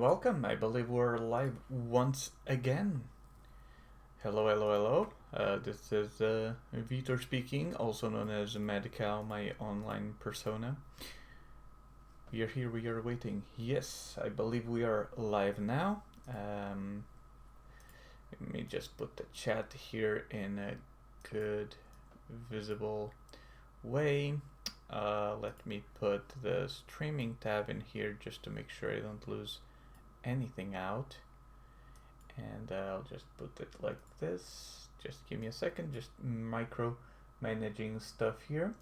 welcome. I believe we're live once again. Hello, hello, hello. This is Vitor speaking, also known as Madcowe, my online persona. We are here, we are waiting. Yes, I believe we are live now. Let me just put the chat here in a good, visible way. Let me put the streaming tab in here just to make sure I don't lose anything out, and I'll just put it like this. Just give me a second, just micro managing stuff here.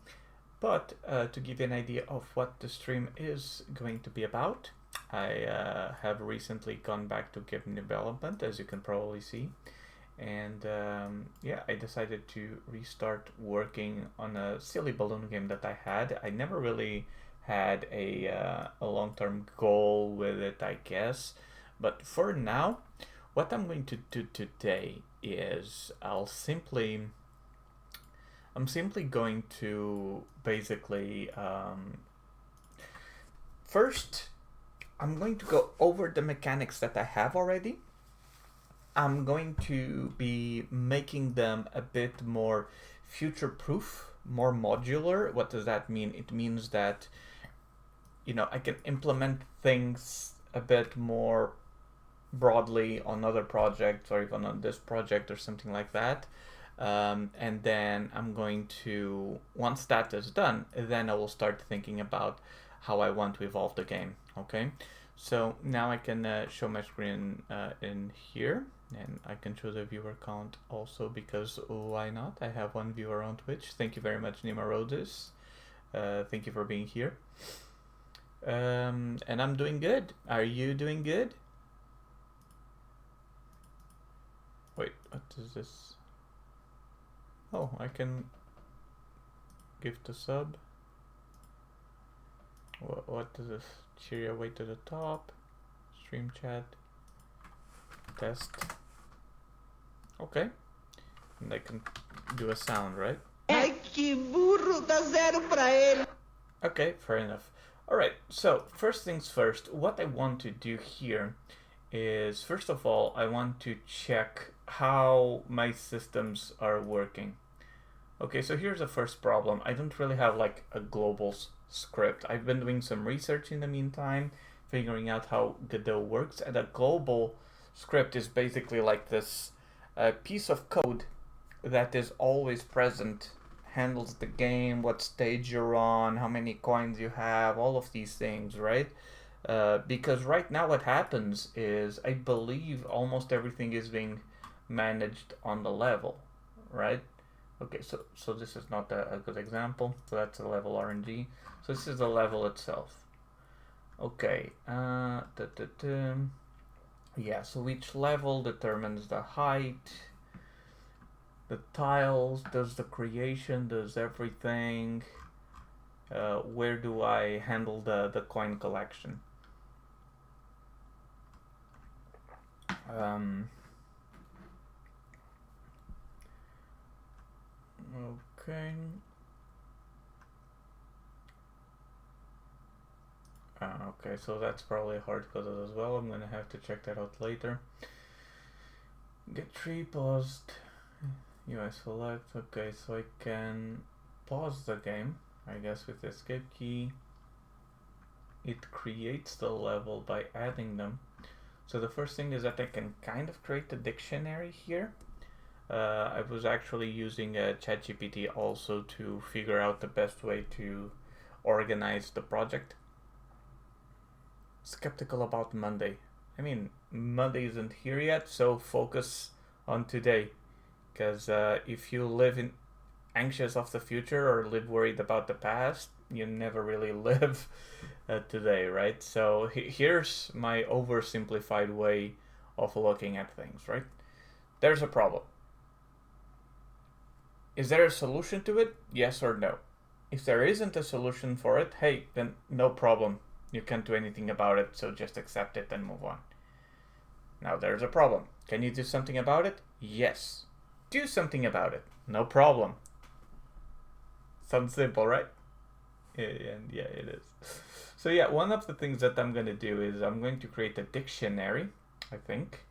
But to give you an idea of what the stream is going to be about, I have recently gone back to game development, as you can probably see, and yeah, I decided to restart working on a silly balloon game that I had. I never really had a long-term goal with it, I guess. But for now, what I'm going to do today is I'm simply going to basically first I'm going to go over the mechanics that I have already. I'm going to be making them a bit more future-proof, more modular. What does that mean? It means that I can implement things a bit more broadly on other projects or even on this project or something like that. And then I'm going to, once that is done, then I will start thinking about how I want to evolve the game. Okay, so now I can show my screen in here, and I can show the viewer count also, because why not? I have one viewer on Twitch. Thank you very much, Nima Rhodes. Thank you for being here. And I'm doing good. Are you doing good? Wait, what is this? Oh, I can gift a sub. What is this? Cheery away to the top. Stream chat. Test. Okay. And I can do a sound, right? Ai, que burro, dá zero pra ele. Okay, fair enough. Alright, so first things first, what I want to do here is, first of all, I want to check how my systems are working. Okay, so here's the first problem. I don't really have like a global script. I've been doing some research in the meantime, figuring out how Godot works, and a global script is basically like this piece of code that is always present, handles the game, what stage you're on, how many coins you have, all of these things, right? Because right now what happens is, I believe almost everything is being managed on the level, right? Okay, so this is not a good example. So that's a level RNG. So this is the level itself. Okay, yeah, so each level determines the height, the tiles, does the creation, does everything. Where do I handle the coin collection? Okay. Okay, so that's probably hard-coded as well. I'm gonna have to check that out later. Get tree paused. UI select. Okay, so I can pause the game, I guess, with the escape key. It creates the level by adding them. So the first thing is that I can kind of create a dictionary here. I was actually using ChatGPT also to figure out the best way to organize the project. Skeptical about Monday. I mean, Monday isn't here yet, so focus on today. Because if you live in anxious of the future or live worried about the past, you never really live today, right? So here's my oversimplified way of looking at things, right? There's a problem. Is there a solution to it? Yes or no? If there isn't a solution for it, hey, then no problem. You can't do anything about it, so just accept it and move on. Now there's a problem. Can you do something about it? Yes. Do something about it. No problem. Sounds simple, right? And yeah, it is. So yeah, one of the things that I'm going to do is I'm going to create a dictionary, I think.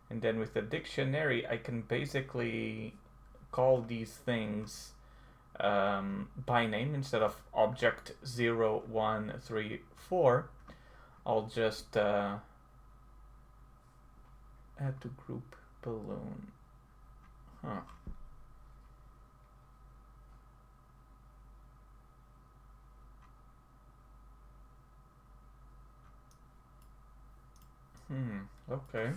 And then with the dictionary, I can basically call these things by name instead of object 0, 1, 3, 4. I'll just add to group balloon. Huh. Okay.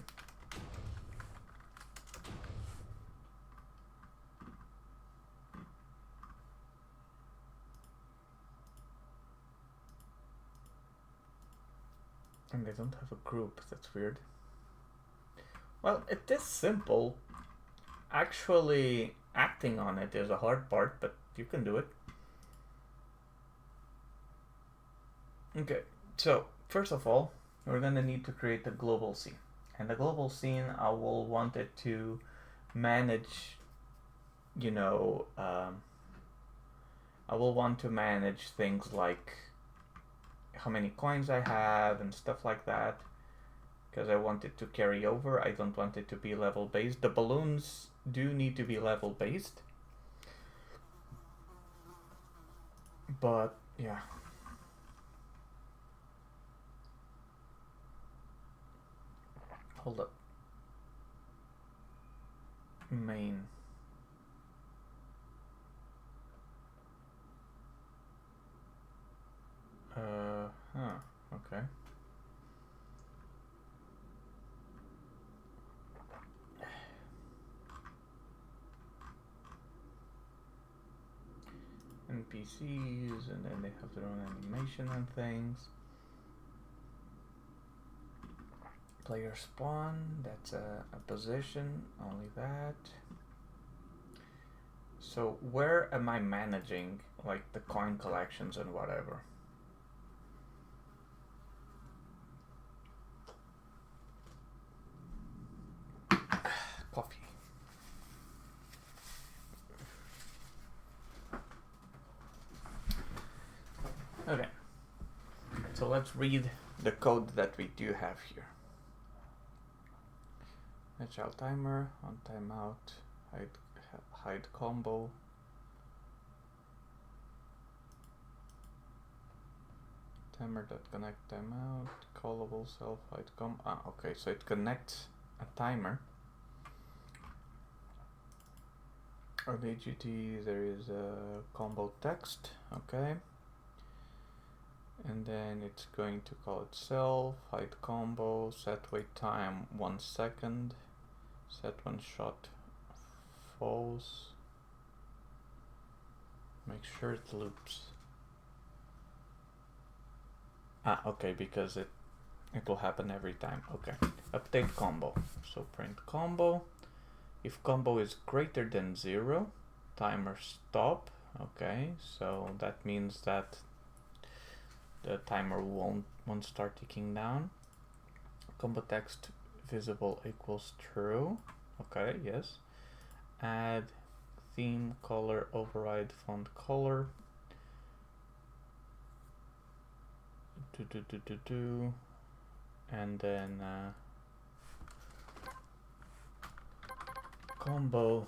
And they don't have a group, that's weird. Well, it is simple. Actually, acting on it is a hard part, but you can do it. Okay, so first of all, we're gonna need to create a global scene. And the global scene, I will want it to manage, I will want to manage things like how many coins I have and stuff like that, because I want it to carry over. I don't want it to be level based. The balloons do need to be level based, but yeah. Hold up. Main. Okay. NPCs, and then they have their own animation and things. Player spawn, that's a position, only that. So where am I managing like the coin collections and whatever? Coffee. Okay, so let's read the code that we do have here. Child timer, on timeout, hide combo. Timer.connect timeout, callable self hide combo. Okay, so it connects a timer. On AGT there is a combo text, okay. And then it's going to call itself, hide combo, set wait time 1 second, set one shot false, make sure it loops. Okay, because it will happen every time. Okay, update combo. So print combo. If combo is greater than 0, timer stop. Okay, so that means that the timer won't start ticking down. Combo text visible equals true. Okay, yes. Add theme color override font color. And then combo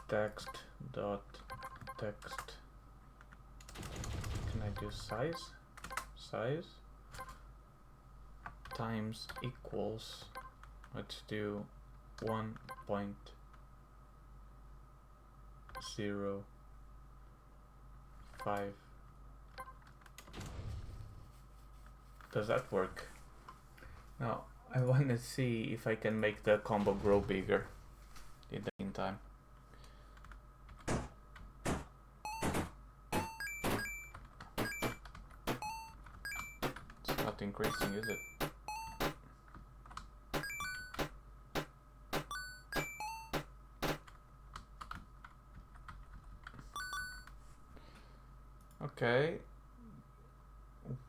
text dot text. Can I do size times equals, let's do 1.05. Does that work? Now I want to see if I can make the combo grow bigger in the meantime. It's not increasing, is it? Okay,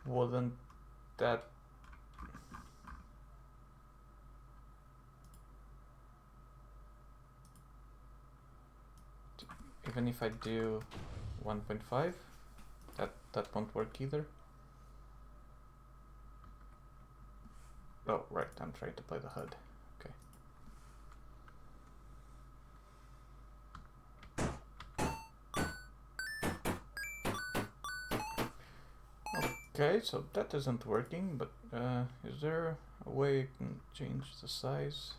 wouldn't that even if I do 1.5, that won't work either? Oh, right, I'm trying to play the HUD. Okay. Okay, so that isn't working, but is there a way you can change the size?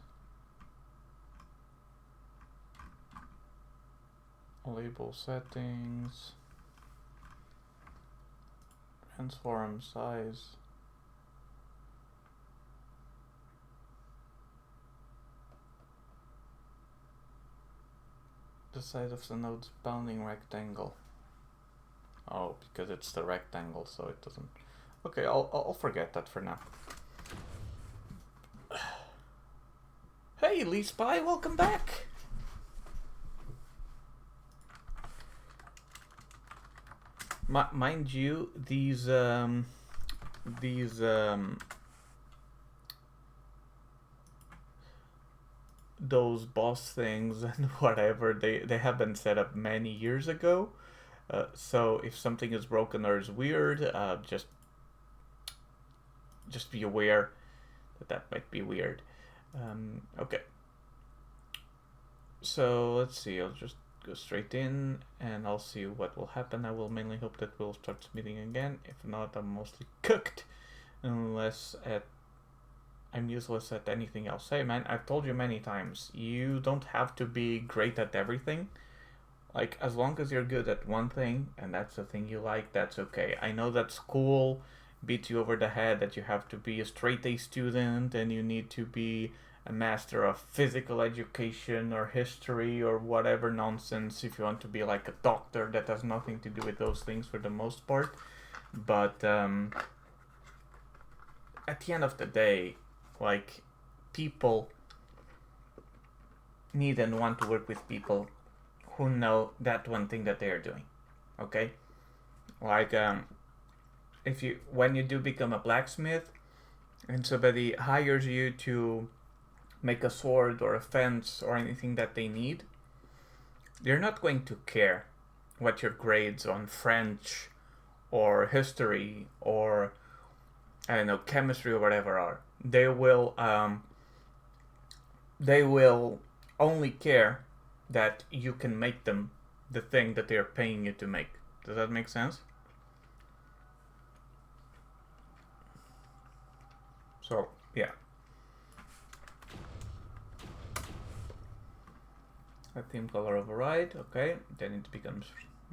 Label settings. Transform size. The size of the node's bounding rectangle. Oh, because it's the rectangle, so it doesn't. Okay, I'll forget that for now. Hey, Lee Spy, welcome back. Mind you, those boss things and whatever, they have been set up many years ago. So if something is broken or is weird, just be aware that might be weird. Okay. So let's see. I'll just go straight in and I'll see what will happen. I will mainly hope that we'll start submitting again. If not, I'm mostly cooked, unless I'm useless at anything else. Hey man, I've told you many times, you don't have to be great at everything. Like, as long as you're good at one thing, and that's the thing you like, that's okay. I know that school beats you over the head, that you have to be a straight A student, and you need to be a master of physical education, or history, or whatever nonsense, if you want to be like a doctor. That has nothing to do with those things for the most part. But, at the end of the day, like, people need and want to work with people who know that one thing that they are doing. Okay? Like, when you do become a blacksmith and somebody hires you to make a sword or a fence or anything that they need, they're not going to care what your grades on French or history or, I don't know, chemistry or whatever are. They will only care that you can make them the thing that they're paying you to make. Does that make sense? So, yeah. A theme color override, okay. Then it becomes,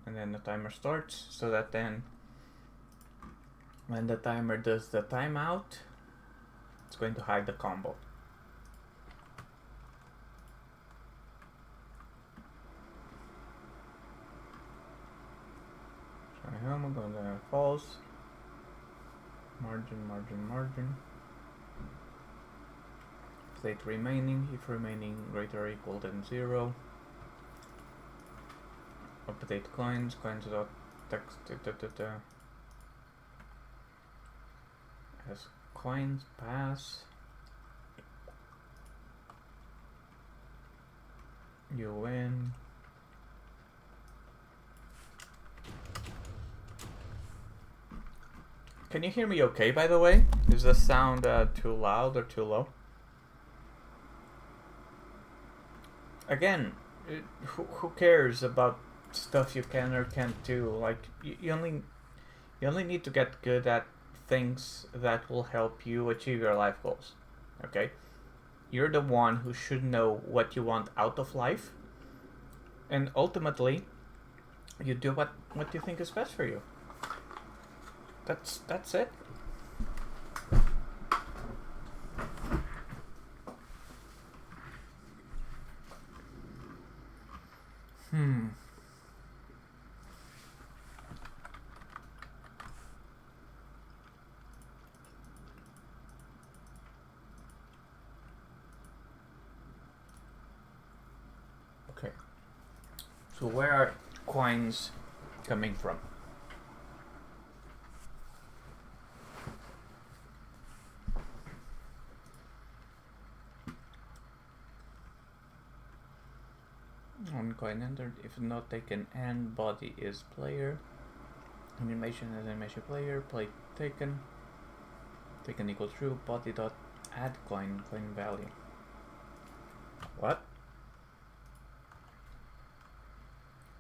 and then the timer starts, so that then when the timer does the timeout, it's going to hide the combo. I'm going to false. Margin. State remaining, if remaining greater or equal than 0. Update coins dot text as coins pass. You win. Can you hear me okay, by the way? Is the sound too loud or too low? Again, who cares about stuff you can or can't do? Like, you only need to get good at things that will help you achieve your life goals. Okay? You're the one who should know what you want out of life, and ultimately, you do what you think is best for you. That's it. Okay. So where are coins coming from? One coin entered. If not taken, and body is player. Animation is animation player. Play taken. Taken equals true. Body dot Add coin value. What?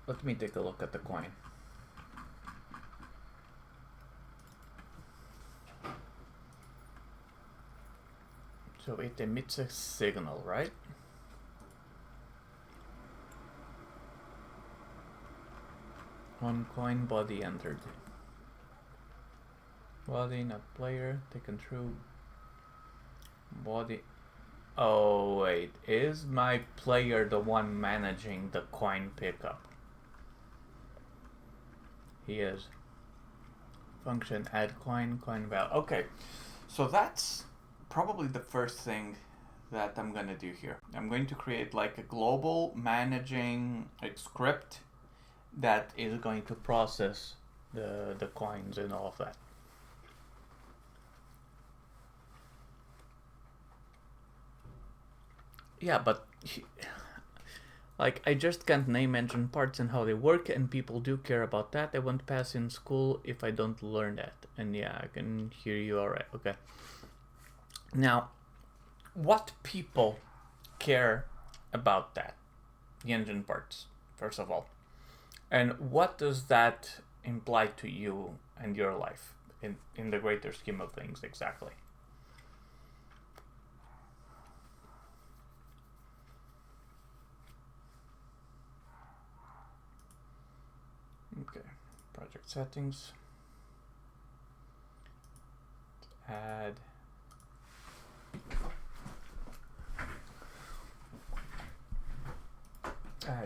Let me take a look at the coin. So it emits a signal, right? On coin body entered. Body, not player, taken through. Body. Oh wait, is my player the one managing the coin pickup? He is. Function add coin value. Okay, so that's probably the first thing that I'm gonna do here. I'm going to create like a global managing script that is going to process the coins and all of that. Yeah, but like I just can't name engine parts and how they work, and people do care about that. I won't pass in school if I don't learn that. And yeah, I can hear you all right. Okay. Now, what people care about that? The engine parts, first of all. And what does that imply to you and your life in the greater scheme of things exactly? Okay, project settings. Add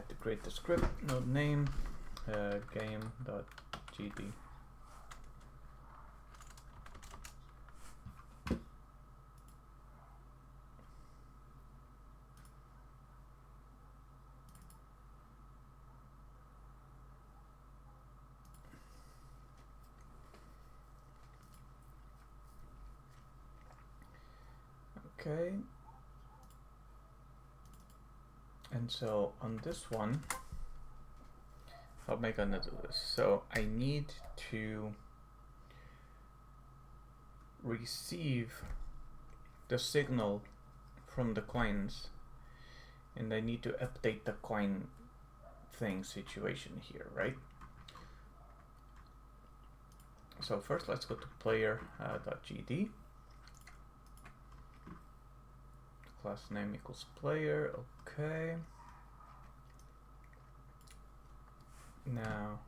to create the script, node name, game.gd. Okay. And so on this one, how am I gonna do this? So I need to receive the signal from the coins, and I need to update the coin thing situation here, right? So first let's go to player.gd. Class name equals player, okay. Now,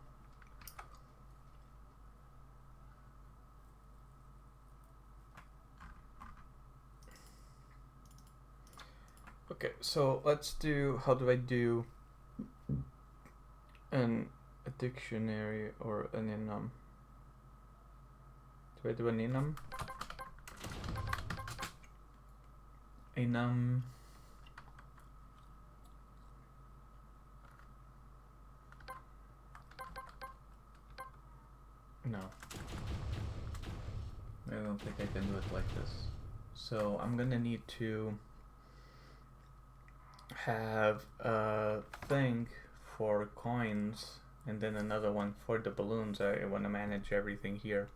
okay, so let's do, how do I do a dictionary or an enum? Do I do an enum? Enum. No. I don't think I can do it like this. So I'm gonna need to have a thing for coins and then another one for the balloons. I want to manage everything here.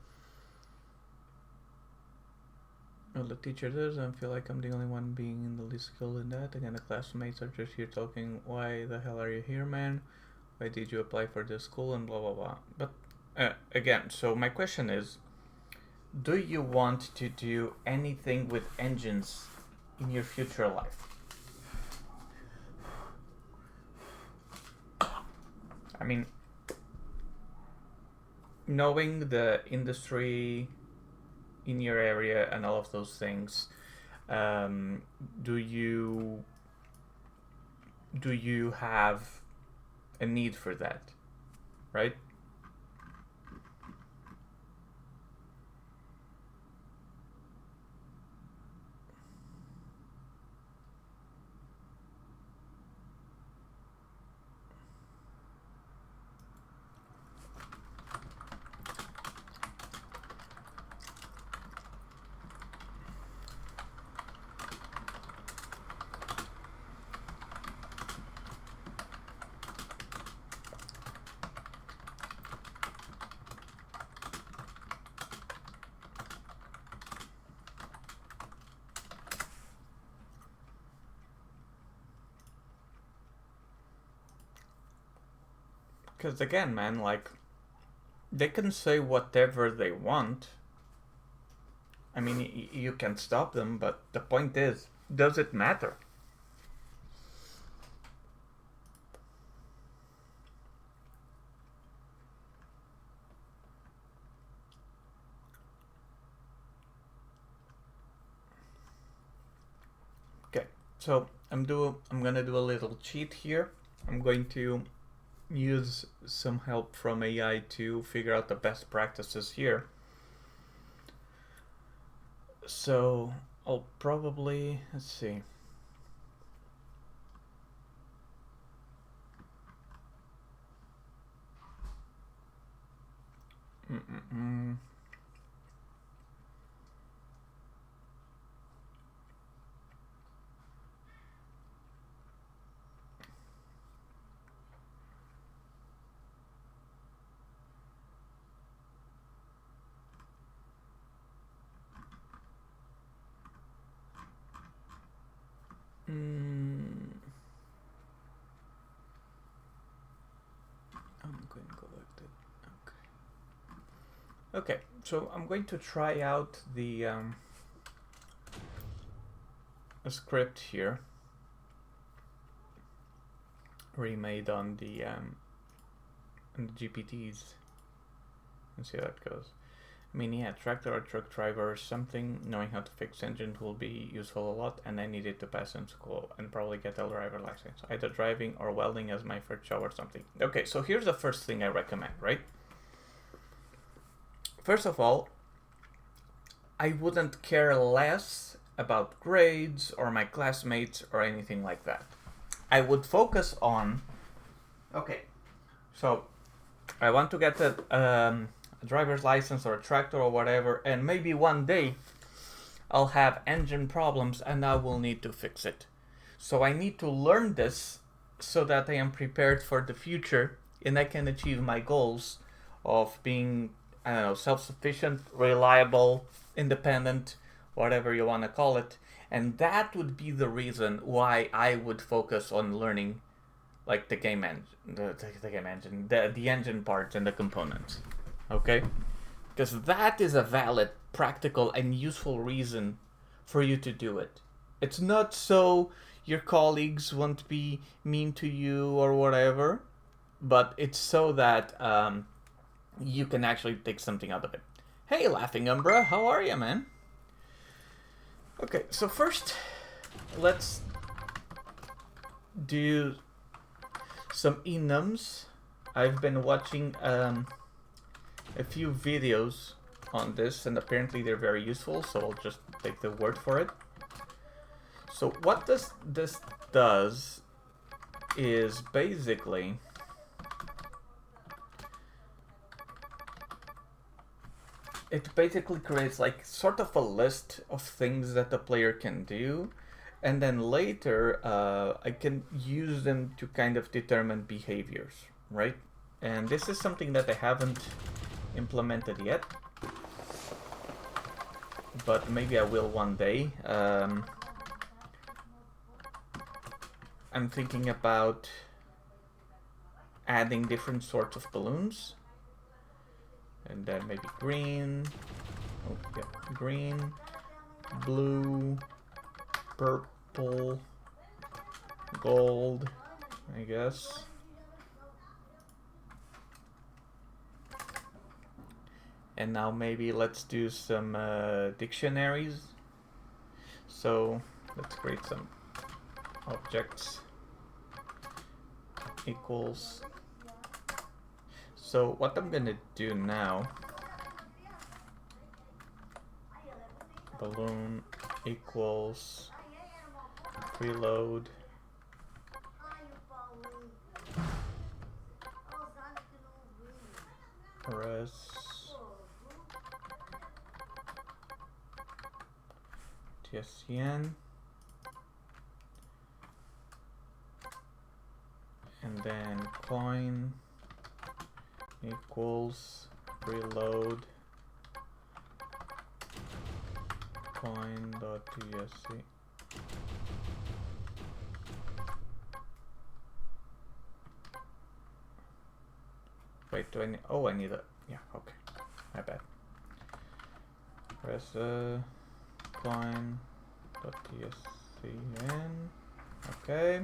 Oh, the teacher doesn't feel like I'm the only one being in the least skilled in that. Again, the classmates are just here talking, why the hell are you here, man? Why did you apply for this school and blah blah blah. But again, so my question is, do you want to do anything with engines in your future life? I mean, knowing the industry in your area and all of those things, do you have a need for that, right? Because again, man, like, they can say whatever they want. I mean, you can stop them, but the point is, does it matter? Okay, so I'm gonna do a little cheat here. I'm going to use some help from AI to figure out the best practices here. So I'll probably, let's see. I'm going to go like that. Okay, so I'm going to try out the a script here, remade on the GPTs, and see how that goes. I mean, yeah, tractor or truck driver or something, knowing how to fix engine will be useful a lot, and I needed to pass in school and probably get a driver license. Either driving or welding as my first job or something. Okay, so here's the first thing I recommend, right? First of all, I wouldn't care less about grades or my classmates or anything like that. I would focus on, okay, so I want to get a driver's license or a tractor or whatever, and maybe one day I'll have engine problems and I will need to fix it. So I need to learn this so that I am prepared for the future and I can achieve my goals of being, I don't know, self-sufficient, reliable, independent, whatever you want to call it. And that would be the reason why I would focus on learning like the game engine, the engine parts and the components. Okay? Because that is a valid, practical, and useful reason for you to do it. It's not so your colleagues won't be mean to you or whatever, but it's so that you can actually take something out of it. Hey, Laughing Umbra, how are you, man? Okay, so first, let's do some enums. I've been watching a few videos on this, and apparently they're very useful, so I'll just take the word for it. So what this does is basically it basically creates like sort of a list of things that the player can do, and then later I can use them to kind of determine behaviors, right? And this is something that I haven't implemented yet, but maybe I will one day. I'm thinking about adding different sorts of balloons, and then maybe green, oh yeah, green, blue, purple, gold, I guess. And now maybe let's do some dictionaries. So let's create some objects equals. So what I'm gonna do now, balloon equals preload res tscn, and then coin equals preload coin.tsc. Wait, do I need... Oh, I need a... Yeah, okay. My bad. Press coin.tscn. Okay.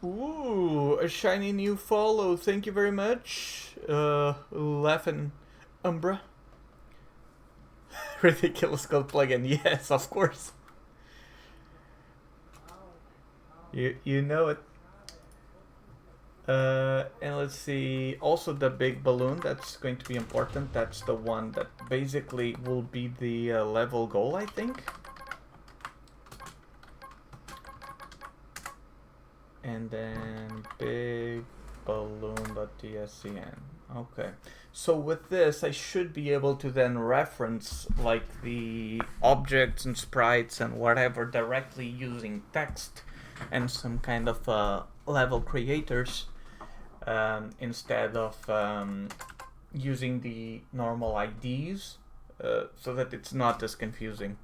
Ooh, a shiny new follow. Thank you very much. Laughing Umbra. Ridiculous code plugin. Yes, of course. You know it. And let's see, also the big balloon, that's going to be important. That's the one that basically will be the level goal, I think. And then big balloon.tscn. Okay, so with this I should be able to then reference like the objects and sprites and whatever directly using text and some kind of level creators instead of using the normal IDs, so that it's not as confusing.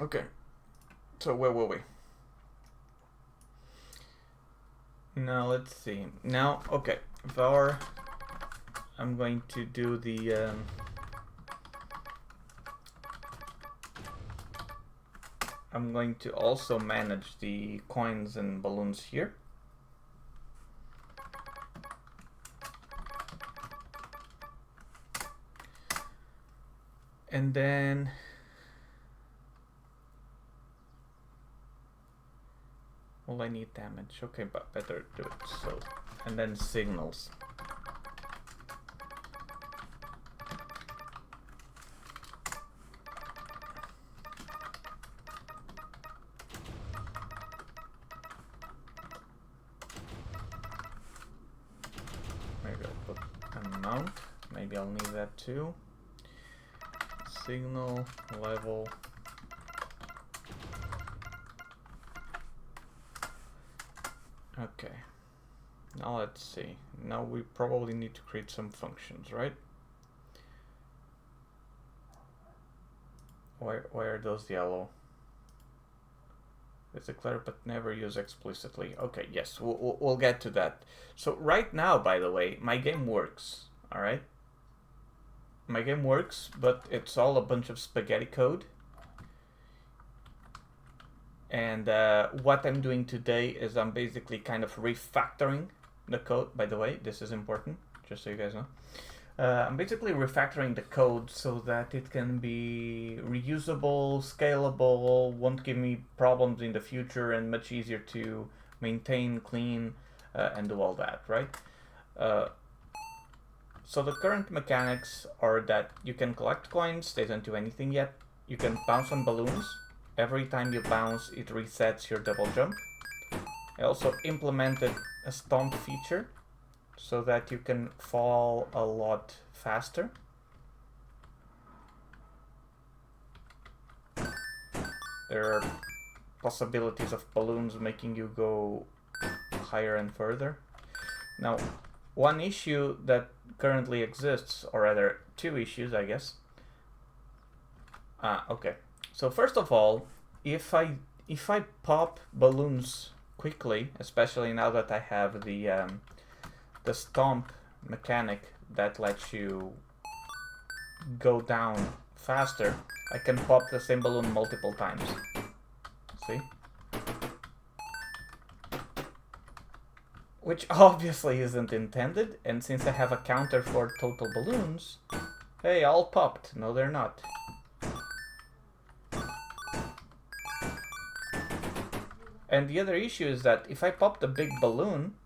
Okay, so where were we? Now let's see. Now, okay, var, I'm going to do the I'm going to also manage the coins and balloons here. And then well, I need damage. Okay, but better do it so. And then signals. Maybe I'll put amount. Maybe I'll need that too. Signal level. Okay, now let's see. Now we probably need to create some functions, right? Why are those yellow? It's declared but never used explicitly. Okay, yes, we'll get to that. So right now, by the way, my game works, all right? My game works, but it's all a bunch of spaghetti code. And what I'm doing today is I'm basically kind of refactoring the code. By the way, this is important, just so you guys know. I'm basically refactoring the code so that it can be reusable, scalable, won't give me problems in the future, and much easier to maintain, clean, and do all that, right? So the current mechanics are that you can collect coins, they don't do anything yet. You can bounce on balloons. Every time you bounce, it resets your double jump. I also implemented a stomp feature so that you can fall a lot faster. There are possibilities of balloons making you go higher and further. Now, one issue that currently exists, or rather two issues, I guess. Okay. So first of all, if I pop balloons quickly, especially now that I have the stomp mechanic that lets you go down faster, I can pop the same balloon multiple times. See? Which obviously isn't intended, and since I have a counter for total balloons, hey, all popped. No, they're not. And the other issue is that if I pop the big balloon,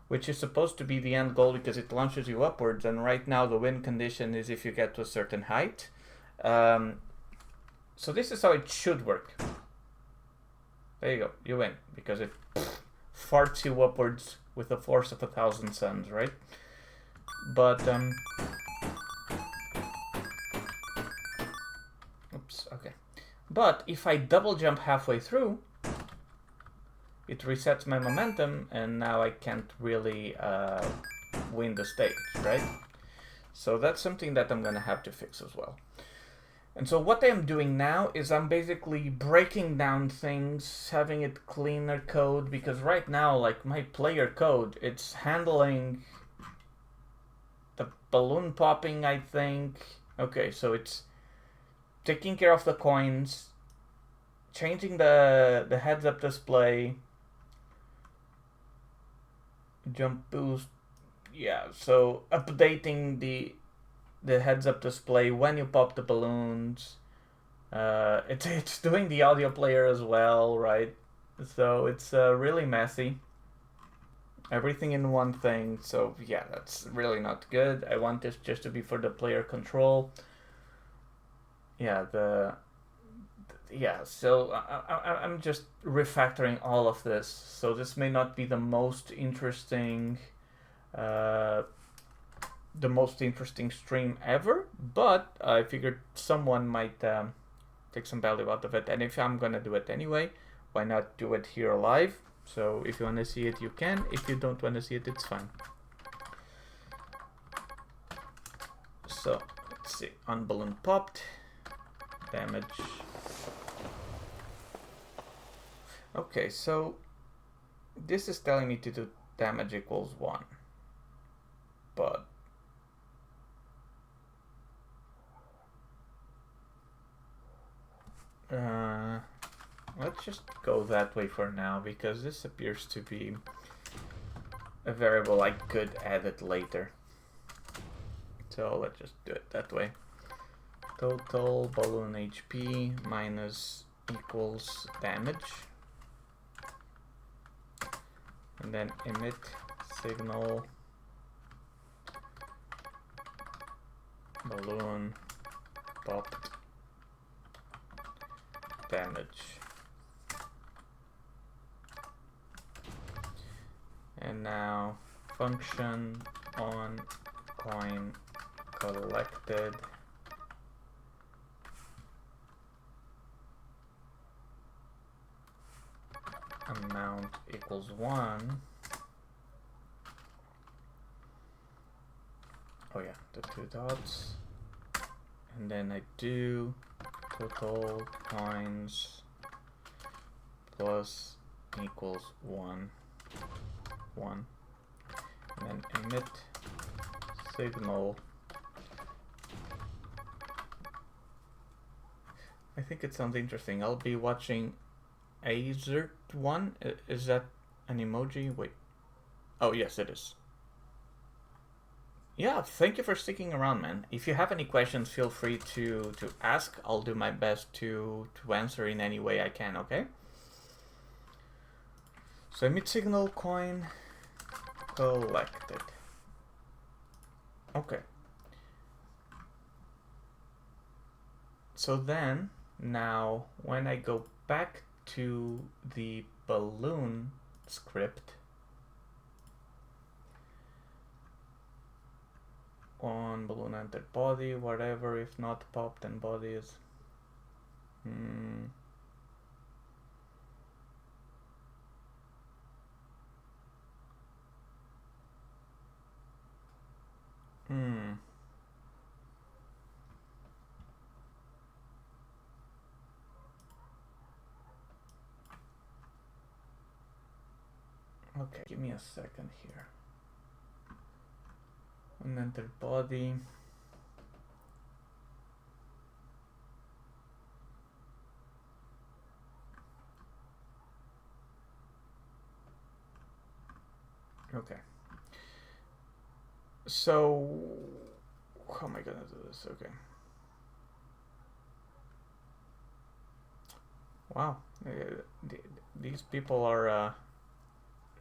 which is supposed to be the end goal because it launches you upwards, and right now the win condition is if you get to a certain height. So this is how it should work. There you go, you win, because it farts you upwards with the force of 1,000 suns, right? But, oops, okay. But if I double jump halfway through, it resets my momentum, and now I can't really win the stage, right? So that's something that I'm gonna have to fix as well. And so what I'm doing now is I'm basically breaking down things, having it cleaner code, because right now, like my player code, it's handling the balloon popping, I think. Okay, so it's taking care of the coins, changing the heads-up display, jump boost, yeah, so updating the heads-up display when you pop the balloons. It's doing the audio player as well, right? So it's really messy. Everything in one thing. So yeah, that's really not good. I want this just to be for the player control. Yeah, so I'm just refactoring all of this. So this may not be the most interesting stream ever, but I figured someone might take some value out of it. And if I'm gonna do it anyway, why not do it here live? So if you want to see it, you can. If you don't want to see it, it's fine. So let's see, on balloon popped, damage. Okay, so this is telling me to do damage equals 1, but let's just go that way for now, because this appears to be a variable I could add it later. So let's just do it that way. Total balloon HP minus equals damage. And then emit signal balloon popped damage. And now function on coin collected amount equals 1. Oh yeah, the 2 dots. And then I do total coins plus equals 1. And then emit signal. I think it sounds interesting. I'll be watching Azert1. Is that an emoji? Wait. Oh, yes, it is. Yeah, thank you for sticking around, man. If you have any questions, feel free to ask. I'll do my best to answer in any way I can, okay? So emit signal coin collected. Okay. So then, now, when I go back to the balloon script on balloon entered body, whatever, if not popped, then body is okay, give me a second here. Unentered body. Okay. So, how am I gonna do this? Okay. Wow. These people are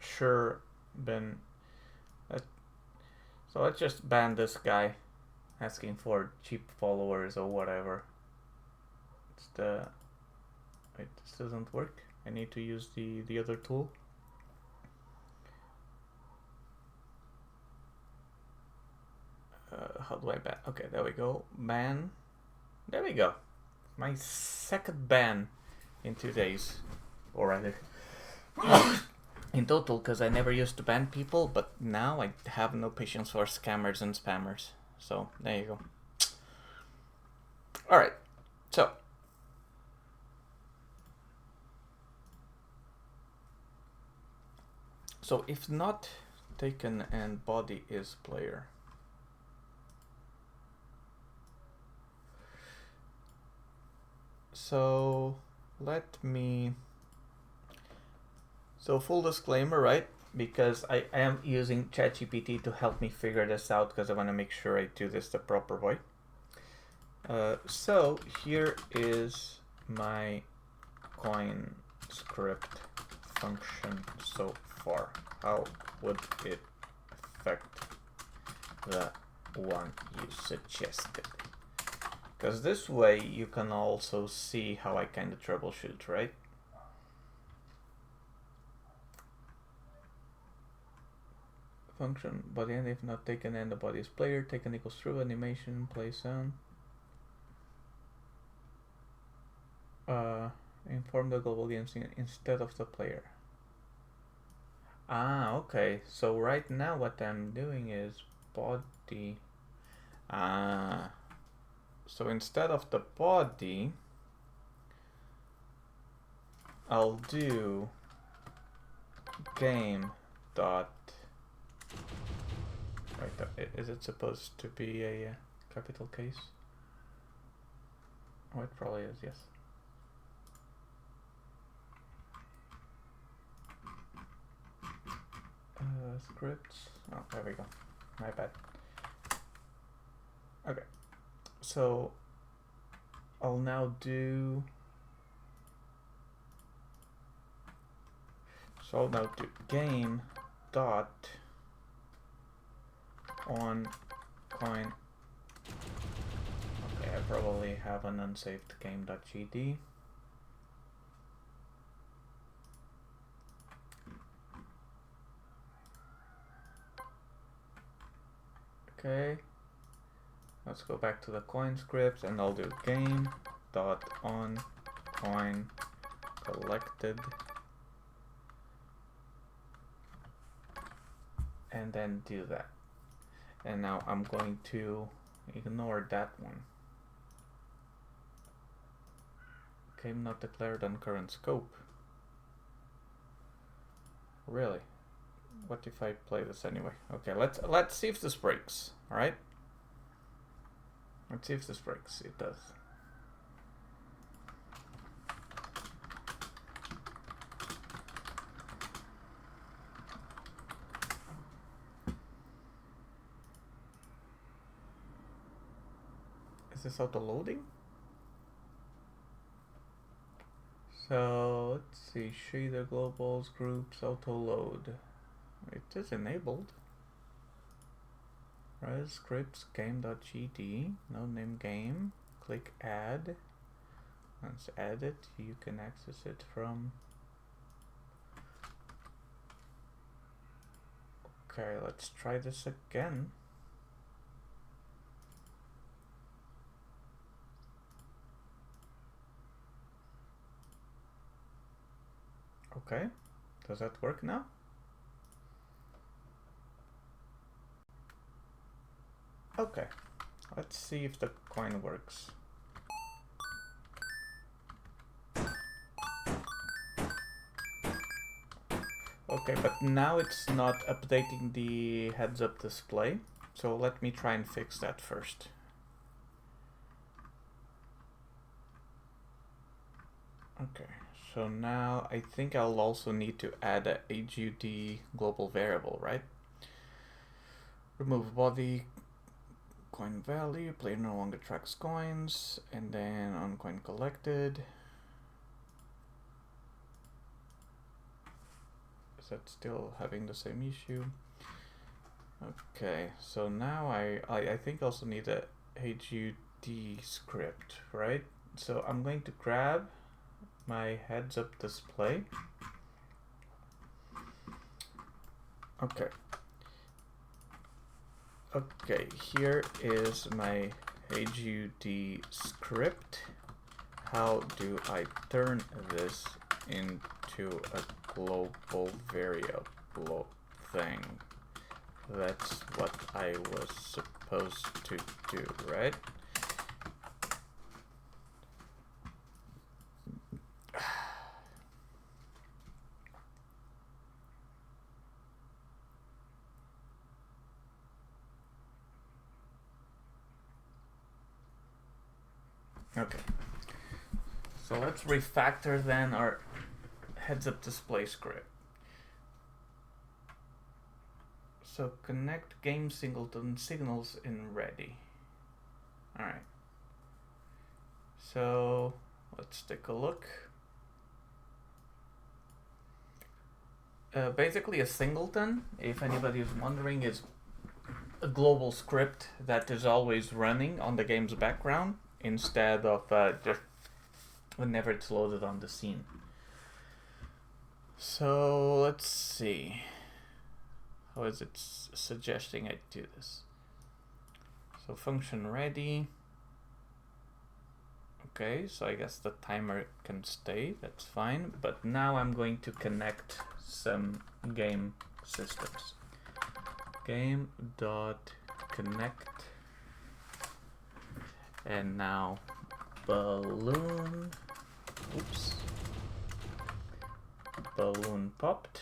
sure been... So let's just ban this guy asking for cheap followers or whatever. It's the... Wait, this doesn't work. I need to use the other tool. How do I ban? Okay, there we go. Ban. There we go. My second ban in 2 days. Or rather, in total, because I never used to ban people, but now I have no patience for scammers and spammers. So, there you go. Alright, So if not taken and body is player. So let me, so full disclaimer, right? Because I am using ChatGPT to help me figure this out because I want to make sure I do this the proper way. So here is my coin script function so far. How would it affect the one you suggested? Because this way you can also see how I kind of troubleshoot, right? Function body end if not taken and the body is player, taken equals true, animation, play sound. Inform the global game scene instead of the player. Ah, okay. So right now what I'm doing is body. Ah. So instead of the body, I'll do game dot. Right, is it supposed to be a capital case? Oh, it probably is, yes. Scripts. Oh, there we go. My bad. Okay. So I'll now do. So I'll now do game dot on coin. Okay, I probably have an unsaved game.gd. Okay, let's go back to the coin script and I'll do game dot on coin collected and then do that. And now I'm going to ignore that one. Game not declared on current scope. Really? What if I play this anyway? Okay, let's see if this breaks. All right. Let's see if this breaks. It does. Is this auto loading? So let's see. Shader globals groups auto load. It is enabled. Res scripts game.gd, no name game, click add. Once added, you can access it from. Okay, let's try this again. Okay, does that work now? Okay, let's see if the coin works. Okay, but now it's not updating the heads-up display, so let me try and fix that first. Okay, so now I think I'll also need to add a HUD global variable, right? Remove body, coin value, player no longer tracks coins, and then on coin collected. Is that still having the same issue? Okay, so now I think I also need a HUD script, right? So I'm going to grab my heads-up display. Okay. Okay, here is my HUD script. How do I turn this into a global variable thing? That's what I was supposed to do, right? Okay. So let's refactor then our heads-up display script. So connect game singleton signals in ready. Alright. So let's take a look. Basically a singleton, if anybody is wondering, is a global script that is always running on the game's background instead of just whenever it's loaded on the scene. So let's see. How is it suggesting I do this? So function ready. Okay, so I guess the timer can stay, that's fine. But now I'm going to connect some game systems. Game.connect. And now balloon. Oops. Balloon popped.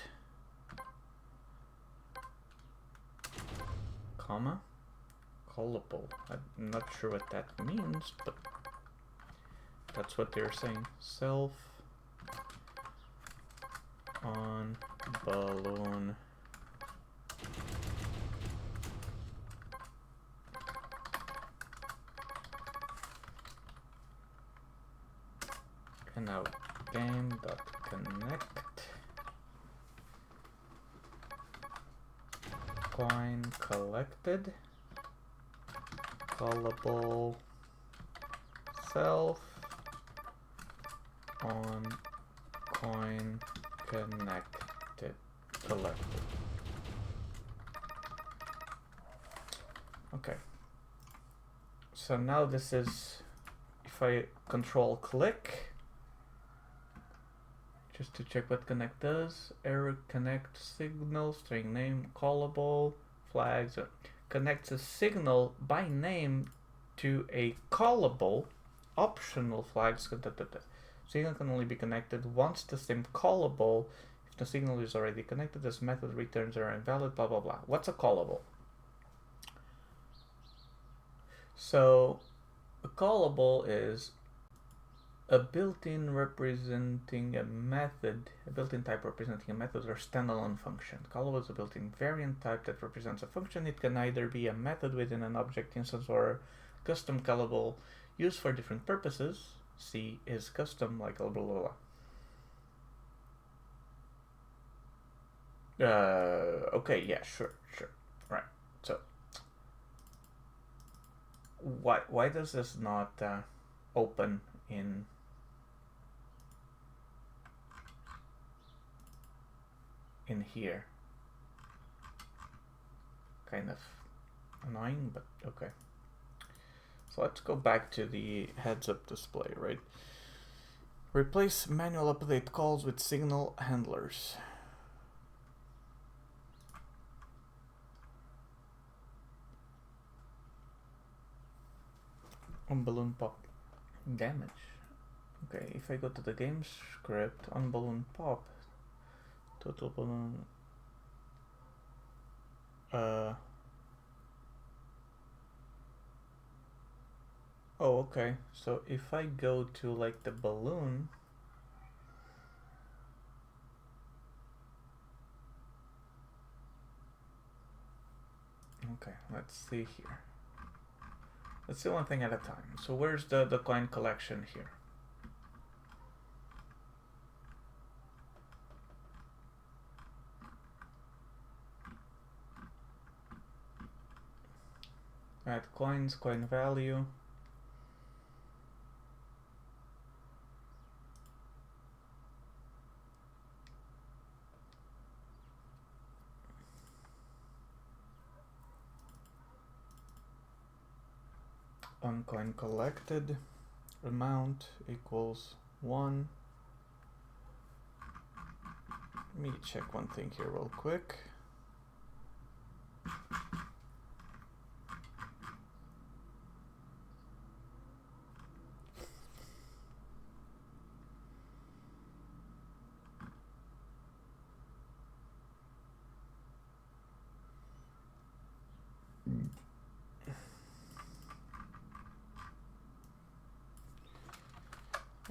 Comma. Callable. I'm not sure what that means, but that's what they're saying. Self on balloon. And now game.connect. Coin collected. Callable self on coin collected. Okay. So now this is, if I control click, just to check what connect does, error connect signal, string name, callable, flags, connects a signal by name to a callable, optional flags. Signal can only be connected once the same callable. If the signal is already connected, this method returns are invalid, blah blah blah. What's a callable? So a callable is a built-in representing a method, a built-in type representing a method or standalone function. Callable is a built-in variant type that represents a function. It can either be a method within an object instance or custom callable used for different purposes. C is custom, like blah blah blah. Okay, yeah, sure. Right. So why does this not open in here? Kind of annoying, but okay. So let's go back to the heads-up display, right? Replace manual update calls with signal handlers. On balloon pop damage. Okay, if I go to the game script, on balloon pop, total balloon. Oh, okay. So if I go to like the balloon, okay, let's see here. Let's do one thing at a time. So where's the coin collection here? Add coins, coin value. On coin collected, amount equals 1. Let me check one thing here real quick.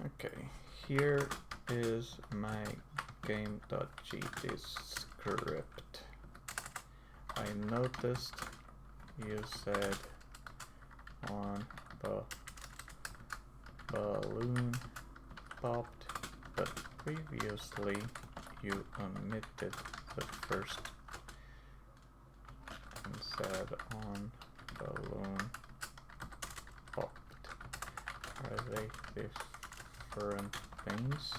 Okay, here is my game.gt script. I noticed you said on the balloon popped, but previously you omitted the first and said on balloon popped. Are they different things?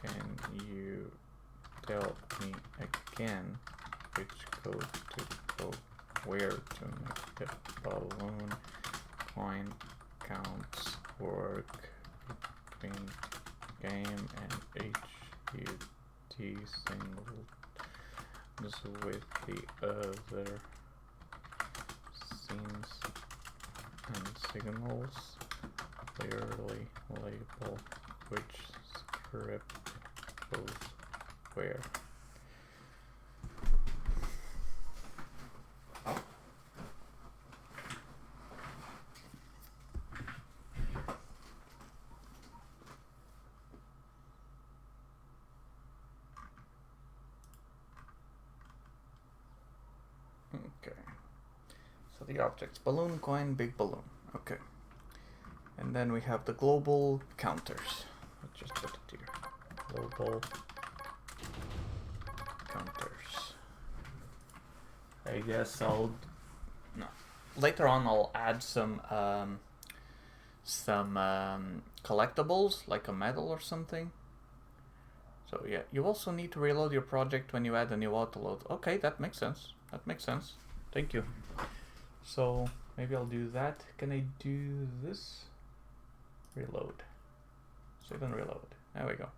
Can you tell me again which code to go where to make the balloon coin counts work between game and HUD singles with the other scenes and signals? Clearly label which script goes where. Okay, so the objects, balloon, coin, big balloon. Okay, and then we have the global counters. Let's just put it here. Global counters. I guess later on I'll add some collectibles like a medal or something. So yeah, you also need to reload your project when you add a new autoload. Okay, that makes sense. That makes sense. Thank you. So maybe I'll do that. Can I do this? Reload. Save and reload. There we go.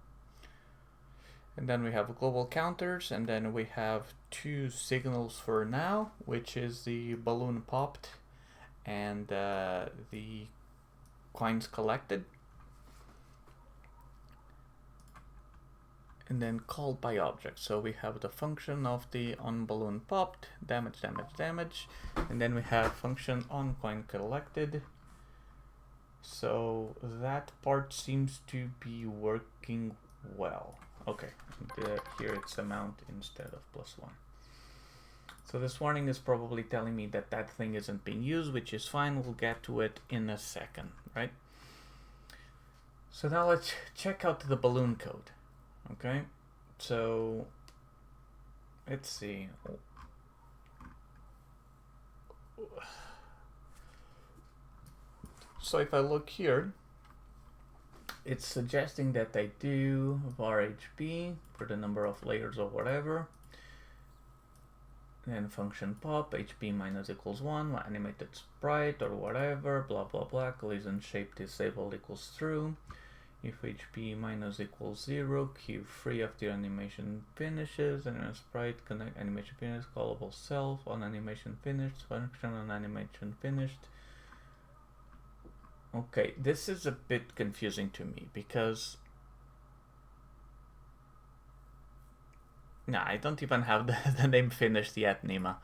And then we have global counters, and then we have two signals for now, which is the balloon popped and the coins collected. And then called by object. So we have the function of the on balloon popped, damage, damage, damage. And then we have function on coin collected. So that part seems to be working well. Okay, here it's amount instead of +1. So this warning is probably telling me that that thing isn't being used, which is fine. We'll get to it in a second, right? So now let's check out the balloon code. Okay, so let's see. So if I look here, it's suggesting that I do var HP for the number of layers or whatever. Then function pop, HP minus equals 1, animated sprite or whatever, blah blah blah, collision shape disabled equals true. If HP minus equals 0, queue free after animation finishes, and sprite connect animation finished, callable self on animation finished, function on animation finished. Okay, this is a bit confusing to me because no, I don't even have the name finished yet, Nima.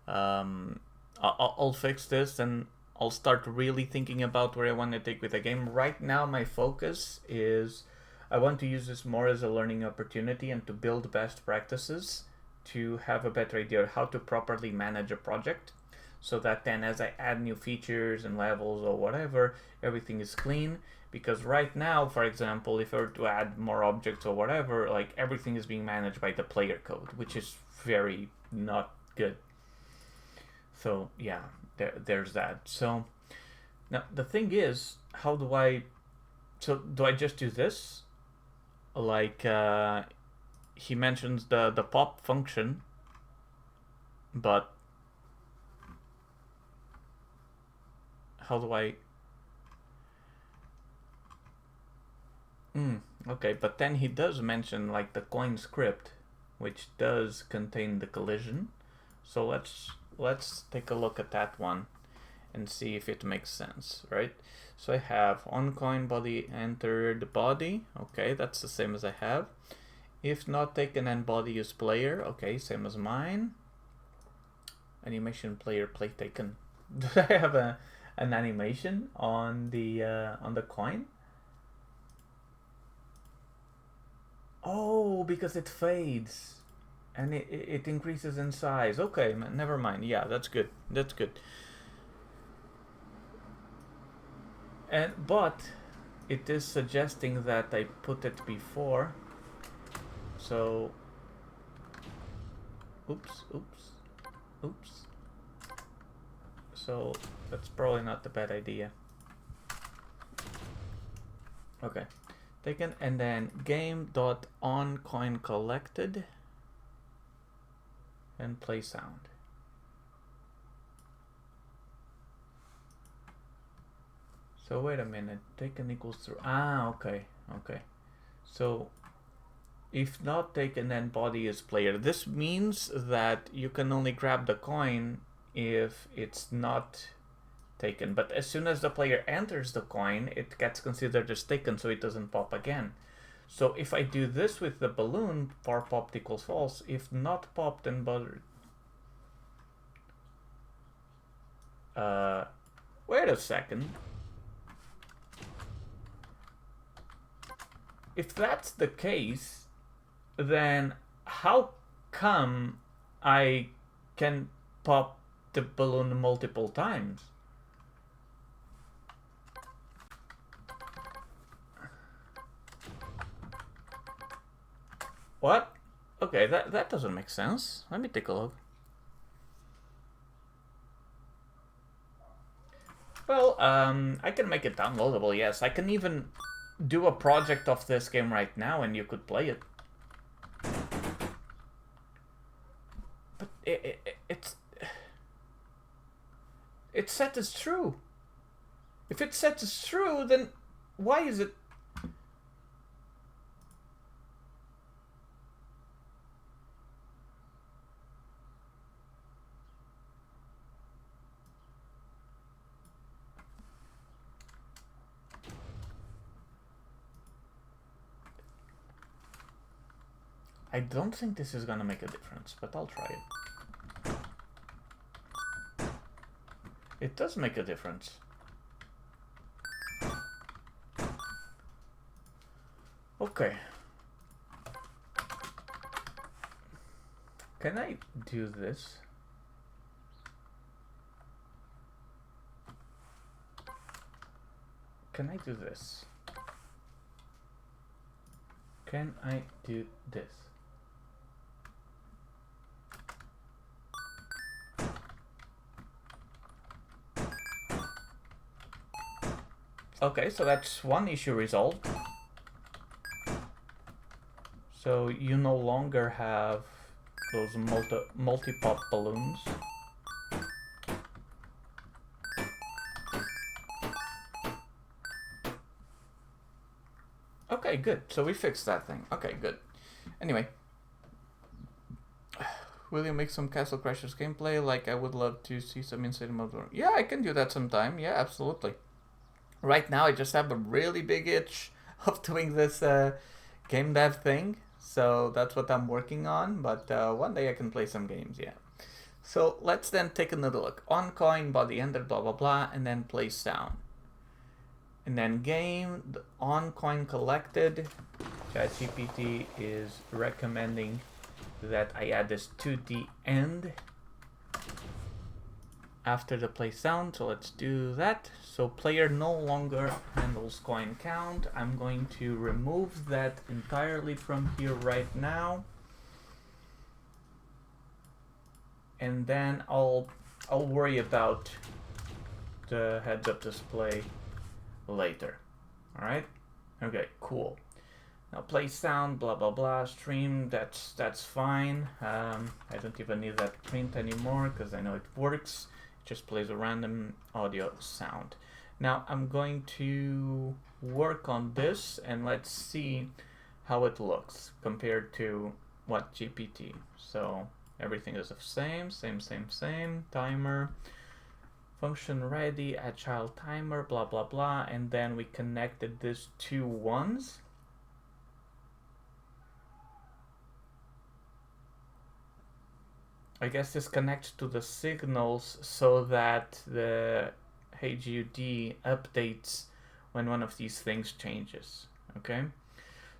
I'll fix this and I'll start really thinking about where I want to take with the game. Right now, my focus is I want to use this more as a learning opportunity and to build best practices to have a better idea of how to properly manage a project so that then as I add new features and levels or whatever, everything is clean. Because right now, for example, if I were to add more objects or whatever, like everything is being managed by the player code, which is very not good. So yeah, there's that. So now the thing is, how do I just do this? Like he mentions the pop function, but how do I okay, but then he does mention like the coin script, which does contain the collision. So let's take a look at that one and see if it makes sense, right? So I have on coin body entered body. Okay, that's the same as I have. If not taken and body is player. Okay, same as mine. Animation player play taken. Do I have an animation on the coin? because it fades. And it increases in size. Okay, never mind. Yeah, that's good. That's good. But it is suggesting that I put it before. So, oops. So that's probably not a bad idea. Okay, taken, and then game.onCoinCollected and play sound. So wait a minute, taken equals true. Okay. So if not taken, then body is player. This means that you can only grab the coin if it's not taken. But as soon as the player enters the coin, it gets considered as taken, so it doesn't pop again. So if I do this with the balloon, var popped equals false. If not popped, then bother. Wait a second. If that's the case, then how come I can pop the balloon multiple times? What? Okay, that doesn't make sense. Let me take a look. Well, I can make it downloadable, yes. I can even do a project of this game right now and you could play it. But it's set as true. If it's set as true, then why is it... I don't think this is gonna make a difference, but I'll try it. It does make a difference. Okay. Can I do this? Can I do this? Can I do this? Okay, so that's one issue resolved. So you no longer have those multi-pop balloons. Okay, good. So we fixed that thing. Okay, good. Anyway. Will you make some Castle Crashers gameplay? Like, I would love to see some inside mode. Yeah, I can do that sometime. Yeah, absolutely. Right now, I just have a really big itch of doing this game dev thing. So that's what I'm working on. But one day I can play some games, yeah. So let's then take another look. On coin, body ender, blah, blah, blah, and then play sound. And then game, on coin collected. ChatGPT is recommending that I add this to the end after the play sound, so let's do that. So player no longer handles coin count. I'm going to remove that entirely from here right now, and then I'll worry about the heads-up display later. All right? Okay, cool. Now play sound, blah blah blah, stream, that's fine. I don't even need that print anymore because I know it works. It just plays a random audio sound. Now I'm going to work on this and let's see how it looks compared to what GPT. So everything is the same, timer, function ready, agile timer, blah blah blah, and then we connected this to ones. I guess this connects to the signals so that the HUD updates when one of these things changes. Okay,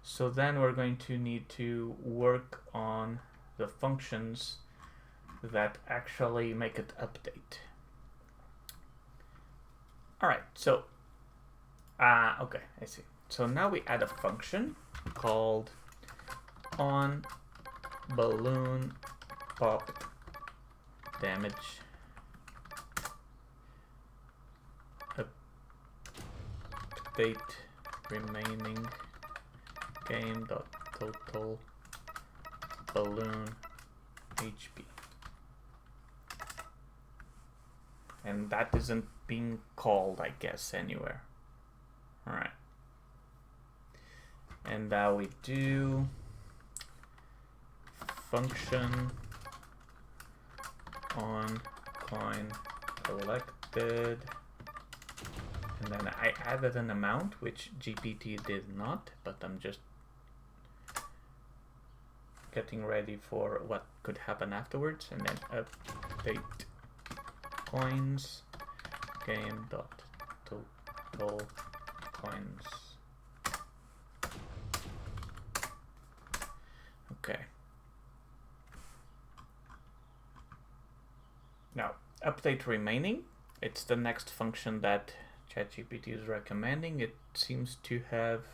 So then we're going to need to work on the functions that actually make it update. Alright, so okay, I see. So now we add a function called on balloon pop damage update remaining game dot total balloon HP. And that isn't being called, I guess, anywhere. Alright. And now we do function on coin collected. And then I added an amount, which GPT did not, but I'm just getting ready for what could happen afterwards. And then update coins game dot total coins. Okay. Now update remaining. It's the next function that ChatGPT is recommending. It seems to have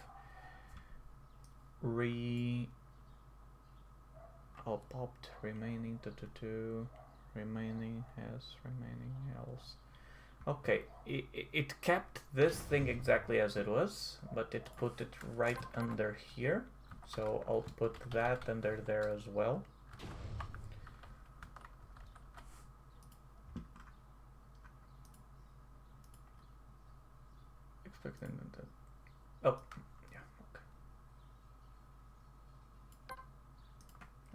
popped remaining remaining has remaining else. Okay, it kept this thing exactly as it was, but it put it right under here. So I'll put that under there as well. Expecting that. Oh, yeah,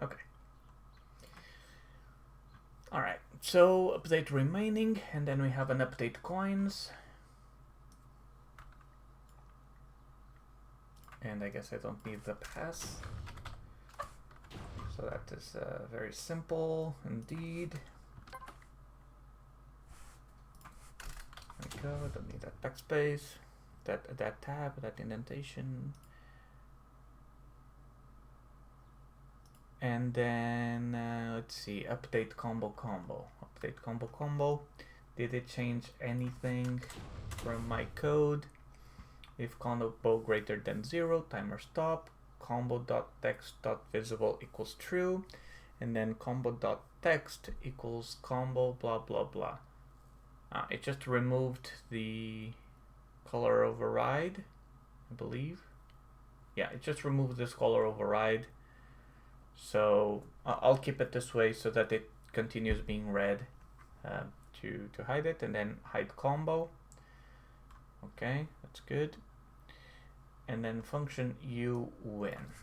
okay. Okay. Alright, so update remaining, and then we have an update coins. And I guess I don't need the pass. So that is very simple indeed. There we go, don't need that backspace, that tab, that indentation. And then let's see, update combo. Update combo. Did it change anything from my code? If combo greater than 0, timer stop. Combo.text.visible equals true. And then combo.text equals combo blah blah blah. It just removed the color override, I believe. Yeah, it just removed this color override. So I'll keep it this way so that it continues being red to hide it, and then hide combo. Okay, that's good. And then function you win.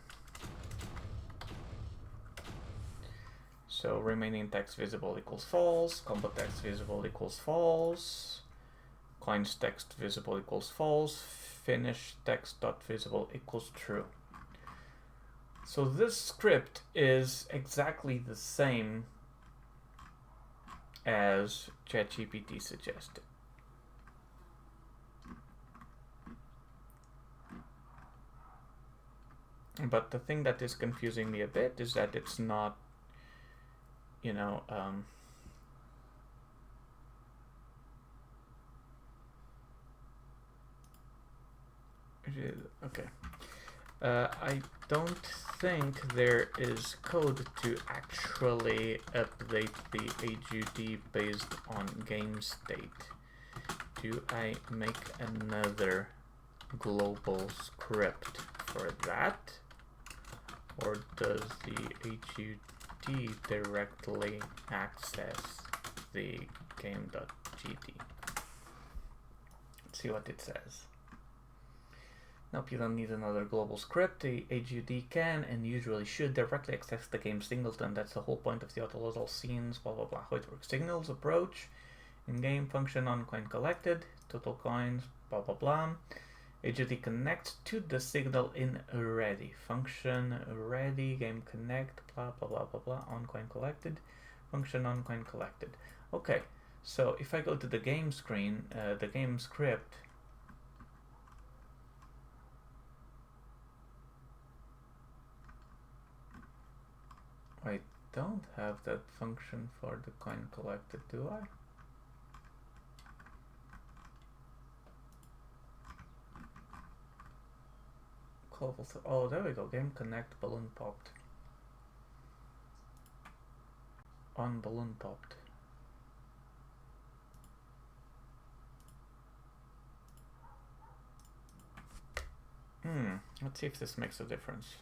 So remaining text visible equals false, combo text visible equals false, coins text visible equals false, finish text dot visible equals true. So this script is exactly the same as ChatGPT suggested. But the thing that is confusing me a bit is that it's not, you know, okay. I don't think there is code to actually update the HUD based on game state. Do I make another global script for that? Or does the HUD directly access the game.gd? Let's see what it says. Nope, you don't need another global script. The HUD can and usually should directly access the game singleton. That's the whole point of the autological scenes, blah blah blah. How it works. Signals, approach, in-game function on coin collected, total coins, blah blah blah. HUD connects to the signal in ready. Function ready, game connect, blah blah blah blah blah, on coin collected, function on coin collected. Okay, so if I go to the game screen, the game script, I don't have that function for the coin collected, do I? Oh, there we go. Game connect balloon popped. On balloon popped. Let's see if this makes a difference.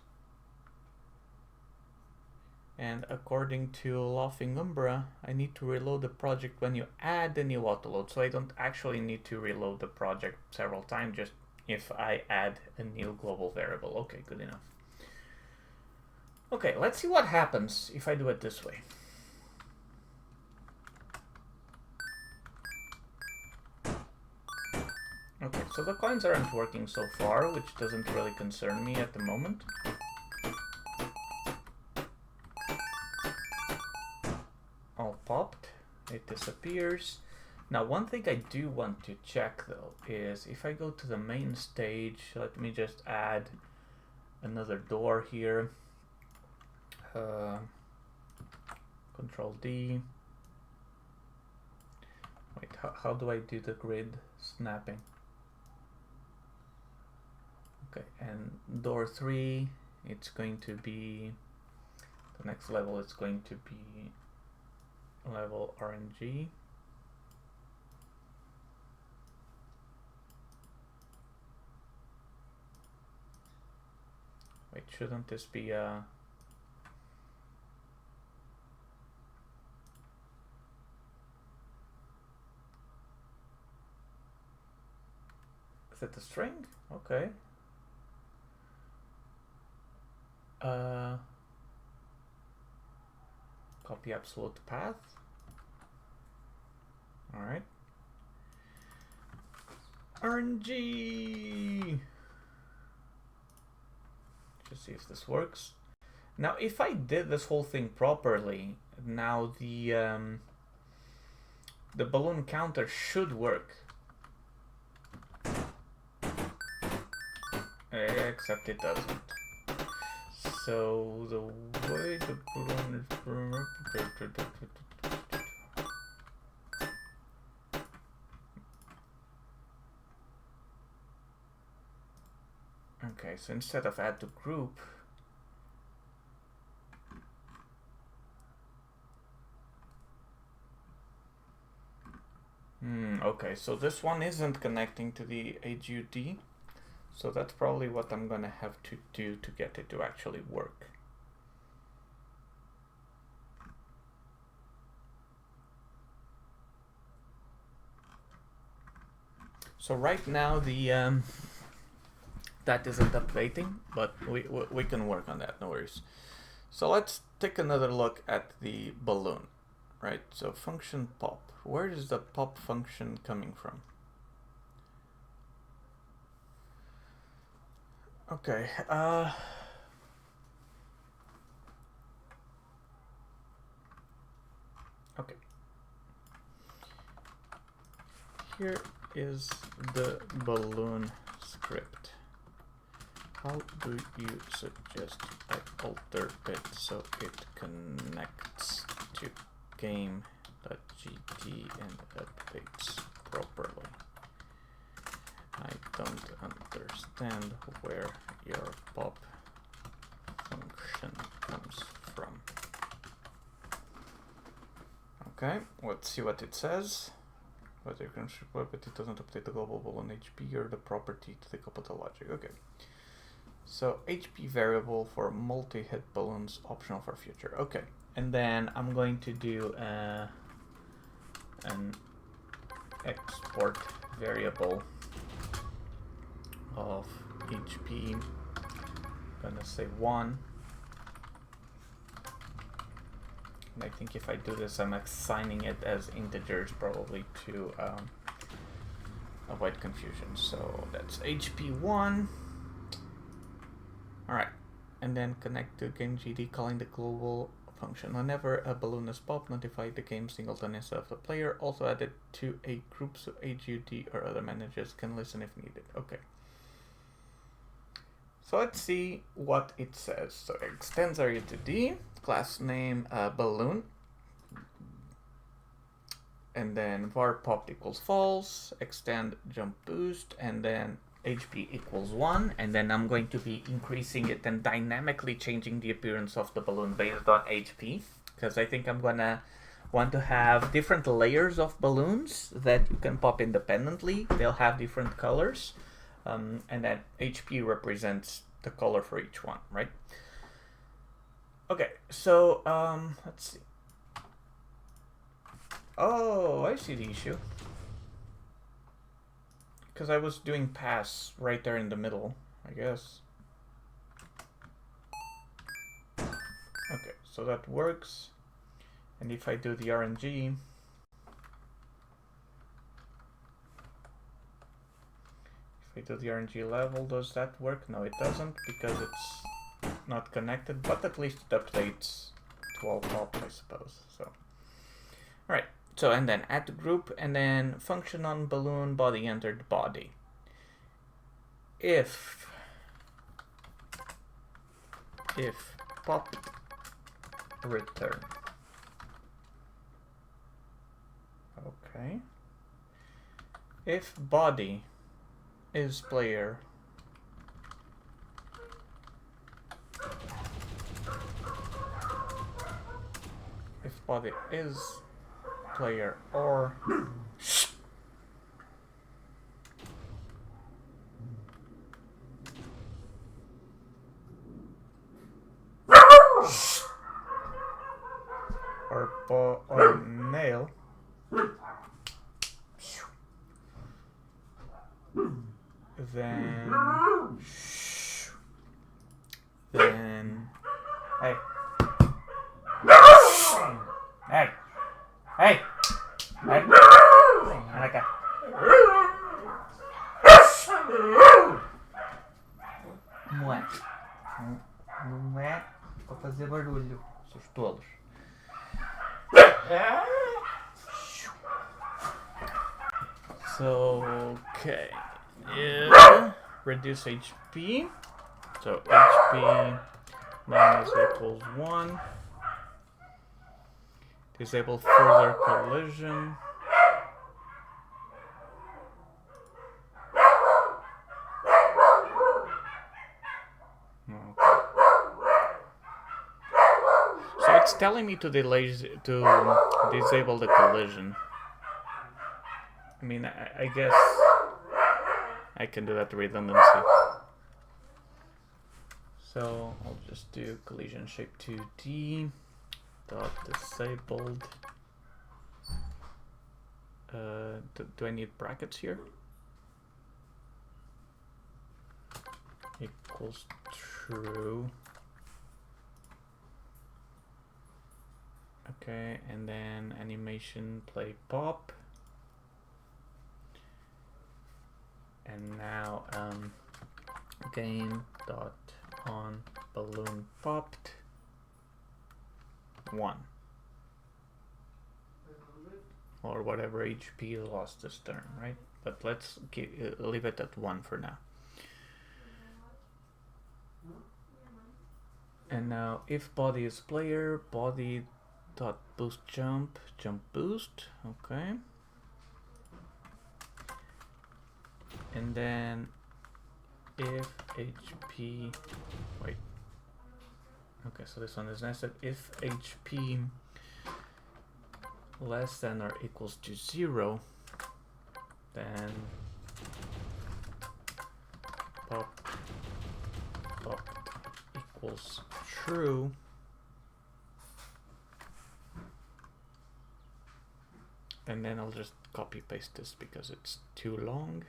And according to Laughing Umbra, I need to reload the project when you add the new autoload, so I don't actually need to reload the project several times, just if I add a new global variable. Okay, good enough. Okay, let's see what happens if I do it this way. Okay, so the coins aren't working so far, which doesn't really concern me at the moment. All popped, it disappears. Now, one thing I do want to check though is if I go to the main stage, let me just add another door here. Control D. Wait, how do I do the grid snapping? Okay, and door 3, it's going to be, the next level is going to be level RNG. Wait, shouldn't this be a... Is it a string? Okay. Copy absolute path. Alright. RNG! Just see if this works. Now, if I did this whole thing properly, now the balloon counter should work. Except it doesn't. So the way the balloon is... Okay, so instead of add to group, okay, so this one isn't connecting to the HUD. So that's probably what I'm gonna have to do to get it to actually work. So right now the that isn't updating, but we can work on that, no worries. So let's take another look at the balloon, right? So function pop, where is the pop function coming from? Okay, okay. Here is the balloon script. How do you suggest I alter it so it connects to game.gt and updates properly? I don't understand where your pop function comes from. Okay, let's see what it says. But you can but it doesn't update the global balloon HP or the property to take up with the logic. Okay. So HP variable for multi-hit balloons, optional for future. Okay. And then I'm going to do an export variable of HP. I'm gonna say 1. And I think if I do this, I'm assigning it as integers probably to avoid confusion. So that's HP1. Alright, and then connect to game.gd calling the global function. Whenever a balloon is popped, notify the game singleton instead of the player. Also add it to a group so HUD or other managers can listen if needed. Okay. So let's see what it says. So extends area to D, class name balloon, and then var popped equals false, extend jump boost, and then HP equals 1, and then I'm going to be increasing it and dynamically changing the appearance of the balloon based on HP, because I think I'm gonna want to have different layers of balloons that you can pop independently. They'll have different colors, and then HP represents the color for each one, right? Okay, so let's see. Oh, I see the issue. Because I was doing pass right there in the middle, I guess. Okay, so that works. And if I do the RNG, if I do the RNG level, does that work? No, it doesn't, because it's not connected, but at least it updates to all pop, I suppose. So, alright. So, and then add to group, and then function on balloon body entered body. If pop return. Okay. If body is player, if body is player or or male, then hey hey hey hey Anaka. Mué. Mué pra fazer barulho, seus tolos. So, okay. Reduce HP. So HP minus equals 1. Disable further collision. Okay. So it's telling me to disable the collision. I mean, I guess I can do that redundancy. So I'll just do collision shape 2D dot disabled. Do I need brackets here? Equals true. Okay, and then animation play pop. And now game dot on balloon popped 1, or whatever HP is lost this turn, right? But let's leave it at 1 for now. And now if body is player, body dot boost jump boost. Okay. And then if HP, wait, okay, so this one is nested. If HP less than or equals to 0, then pop equals true. And then I'll just copy paste this because it's too long.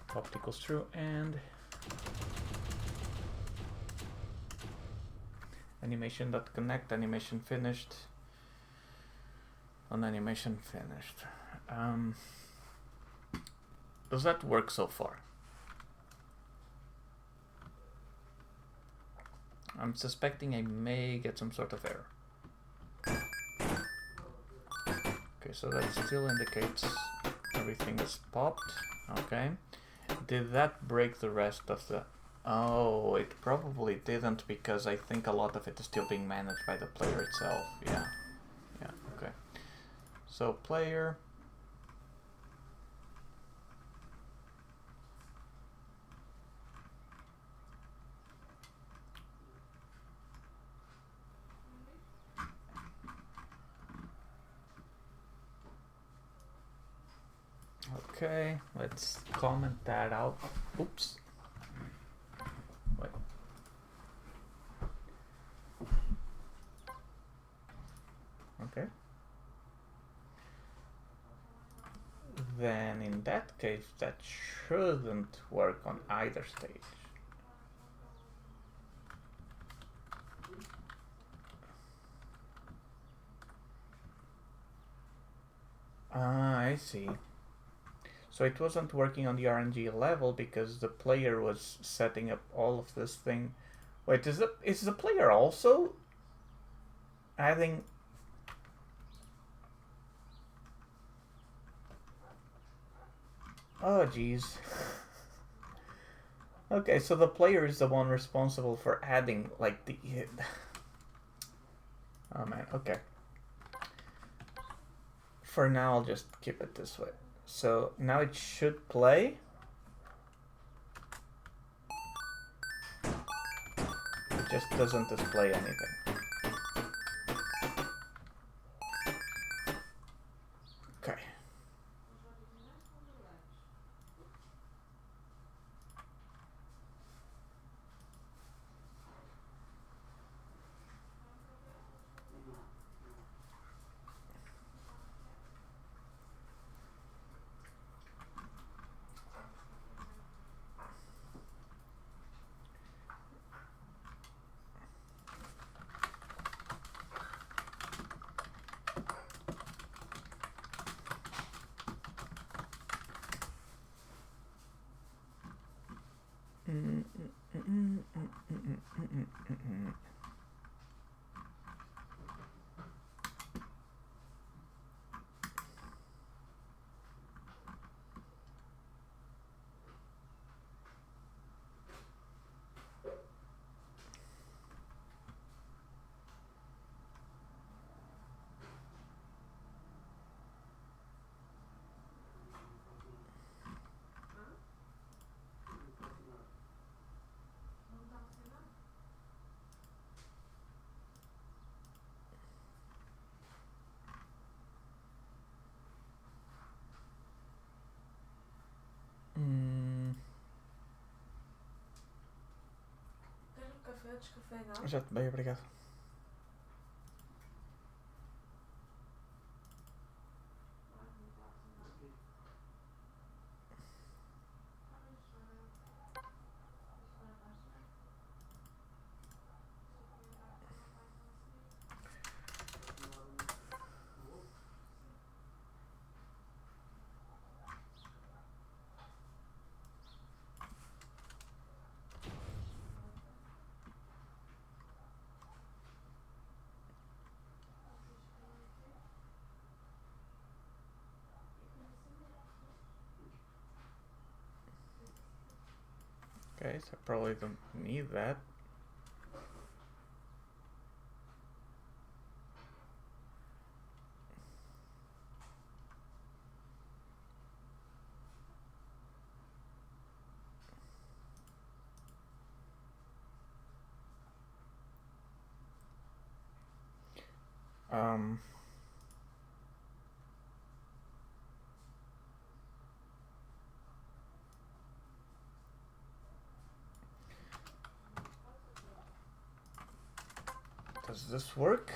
Pop equals true, and animation.connect, animation finished, on animation finished. Does that work so far? I'm suspecting I may get some sort of error. Okay, so that still indicates everything is popped. Okay. Did that break the rest of the... Oh, it probably didn't, because I think a lot of it is still being managed by the player itself. Yeah. Yeah, okay. So, player... Okay, let's comment that out. Oops. Wait. Okay. Then in that case, that shouldn't work on either stage. Ah, I see. So it wasn't working on the RNG level because the player was setting up all of this thing. Wait, is the player also adding... Oh, jeez. Okay, so the player is the one responsible for adding, like, the... Oh, man, okay. For now, I'll just keep it this way. So now it should play. It just doesn't display anything. Okay. Já bem, obrigado. Okay, so I probably don't need that. Does this work?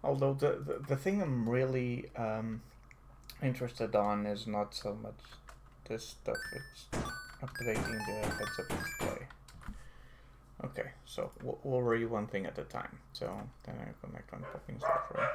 Although the thing I'm really interested on is not so much this stuff, it's updating the heads-up display. Okay, so we'll worry one thing at a time. So then I connect on popping software.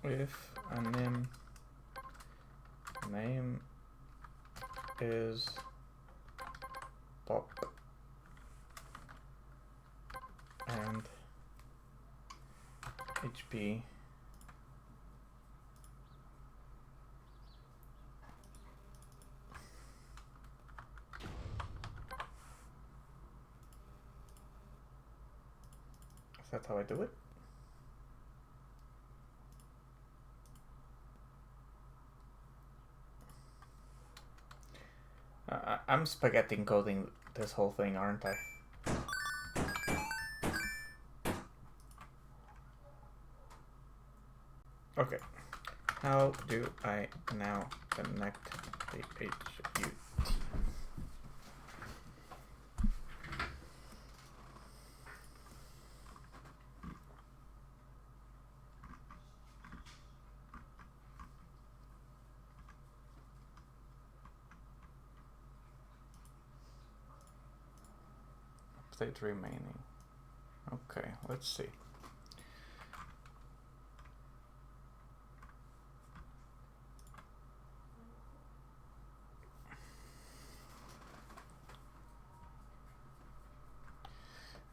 if a name is pop and HP is that how I do it? I'm spaghetti coding this whole thing, aren't I? Okay, how do I now connect the HUT? Update remaining. Okay, let's see.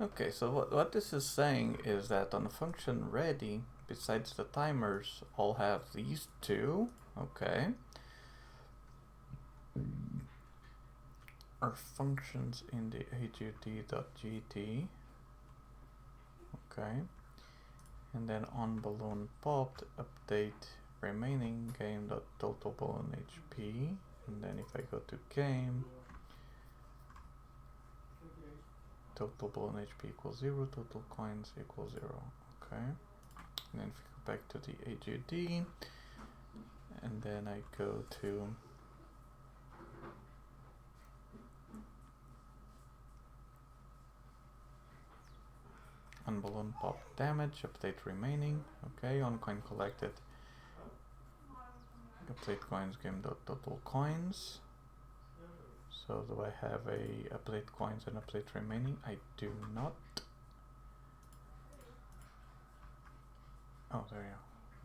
Okay, so what this is saying is that on the function ready, besides the timers, all have these two. Okay. Are functions in the hut.gt. Okay. And then on balloon popped, update remaining game.total balloon HP. And then if I go to game, total balloon HP equals 0, total coins equals 0. Okay. And then if we go back to the HUD, and then I go to on balloon pop damage, update remaining. Okay, on coin collected, update coins game.total coins. So do I have a update coins and update remaining? I do not. Oh, there you go.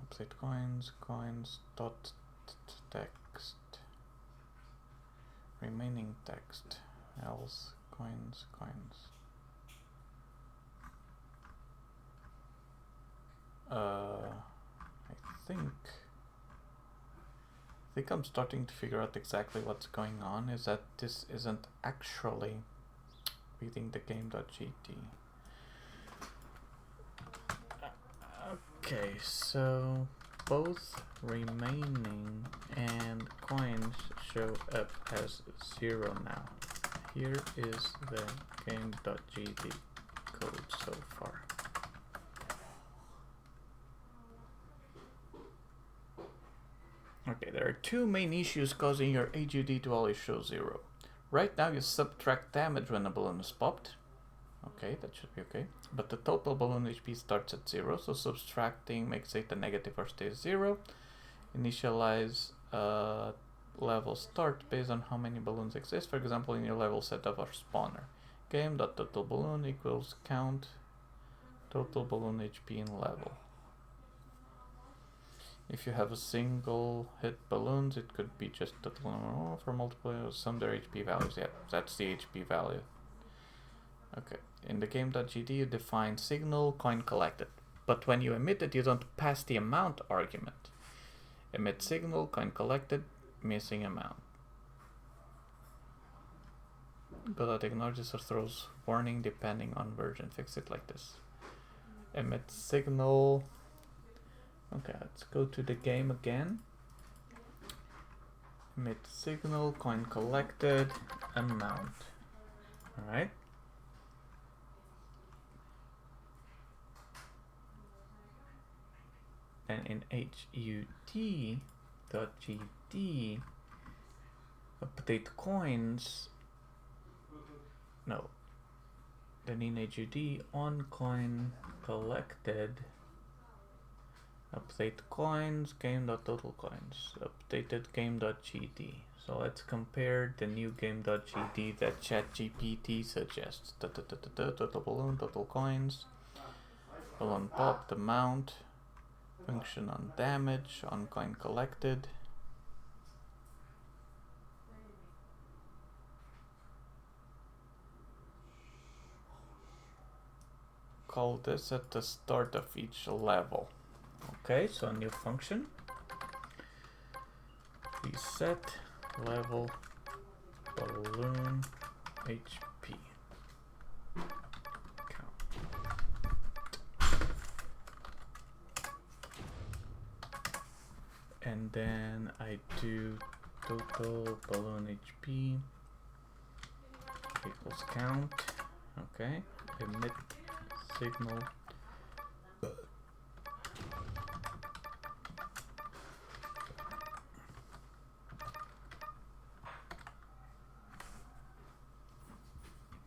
Update coins dot text, remaining text, else coins. I think I'm starting to figure out exactly what's going on, is that this isn't actually reading the game.gt. Okay, so both remaining and coins show up as 0 now. Here is the game.gt code so far. Okay, there are two main issues causing your HUD to always show 0. Right now you subtract damage when a balloon is popped. Okay, that should be okay. But the total balloon HP starts at 0, so subtracting makes it a negative or stays 0. Initialize level start based on how many balloons exist. For example, in your level setup or spawner. Game.total balloon equals count total balloon HP in level. If you have a single hit balloons, it could be just total for multiple, sum their HP values. Yeah, that's the HP value. Okay, in the game.gd you define signal coin collected, but when you emit it you don't pass the amount argument. Emit signal coin collected missing amount. Godot ignores this or throws warning depending on version. Fix it like this. Emit signal. Okay, let's go to the game again. Emit signal coin collected amount. Alright. And in hut.gd, update coins. No. Then in hud on coin collected, update coins, game.total coins, updated game.gd. So let's compare the new game.gd that ChatGPT suggests. Total balloon, total coins, balloon popped, amount, function on damage, on coin collected. Call this at the start of each level. Okay, so a new function. Reset level balloon HP. Count. And then I do total balloon HP equals count. Okay, emit signal.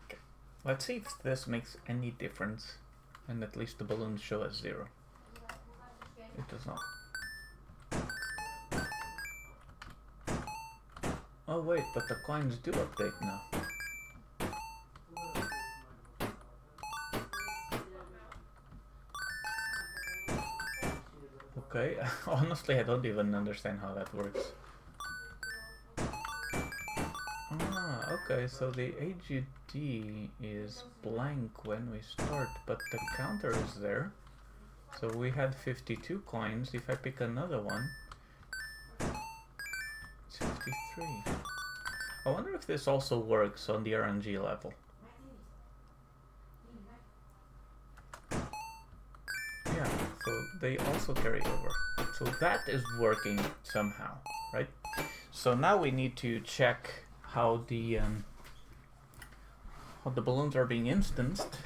Okay. Let's see if this makes any difference, and at least the balloons show as 0. It does not. Oh wait, but the coins do update now. Okay, honestly I don't even understand how that works. Ah, okay, so the AGD is blank when we start, but the counter is there. So we had 52 coins. If I pick another one, it's 53. I wonder if this also works on the RNG level. Yeah, so they also carry over. So that is working somehow, right? So now we need to check how the balloons are being instanced.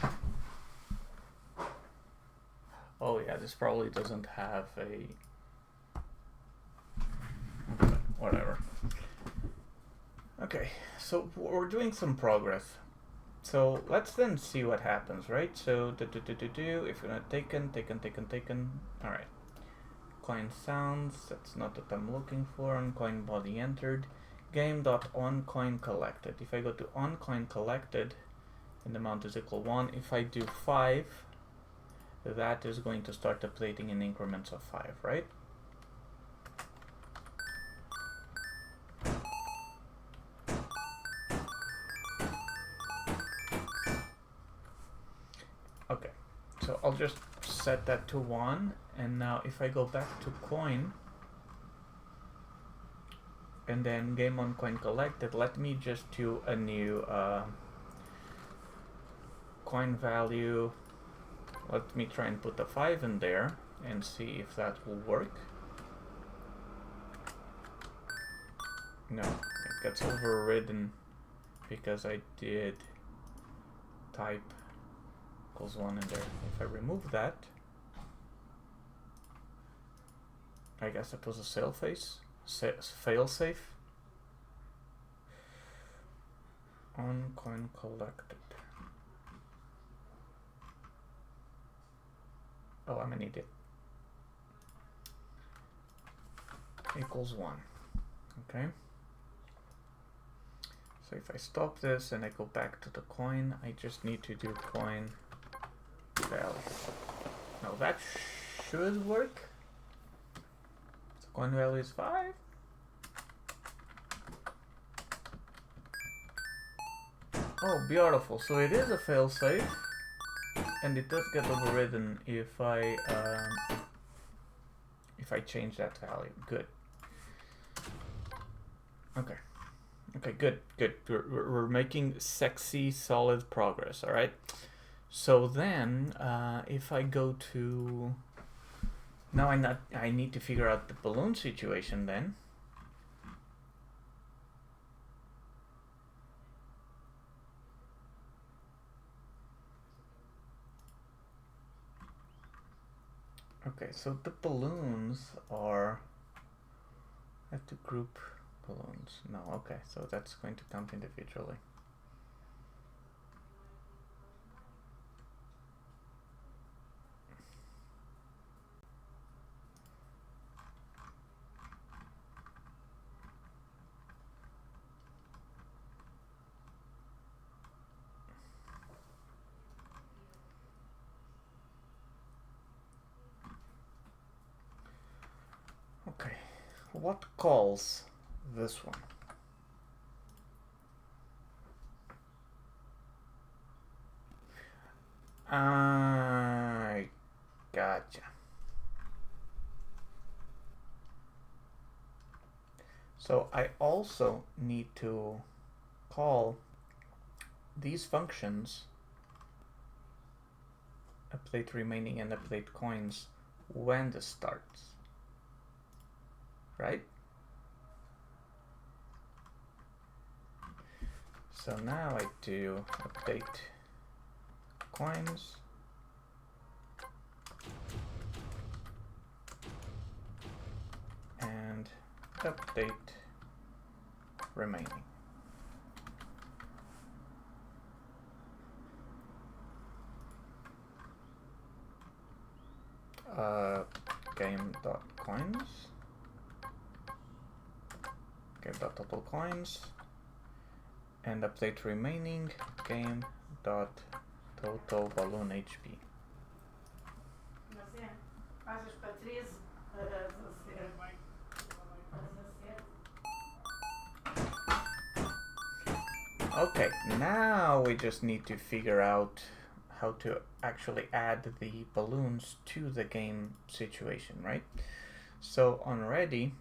Oh yeah, this probably doesn't have a... Okay, whatever. Okay, so we're doing some progress. So let's then see what happens, right? So if we're gonna taken. Alright. Coin sounds, that's not what I'm looking for. On coin body entered. Game.onCoin collected. If I go to onCoin collected, and the amount is equal 1. If I do 5, that is going to start updating in increments of 5, right? Okay, so I'll just set that to 1, and now if I go back to coin, and then game on coin collected, let me just do a new coin value. Let me try and put a 5 in there and see if that will work. No, it gets overridden because I did type equals 1 in there. If I remove that, I guess it was a fail safe on coin collected. Oh, I'm an idiot. Equals 1. Okay. So if I stop this and I go back to the coin, I just need to do coin value. Now that should work. So coin value is 5. Oh, beautiful. So it is a failsafe, and it does get overridden if I change that value. Good. Okay. Okay, good. We're making sexy, solid progress, all right? So then, if I go to... Now I need to figure out the balloon situation then. Okay, so the balloons are... I have to group balloons. No, okay, so that's going to count individually. what calls this one? I gotcha. So I also need to call these functions, update remaining and update coins, when this starts, right? So now I do update coins, and update remaining. Game.coins, game.total coins, and update remaining game.total balloon HP. Okay, now we just need to figure out how to actually add the balloons to the game situation, right? So on ready,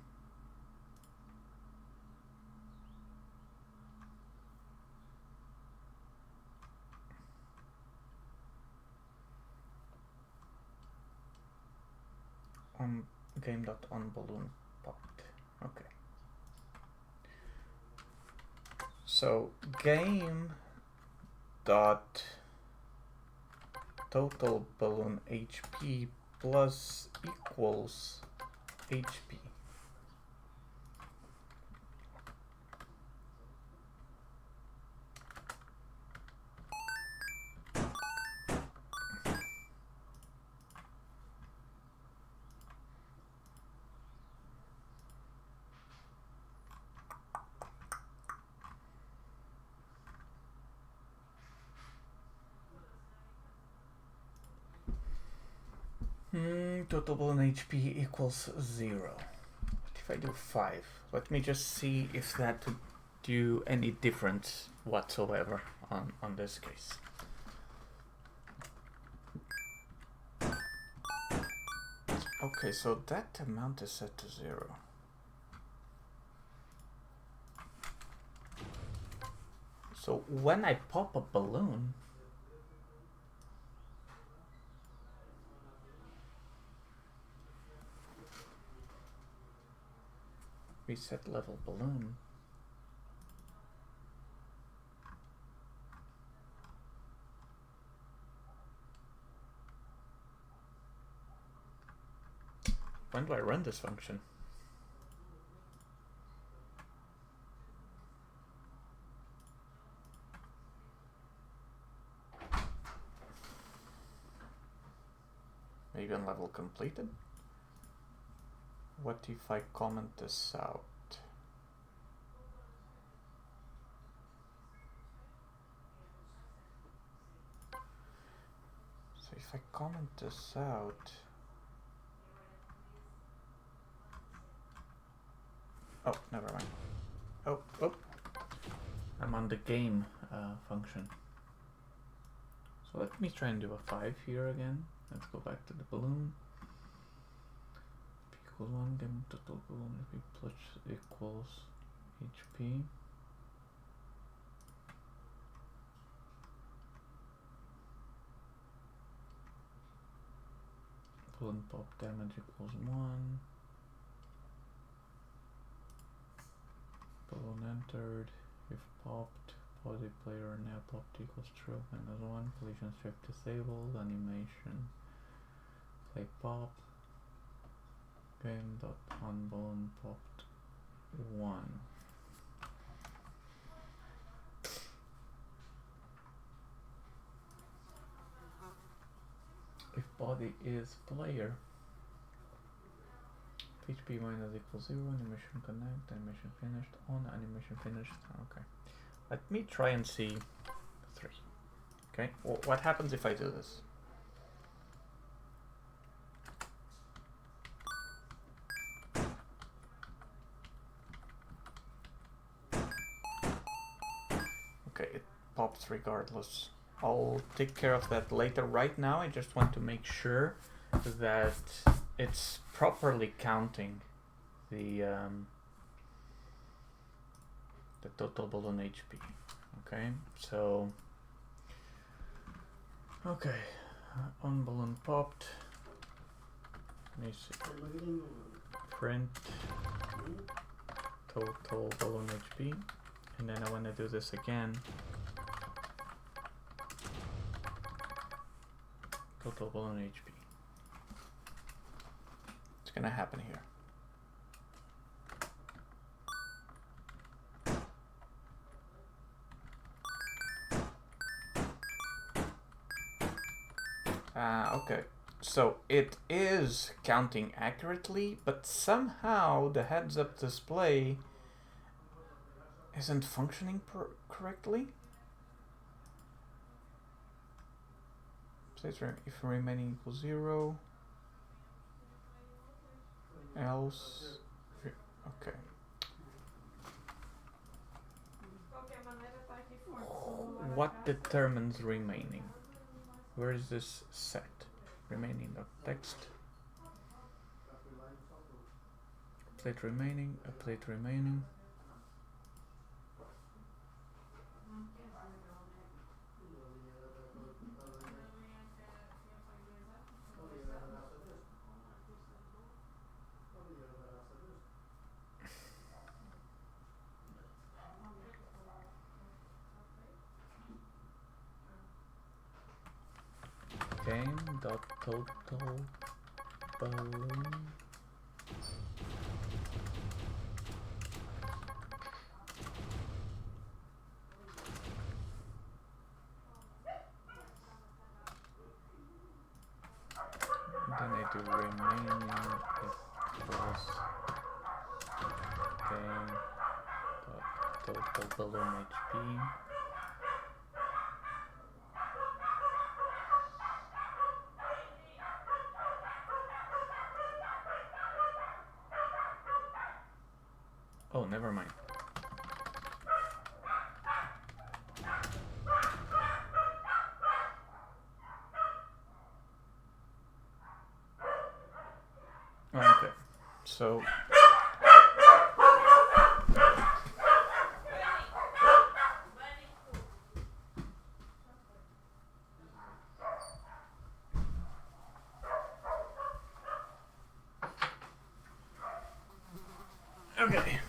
on game.onBalloon popped. Okay. So game dot total balloon HP plus equals HP. Total balloon HP equals 0. What if I do 5? Let me just see if that would do any difference whatsoever on this case. Okay, so that amount is set to 0. So when I pop a balloon, reset level balloon, when do I run this function? Maybe on level completed? What if I comment this out? So if I comment this out, oh, never mind. Oh, I'm on the game function. So let me try and do a 5 here again. Let's go back to the balloon. P equals 1, game total balloon HP plus equals HP. Balloon pop damage equals 1. Balloon entered. If popped, body player now popped equals true -1. Collision strip disabled. Animation. Play pop. Game.onBalloon popped 1. If body is player, HP minus equals 0, animation connect, animation finished, on, animation finished. Okay. Let me try and see 3. Okay, what happens if I do this? pops regardless. I'll take care of that later. Right now I just want to make sure that it's properly counting the total balloon HP. Okay, so okay, one balloon popped. Let me see. Print total balloon HP, and then I want to do this again. Total balloon HP. It's gonna happen here. Okay, so it is counting accurately, but somehow the heads-up display isn't functioning correctly. If remaining equals 0, else, okay. What determines remaining? Where is this set? Remaining text. Plate remaining, a plate remaining. Game.total balloon. Then I do remaining equals game.total balloon HP. Oh, never mind. Okay, so okay.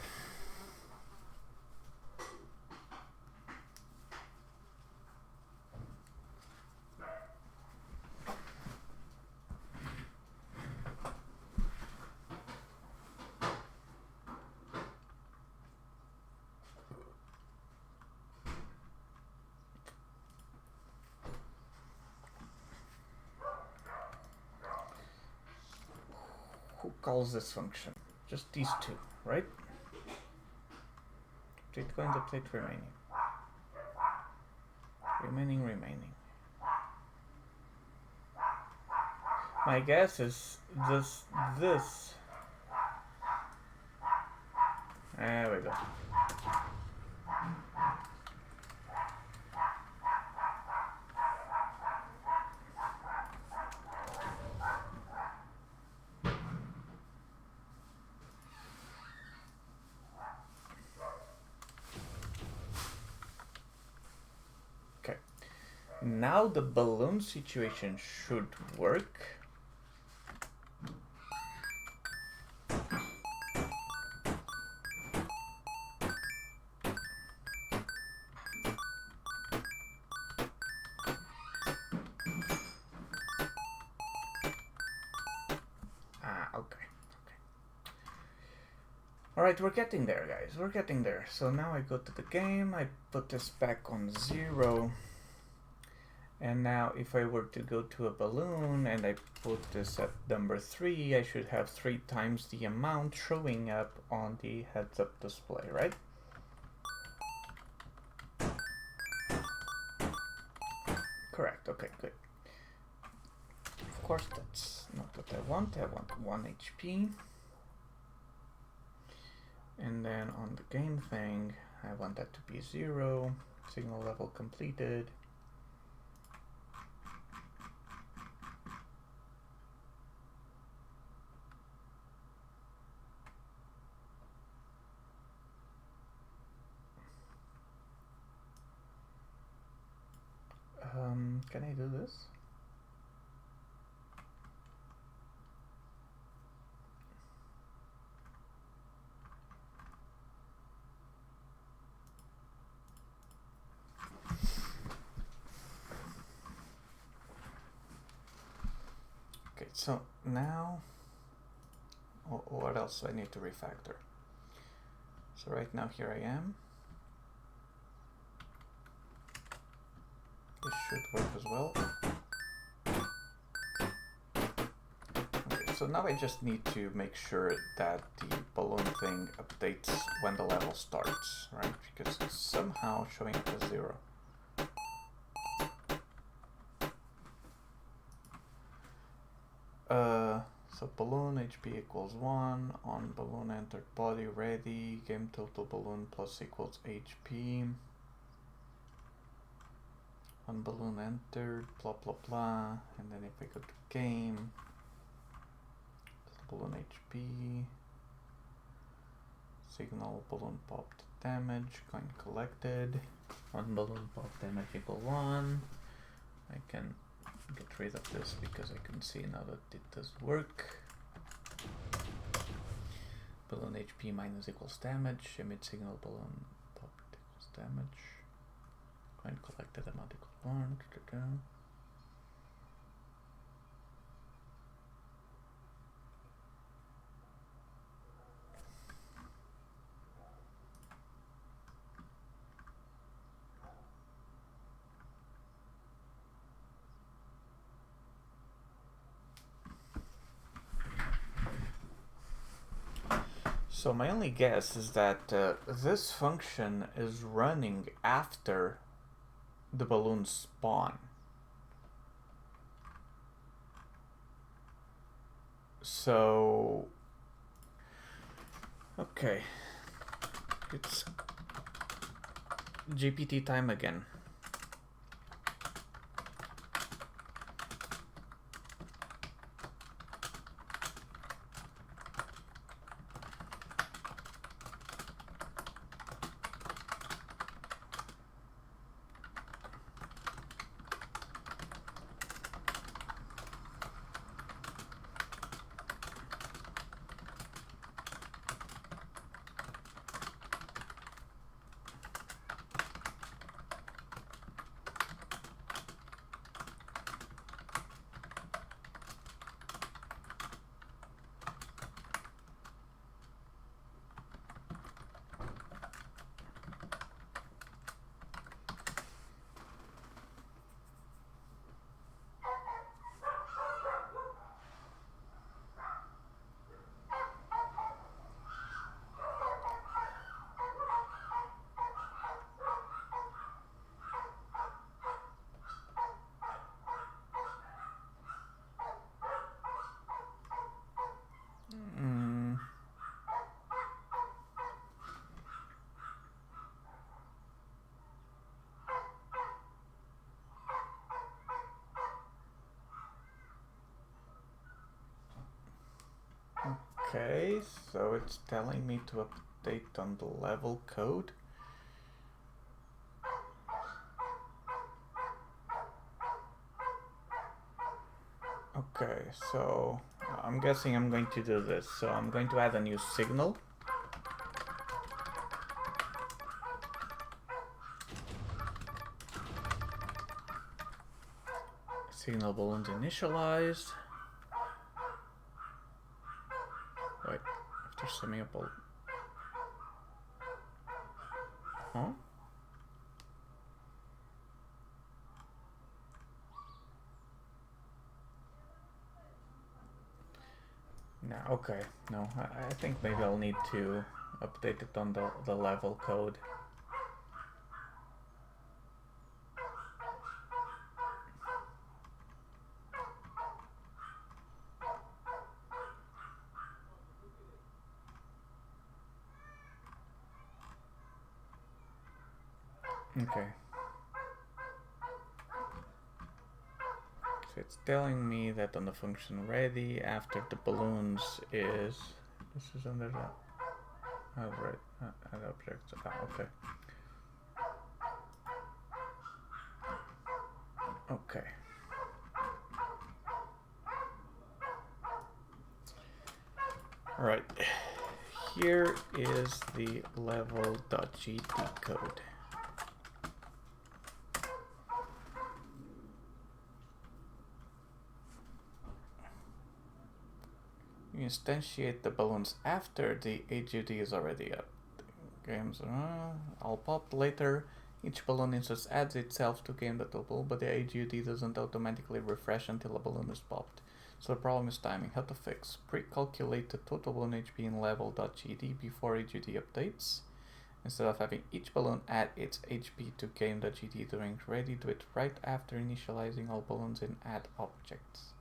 Who calls this function? Just these two, right? Plate going to plate remaining. Remaining. My guess is this. There we go. Okay. Now the balloon situation should work. Alright, we're getting there, guys. We're getting there. So now I go to the game, I put this back on 0. And now if I were to go to a balloon and I put this at number 3, I should have 3 times the amount showing up on the heads-up display, right? Correct, okay, good. Of course, that's not what I want. I want 1 HP. And then on the game thing, I want that to be 0. Signal level completed. Can I do this? Okay, so now, what else do I need to refactor? So right now here I am. This should work as well. Okay, so now I just need to make sure that the balloon thing updates when the level starts, right? Because it's somehow showing up as 0. So balloon HP equals 1, on balloon entered body ready, game total balloon plus equals HP. On balloon entered, blah blah blah, and then if I go to game, balloon HP, signal balloon popped damage, coin collected, on balloon pop damage equal 1. I can get rid of this because I can see now that it does work. Balloon HP minus equals damage, emit signal balloon popped equals damage, coin collected amount equals 1. So my only guess is that this function is running after the balloons spawn. So, okay, it's GPT time again. Okay, so it's telling me to update on the level code. Okay, so I'm guessing I'm going to do this. So I'm going to add a new signal. Signal balloons initialized. Wait, after summing up all... Huh? No, okay, no, I think maybe I'll need to update it on the level code. Okay. So it's telling me that on the function ready, after the balloons is... This is under the... Oh, right. Add objects. Okay. Okay. Alright. Here is the level.gd code. You instantiate the balloons after the HUD is already up. Games all popped later. Each balloon instance adds itself to game.table, but the HUD doesn't automatically refresh until a balloon is popped. So the problem is timing. How to fix? Pre-calculate the total balloon HP in level.gd before HUD updates. Instead of having each balloon add its HP to game.gd during ready, do it right after initializing all balloons in add objects.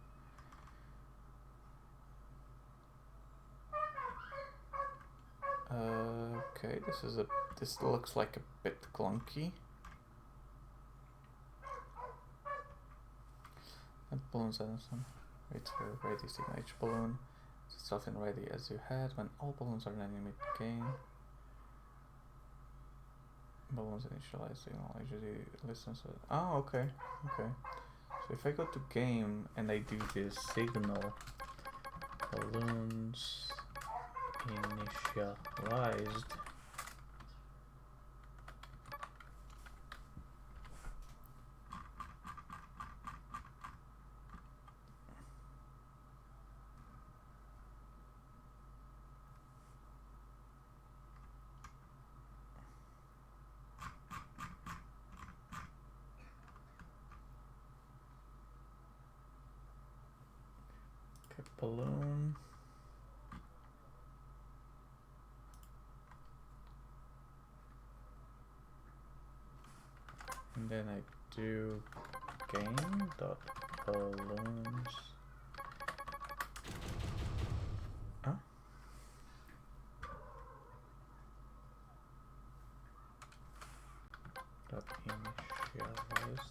Okay, this looks like a bit clunky. Add balloons and some wait for ready signal each balloon. Stuff in ready as you had when all balloons are dynamic game. Balloons initialize signal usually listens. Oh, okay, okay. So if I go to game and I do this signal balloons initialized, okay, balloon. And then I do game.balloons. Huh? Dot initialized.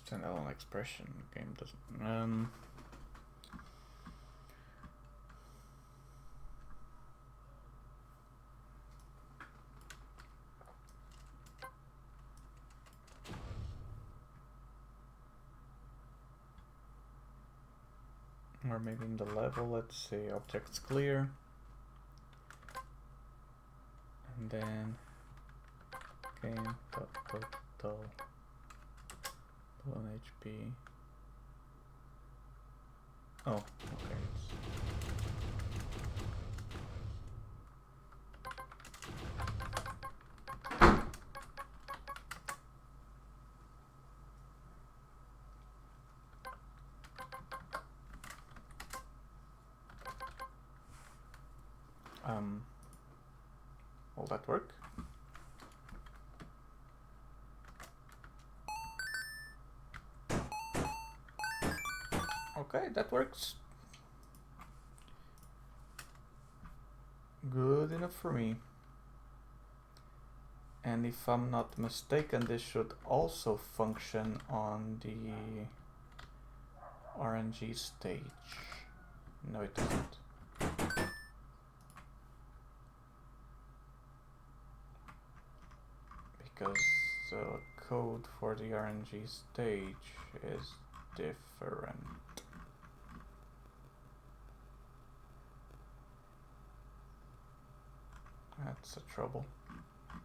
Standalone expression game doesn't. Or maybe in the level, let's say objects clear, and then game.total balloon HP. Oh, okay. Will that work? Okay, that works. Good enough for me. And if I'm not mistaken, this should also function on the RNG stage. No, it doesn't. Because the code for the RNG stage is different. That's a trouble. I'm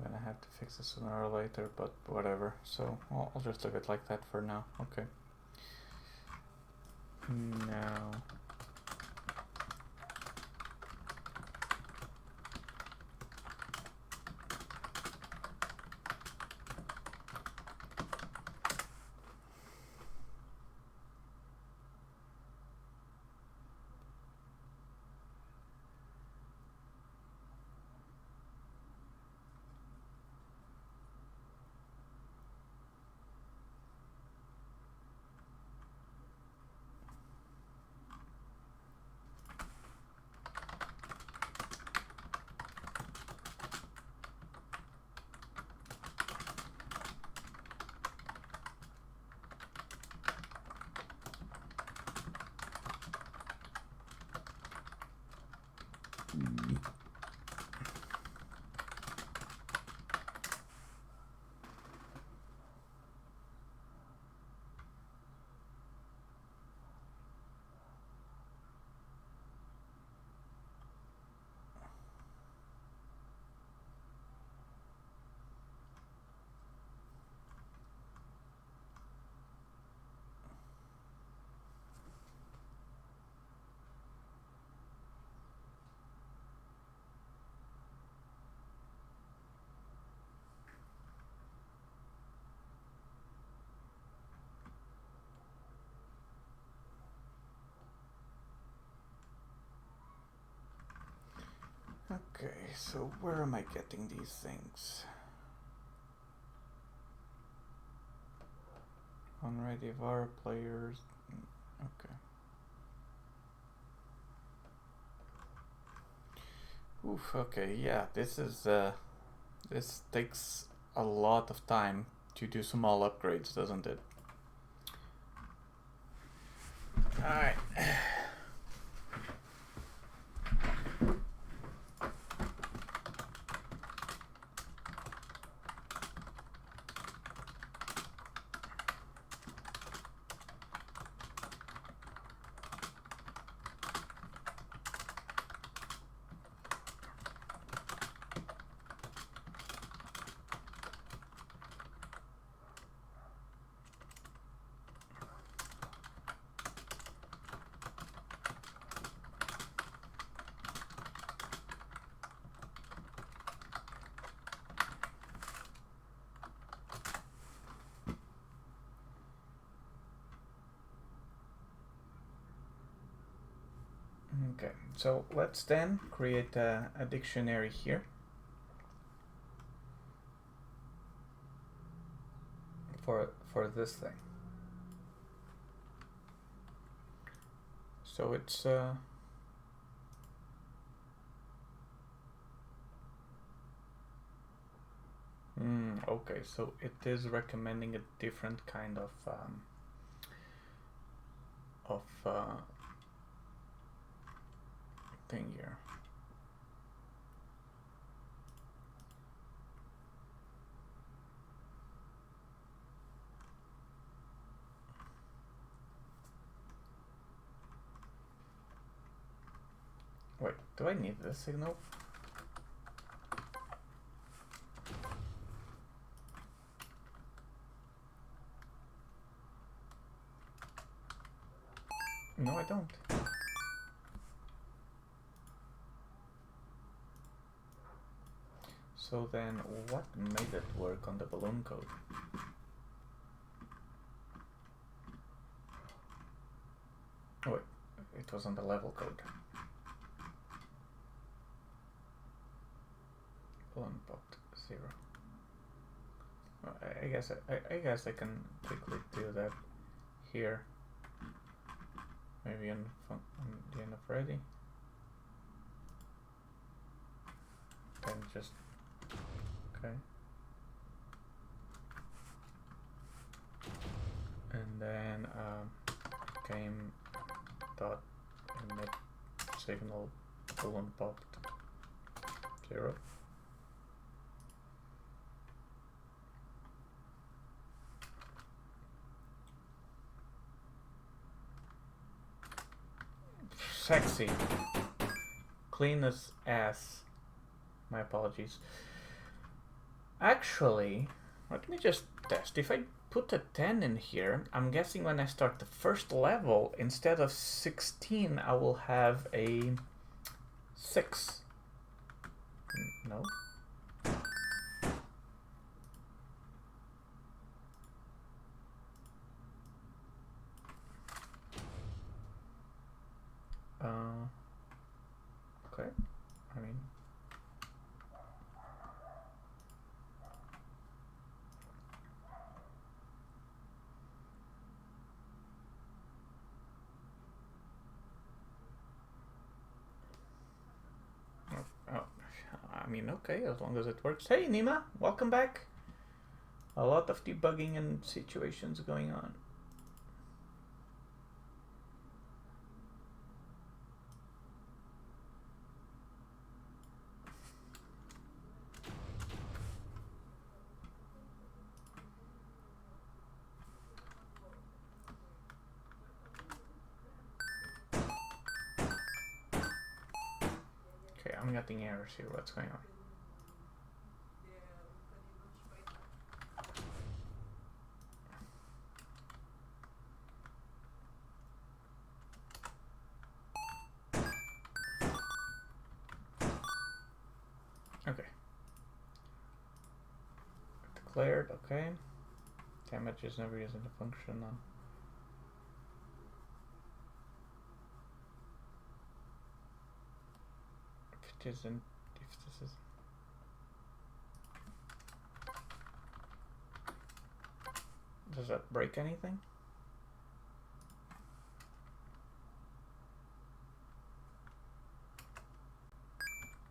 gonna have to fix this sooner or later, but whatever. So I'll just leave it like that for now. Okay. Now Okay, so where am I getting these things? Already var players. Okay. Oof, okay, yeah, this takes a lot of time to do small upgrades, doesn't it? Alright. Okay, so let's then create a dictionary here for this thing. So it's okay, so it is recommending a different kind of thing here. Wait, do I need this signal? No, I don't. So then what made it work on the balloon code? Oh wait, it was on the level code. Balloon popped 0. Well, I guess I can quickly do that here. Maybe on the end of ready. Then just okay. And then game dot emit signal balloon popped 0. Sexy. Clean as ass. My apologies. Actually, let me just test. If I put a 10 in here, I'm guessing when I start the first level, instead of 16, I will have a 6. No? Okay. I mean... Oh, I mean, okay, as long as it works. Hey, Nima, welcome back. A lot of debugging and situations going on. Okay, I'm getting errors here. What's going on? Okay. Declared, okay. Damage is never using the function on. If Does that break anything?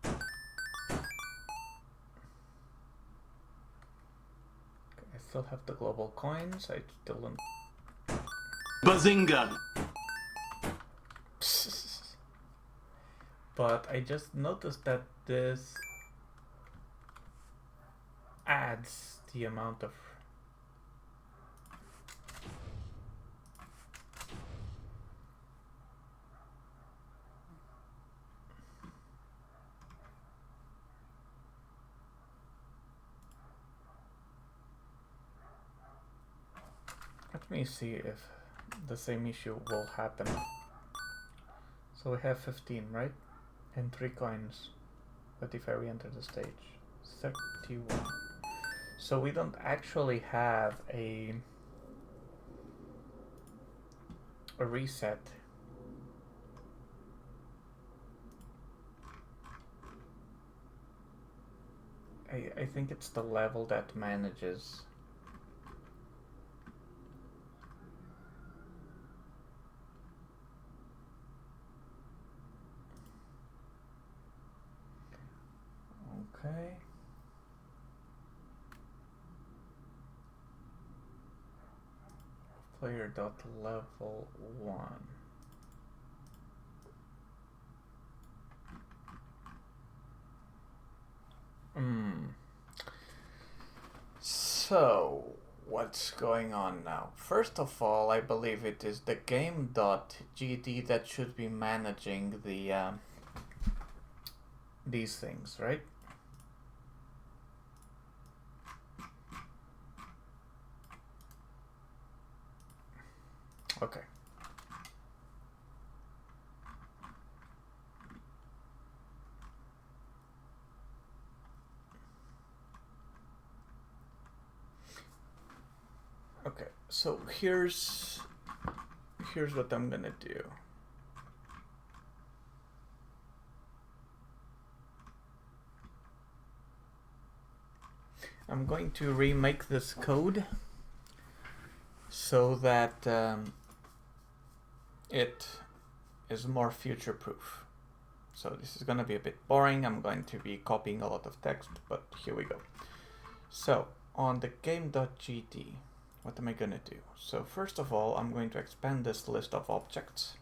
I still have the global coins. I still don't. Bazinga! But I just noticed that this adds the amount of. Let me see if the same issue will happen. So we have 15, right? And 3 coins. But if I re-enter the stage, 31. So we don't actually have a reset. I think it's the level that manages. Okay. Player.level 1. So, what's going on now? First of all, I believe it is the game.gd that should be managing the these things, right? Okay. Okay, so here's what I'm gonna do. I'm going to remake this code so that it is more future-proof. So this is gonna be a bit boring. I'm going to be copying a lot of text, but here we go. So on the game.gd, what am I gonna do? So first of all, I'm going to expand this list of objects.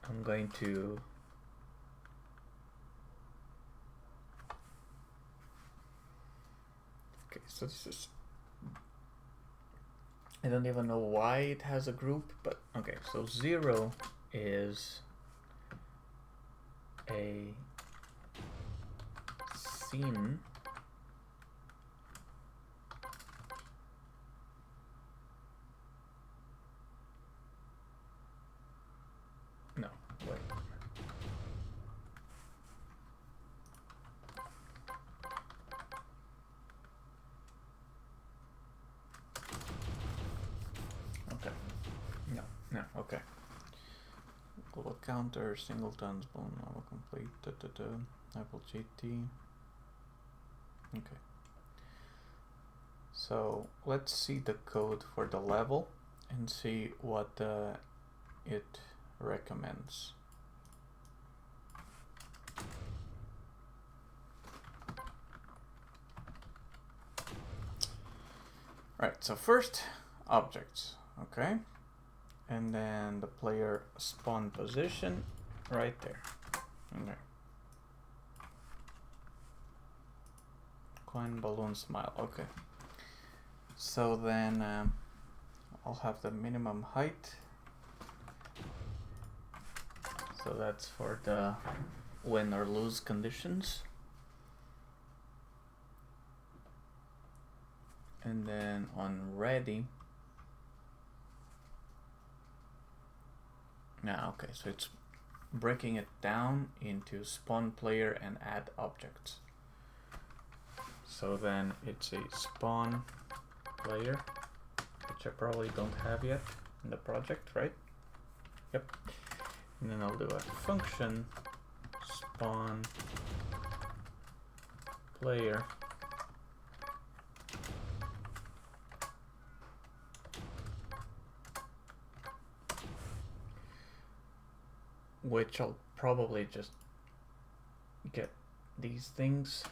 I'm going to so this is, I don't even know why it has a group, but okay, so 0 is a scene. No, wait. Okay. No, okay. Global counter, singletons, bone, level complete, level GT. Okay. So let's see the code for the level and see what it recommends. Right, so first objects, okay, and then the player spawn position right there. Okay. Coin, balloon, smile. Okay. So then I'll have the minimum height. So that's for the win or lose conditions. And then on ready. Now, okay, so it's breaking it down into spawn player and add objects. So then it's a spawn player, which I probably don't have yet in the project, right? Yep. And then I'll do a function spawn player which I'll probably just get these things.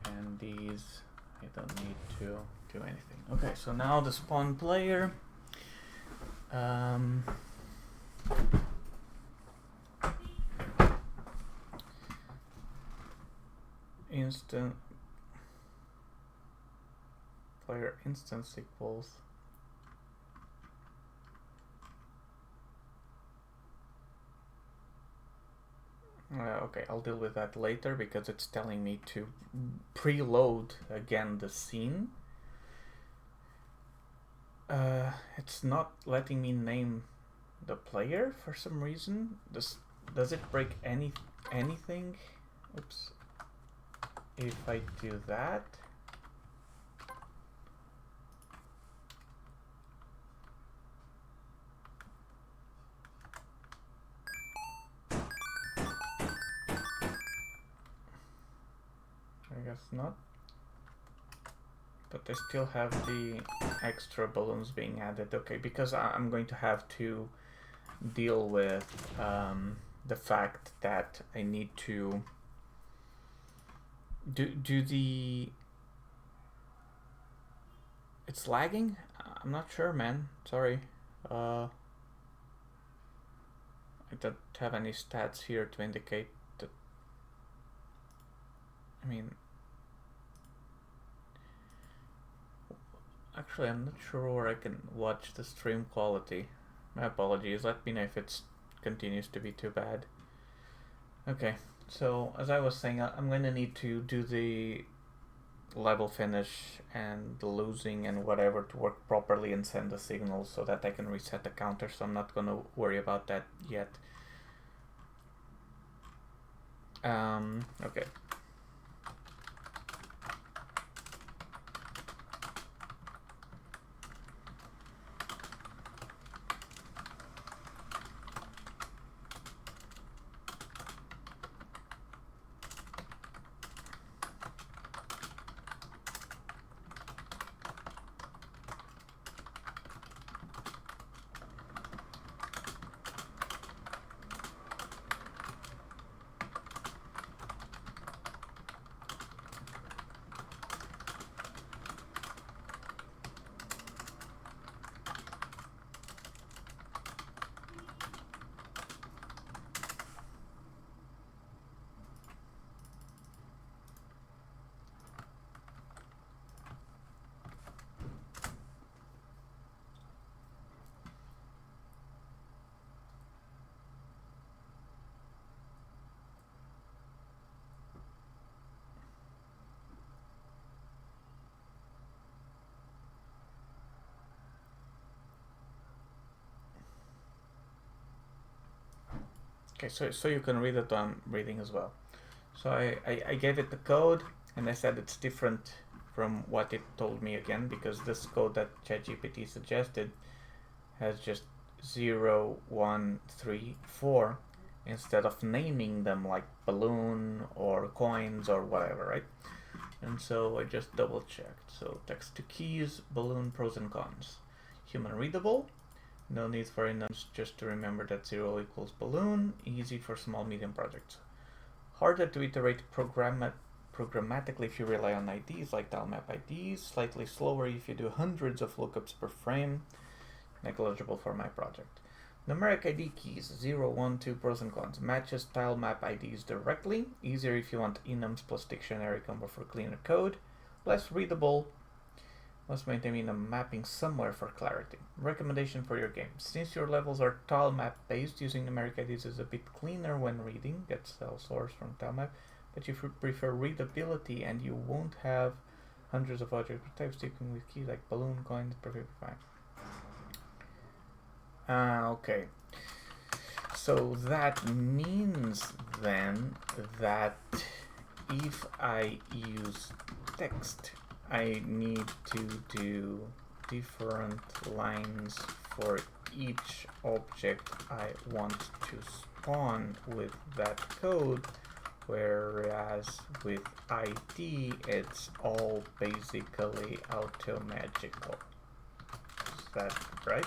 And these, I don't need to do anything. Okay, so now the spawn player. Instant player instance equals okay, I'll deal with that later because it's telling me to preload again the scene. It's not letting me name the player for some reason. Does it break anything? Oops. If I do that, I guess not. But I still have the extra balloons being added. Okay, because I'm going to have to deal with the fact that I need to do the... It's lagging? I'm not sure, man. Sorry. I don't have any stats here to indicate that... I mean... Actually, I'm not sure where I can watch the stream quality. My apologies. Let me know if it continues to be too bad. Okay, so as I was saying, I'm going to need to do the level finish and the losing and whatever to work properly and send the signal so that I can reset the counter, so I'm not going to worry about that yet. Okay. Okay, so you can read it, I'm reading as well. So I gave it the code and I said it's different from what it told me again, because this code that ChatGPT suggested has just 0, 1, 3, 4 instead of naming them like balloon or coins or whatever, right? And so I just double checked. So text to keys, balloon, pros and cons. Human readable. No need for enums, just to remember that 0 equals balloon. Easy for small, medium projects. Harder to iterate programmatically if you rely on IDs like tilemap IDs. Slightly slower if you do hundreds of lookups per frame. Negligible for my project. Numeric ID keys 0, 1, 2 pros and cons. Matches tilemap IDs directly. Easier if you want enums plus dictionary combo for cleaner code. Less readable. Must maintain a mapping somewhere for clarity. Recommendation for your game. Since your levels are tilemap based, using numeric IDs is a bit cleaner when reading. Get cell source from tilemap. But if you prefer readability and you won't have hundreds of object types, sticking with keys like balloon, coin is perfectly fine. Okay. So that means then that if I use text, I need to do different lines for each object I want to spawn with that code, whereas with ID it's all basically automagical. Is that right?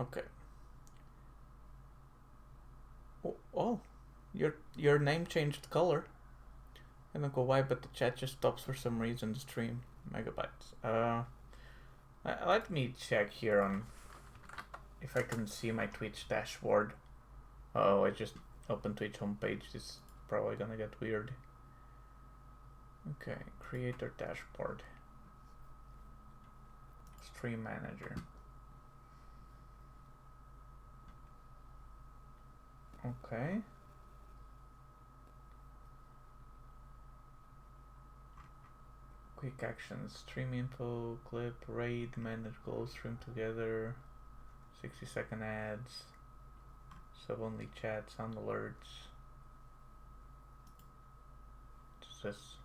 Okay. Oh, your name changed color. I don't know why, but the chat just stops for some reason. The stream megabytes. Let me check here on if I can see my Twitch dashboard. Oh, I just opened Twitch homepage. This is probably gonna get weird. Okay, creator dashboard. Stream manager. Okay. Quick actions, stream info, clip, raid, manage goals, stream together, 60-second ads, sub-only chat, sound alerts. What's this?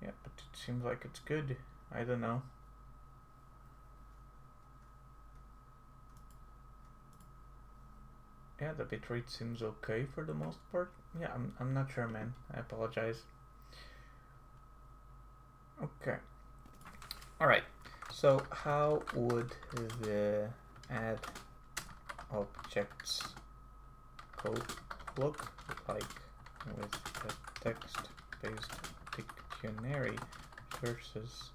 Yeah, but it seems like it's good. I don't know. Yeah, the bitrate seems okay for the most part. Yeah, I'm not sure, man. I apologize. Okay. Alright. So how would the add objects code look like with a text-based dictionary versus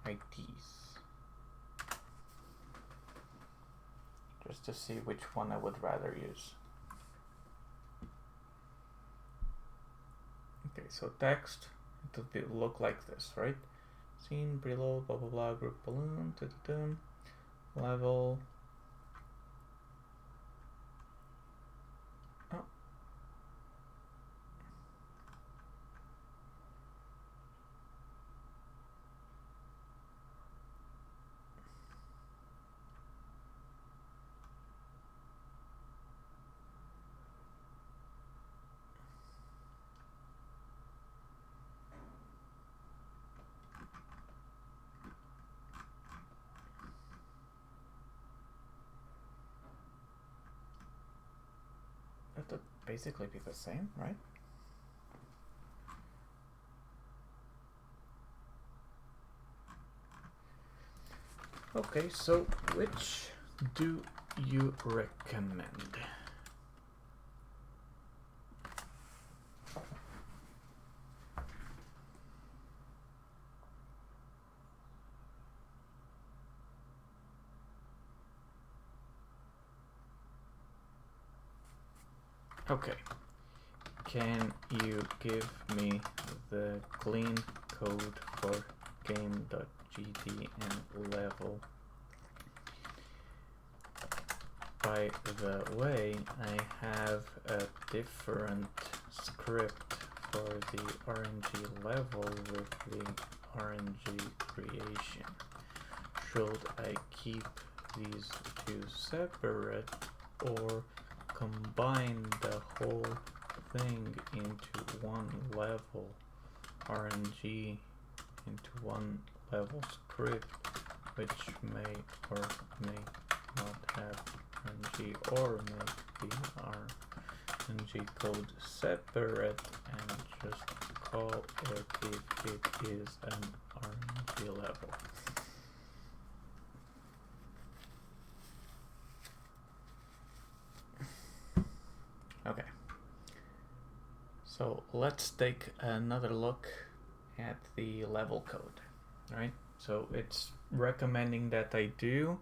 IDs? Just to see which one I would rather use. Okay, so text, it would look like this, right? Scene, preload, blah blah blah, group balloon, level. Oh. That would basically be the same, right? Okay, so which do you recommend? Okay, can you give me the clean code for game.gd and level? By the way, I have a different script for the RNG level with the RNG creation. Should I keep these two separate or combine the whole thing into one level RNG into one level script, which may or may not have RNG or make the RNG code separate and just call it if it is an RNG level. Okay, so let's take another look at the level code, right? So it's recommending that I do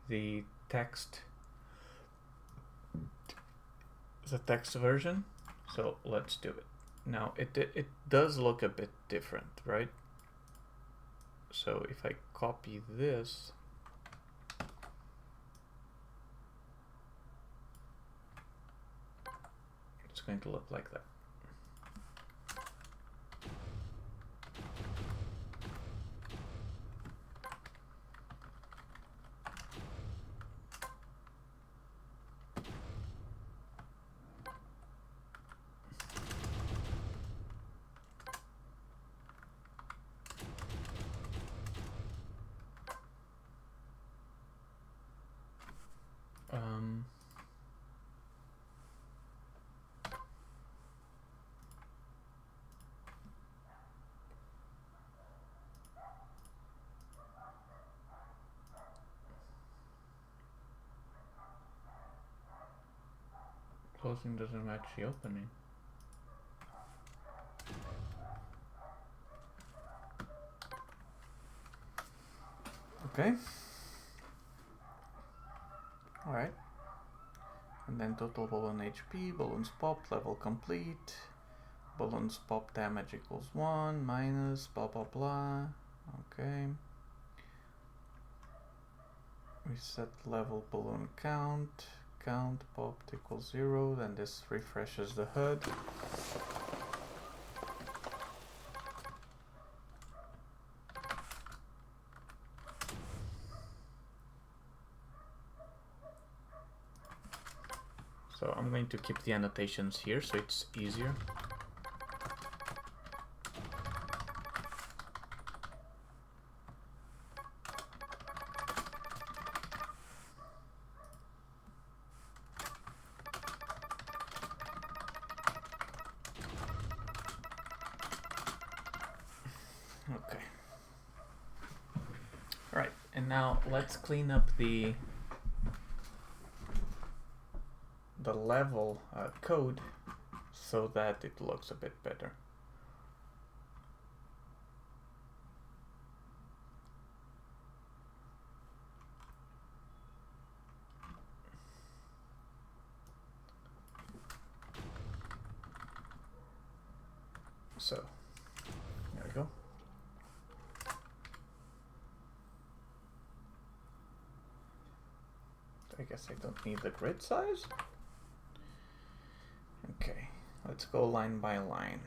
the text version, so let's do it. Now it does look a bit different, right? So if I copy this, it's going to look like that. closing doesn't match the opening. Okay. Alright. And then total balloon HP, balloons pop, level complete. Balloons pop damage equals 1, minus, blah blah blah. Okay. Reset level balloon count. Count popped equals 0. Then this refreshes the HUD. So I'm going to keep the annotations here so it's easier. Okay. All right, and now let's clean up the level code so that it looks a bit better. So there we go. I guess I don't need the grid size. Okay, let's go line by line.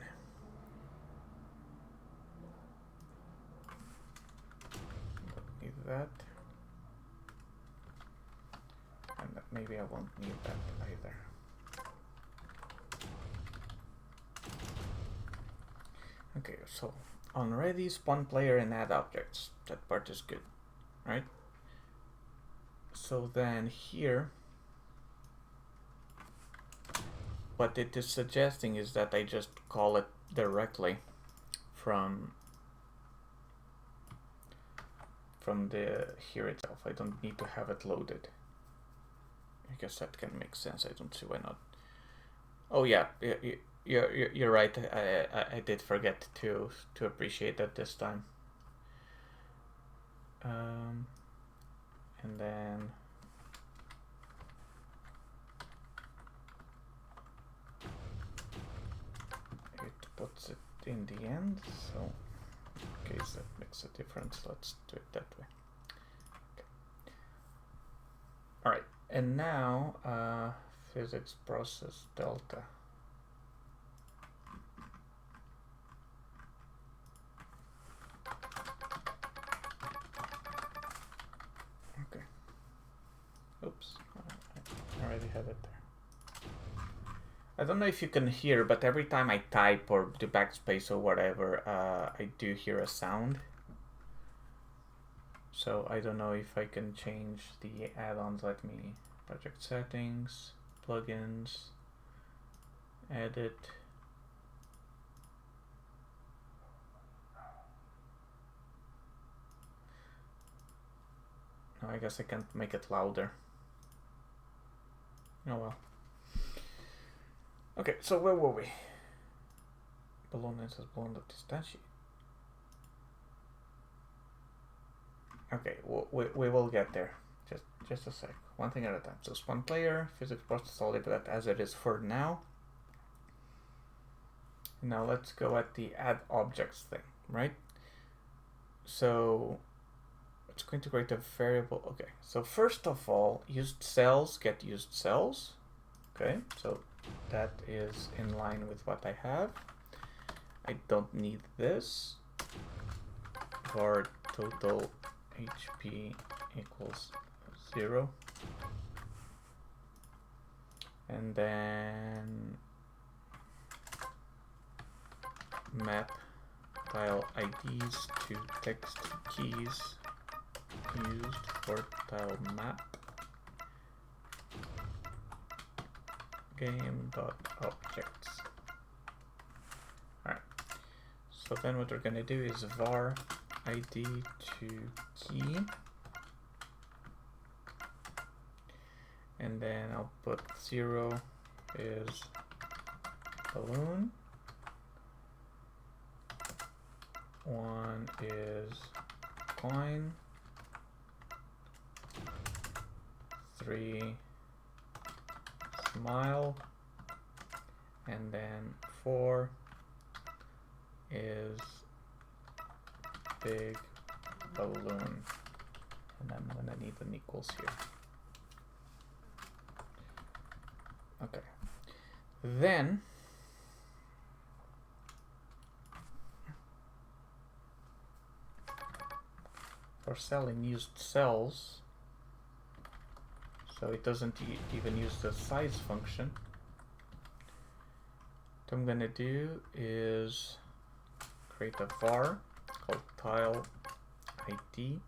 Don't need that. And maybe I won't need that either. Okay, so on ready, spawn player and add objects. That part is good, right? So then here, what it is suggesting is that I just call it directly from the here itself. I don't need to have it loaded. I guess that can make sense. I don't see why not. Oh yeah, you're right. I did forget to appreciate that this time. And then it puts it in the end, so in case that makes a difference, let's do it that way. Okay. All right, and now physics process delta. Okay. Oops, I already had it there. I don't know if you can hear, but every time I type or do backspace or whatever, I do hear a sound. So I don't know if I can change the add-ons. Let me project settings, plugins, edit. No, I guess I can't make it louder. Oh well. Okay, so where were we? Balloon is balloon of distance. Okay, we will get there. Just a sec. One thing at a time. So spawn player, physics process, I'll leave that as it is for now. Now let's go at the add objects thing, right? So it's going to create a variable. Okay, so first of all, used cells get used cells. Okay, so that is in line with what I have. I don't need this. Var total HP equals 0. And then map tile IDs to text keys used for tile map. Game.objects. Alright. So then what we're gonna do is var ID to key. And then I'll put 0 is balloon, 1 is coin, 3 smile, and then 4 is big balloon, and I'm gonna need an equals here. Okay, then for selling used cells, so it doesn't even use the size function. What I'm gonna do is create a var called tile ID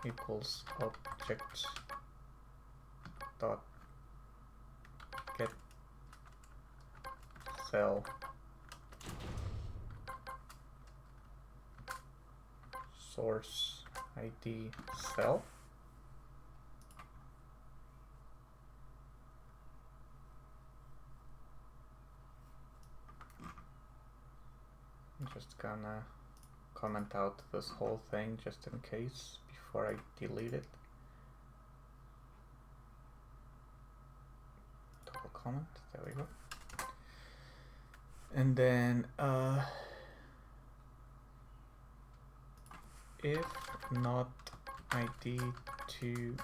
equals objects dot get cell source ID cell. I'm just gonna comment out this whole thing just in case before I delete it. Double comment, there we go. And then if not ID to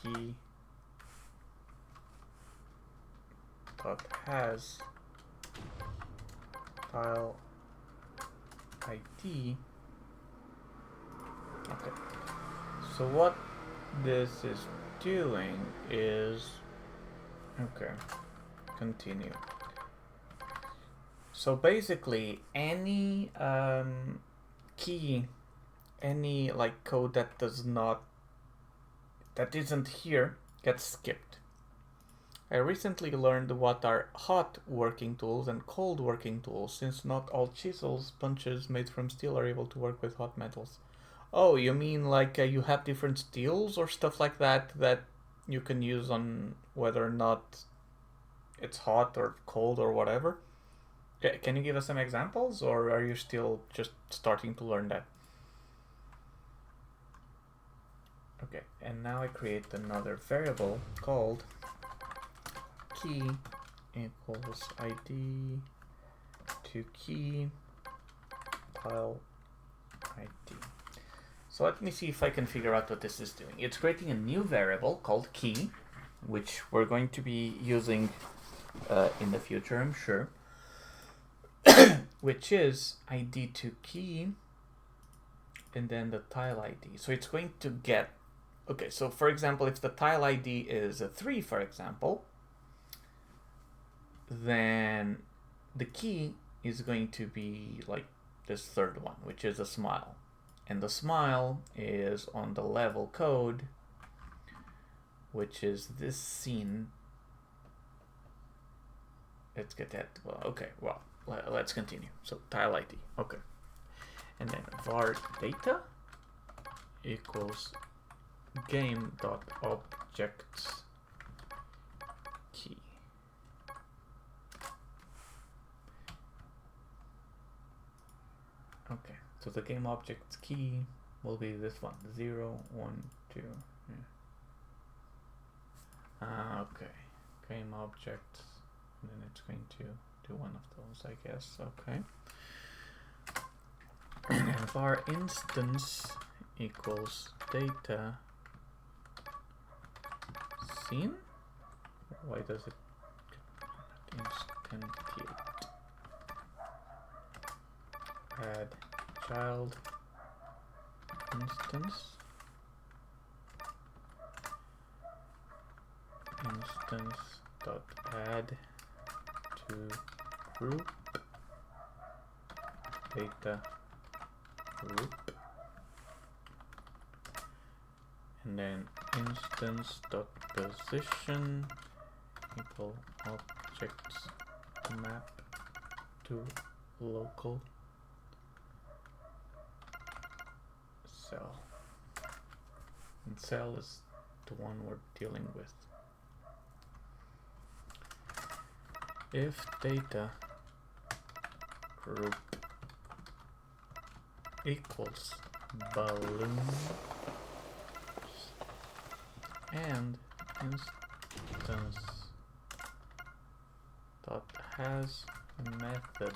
key dot has tile ID. Okay, so what this is doing is, okay, continue. So basically any key, any like code that isn't here gets skipped. I recently learned what are hot working tools and cold working tools, since not all chisels, punches made from steel are able to work with hot metals. Oh, you mean like you have different steels or stuff like that that you can use on whether or not it's hot or cold or whatever? Can you give us some examples, or are you still just starting to learn that? Okay, and now I create another variable called key equals ID to key tile ID. So let me see if I can figure out what this is doing. It's creating a new variable called key, which we're going to be using in the future, I'm sure, which is ID to key and then the tile ID. So it's going to get, okay, so for example, if the tile ID is a 3, for example, then the key is going to be like this third one, which is a smile. And the smile is on the level code, which is this scene. Let's get that. Well, okay, well, let's continue. So tile ID, okay. And then var data equals game.objects key. Okay, so the game object's key will be this one, 0, 1, 2. Yeah. Okay, game object, and then it's going to do one of those, I guess. Okay. And var instance equals data scene. Why does it instantiate? Add child instance dot add to group data group, and then instance dot position equal objects map to local cell, and cell is the one we're dealing with. if data group equals balloon and instance dot has method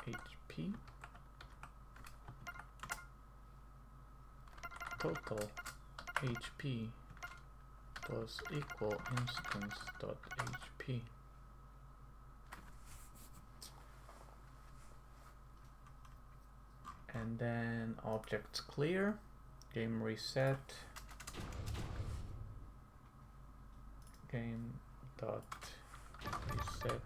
HP total HP plus equal instance dot HP. And then objects clear, game reset, game dot reset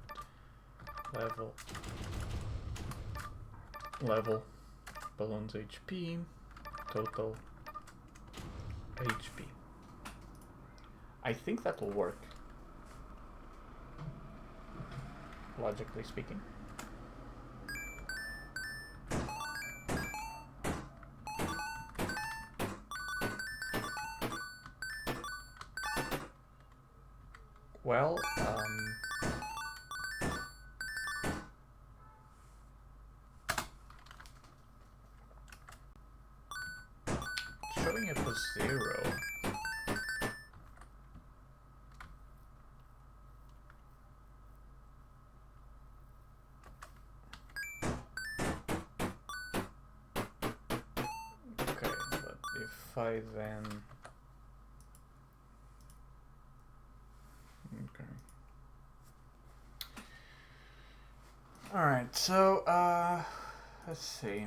level balloons HP total HP. I think that will work, logically speaking. Well, showing it was 0. Okay, but if I then... Okay. Alright, so, let's see.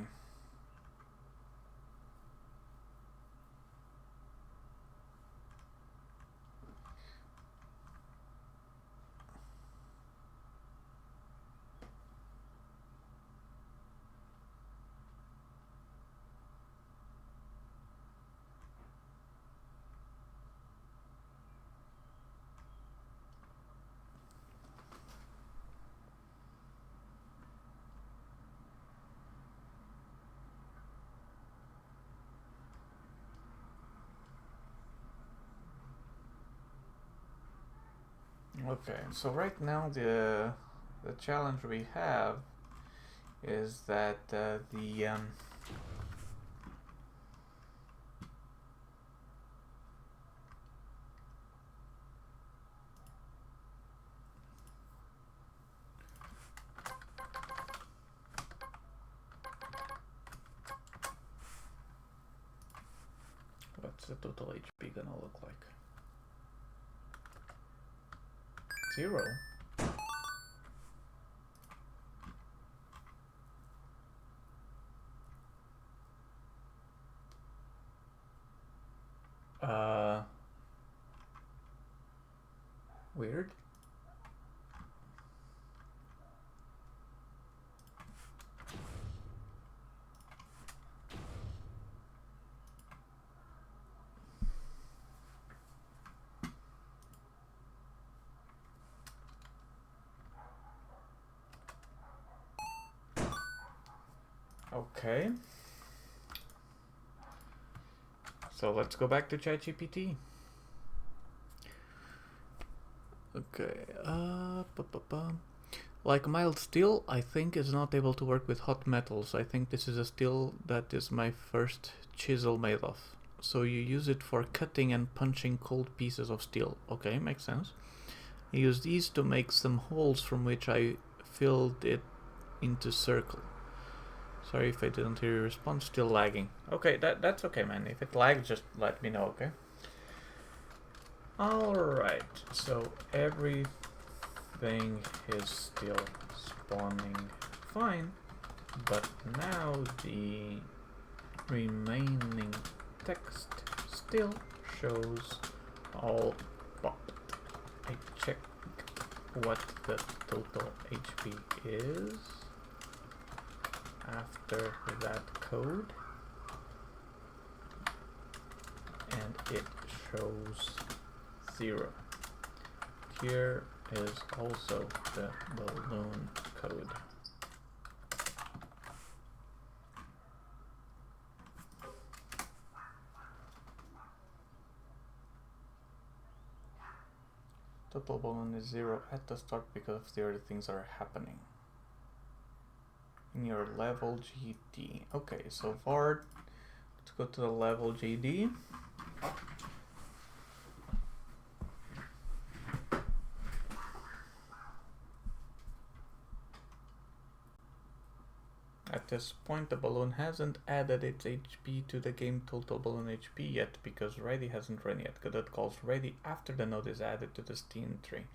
Okay, so right now the challenge we have is that what's the total HP gonna look like? 0. Weird. Okay. So let's go back to ChatGPT. Okay. Like mild steel, I think is not able to work with hot metals. I think this is a steel that is my first chisel made of. So you use it for cutting and punching cold pieces of steel. Okay, makes sense. I use these to make some holes from which I filled it into circle. Sorry if I didn't hear your response. Still lagging. Okay, that's okay, man. If it lags, just let me know, okay? Alright, so everything is still spawning fine, but now the remaining text still shows all popped. I check what the total HP is after that code, and it shows 0. Here is also the balloon code. Total balloon is 0 at the start because the other things are happening. In your level GD. Okay, so far, let's go to the level GD. At this point, the balloon hasn't added its HP to the game total balloon HP yet because ready hasn't run yet. Godot calls ready after the node is added to the Steam tree.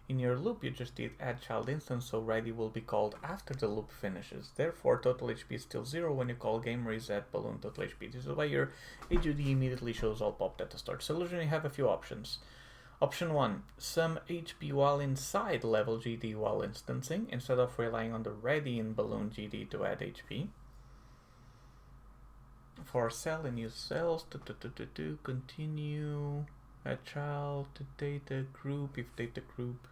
In your loop, you just did add child instance, so ready will be called after the loop finishes. Therefore, total HP is still 0 when you call game reset balloon total HP. This is why your HUD immediately shows all popped at the start. Solution, you have a few options. Option 1, sum HP while inside level GD while instancing, instead of relying on the ready in balloon GD to add HP. For cell and use cells, continue a child to data group, if data group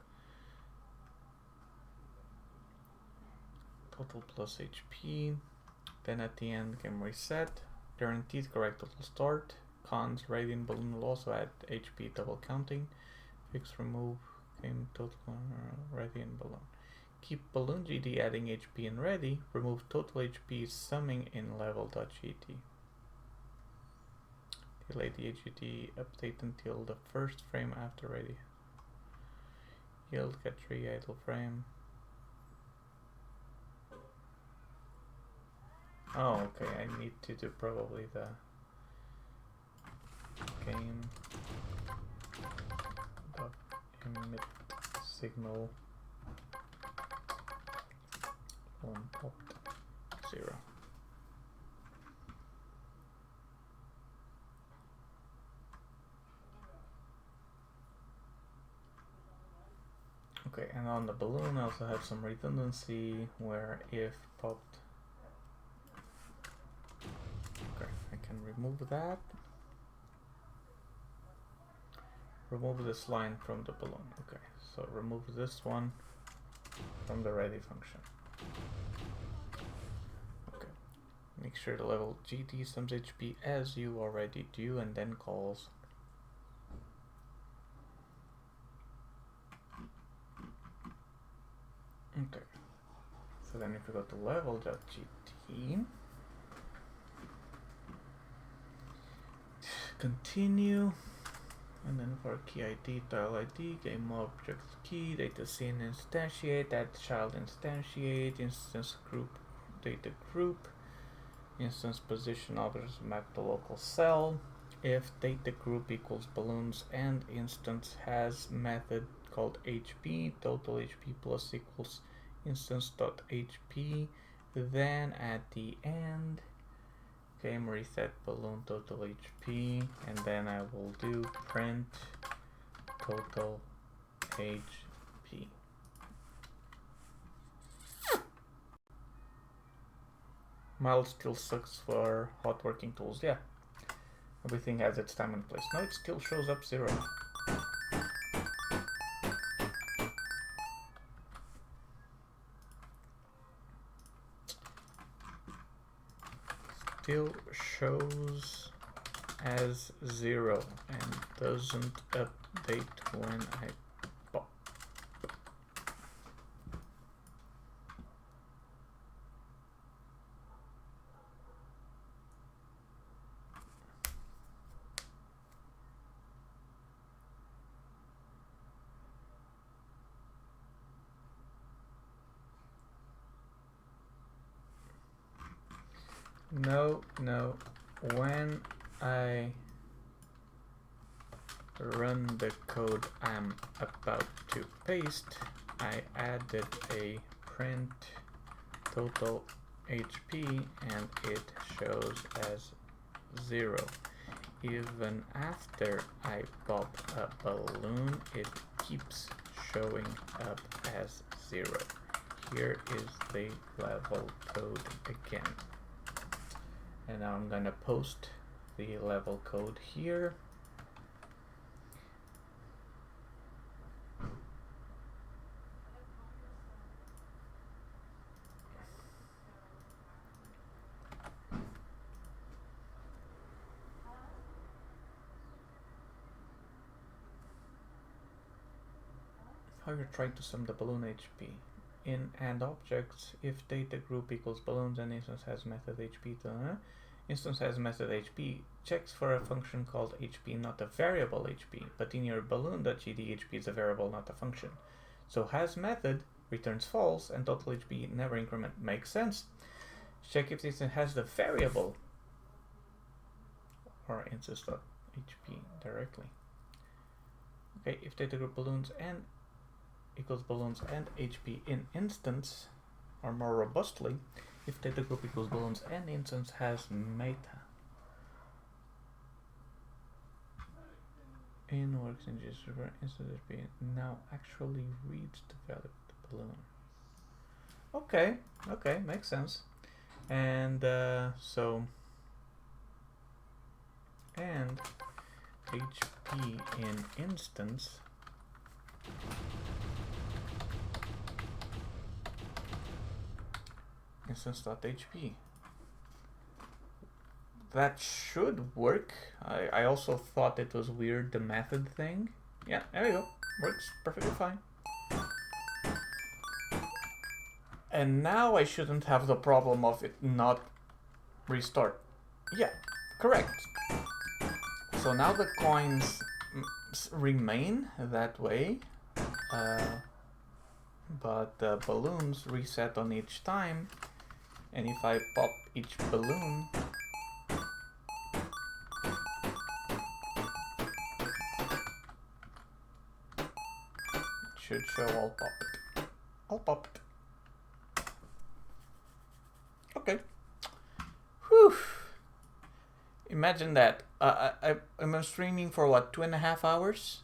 total plus HP, then at the end game reset, guaranteed correct total start. Cons, ready in balloon will also add HP double counting. Fix remove game total ready in balloon. Keep balloon GD adding HP in ready. Remove total HP summing in level.gd. Delay the HUD update until the first frame after ready. Yield get 3 idle frame. Oh, okay, I need to do probably the game dot emit signal on popped 0. Okay, and on the balloon I also have some redundancy where if popped. Okay, I can remove that. Remove this line from the balloon. Okay, so remove this one from the ready function. Okay, make sure the level GD sums HP as you already do and then calls. Okay, so then if we go to level.gt, continue. And then for key ID, tile ID, game object key, data scene instantiate, add child instantiate, instance group, data group, instance position others map to local cell. If data group equals balloons and instance has method called HP, total HP plus equals instance.hp, then at the end, game reset balloon total HP, and then I will do print total HP. Mild still sucks for hot working tools. Yeah, everything has its time and place. No, it still shows up 0. Still shows as 0 and doesn't update when I pop. No, when I run the code I'm about to paste, I added a print total HP and it shows as 0. Even after I pop a balloon, it keeps showing up as 0. Here is the level code again. And now I'm gonna post the level code here. how you're trying to sum the balloon HP. In AND objects, if data group equals balloons and instance has method HP to instance has method HP checks for a function called HP, not a variable HP, but in your balloon.gd HP is a variable, not a function. So has method returns false and total HP never increment. Makes sense. Check if this has the variable or instance.hp directly. Okay, if data group balloons and equals balloons and HP in instance, or more robustly, if data group equals balloons and instance has meta. In works in just instance HP now actually reads the value of the balloon. Okay, okay, makes sense. And so and HP in instance instance.hp. That should work. I also thought it was weird, the method thing. Yeah, there you go. Works perfectly fine. And now I shouldn't have the problem of it not restart. Yeah, correct. So now the coins remain that way, but the balloons reset on each time, and if I pop each balloon, it should show I'll pop it. I'll pop it. Okay. Whew. Imagine that. I'm streaming for what, 2.5 hours?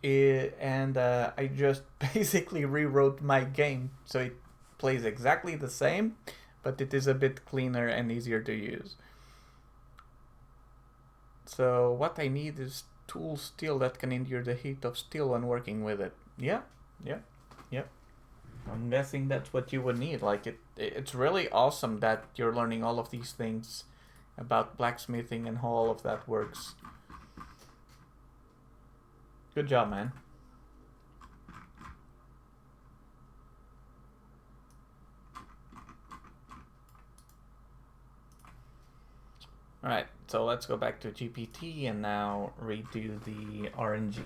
And I just basically rewrote my game. So it plays exactly the same, but it is a bit cleaner and easier to use. So what I need is tool steel that can endure the heat of steel when working with it. Yeah. I'm guessing that's what you would need. Like it's really awesome that you're learning all of these things about blacksmithing and how all of that works. Good job, man. Alright, so let's go back to GPT and now redo the RNG.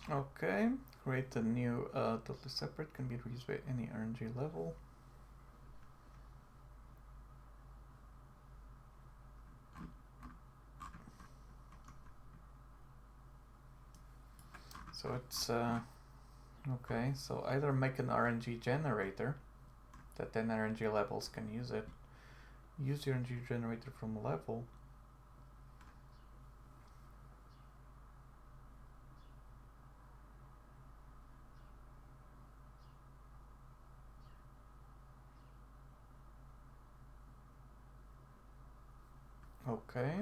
Okay, create a new totally separate, can be reused by any RNG level. So it's okay, so either make an RNG generator that then RNG levels can use it. Use the RNG generator from level. Okay.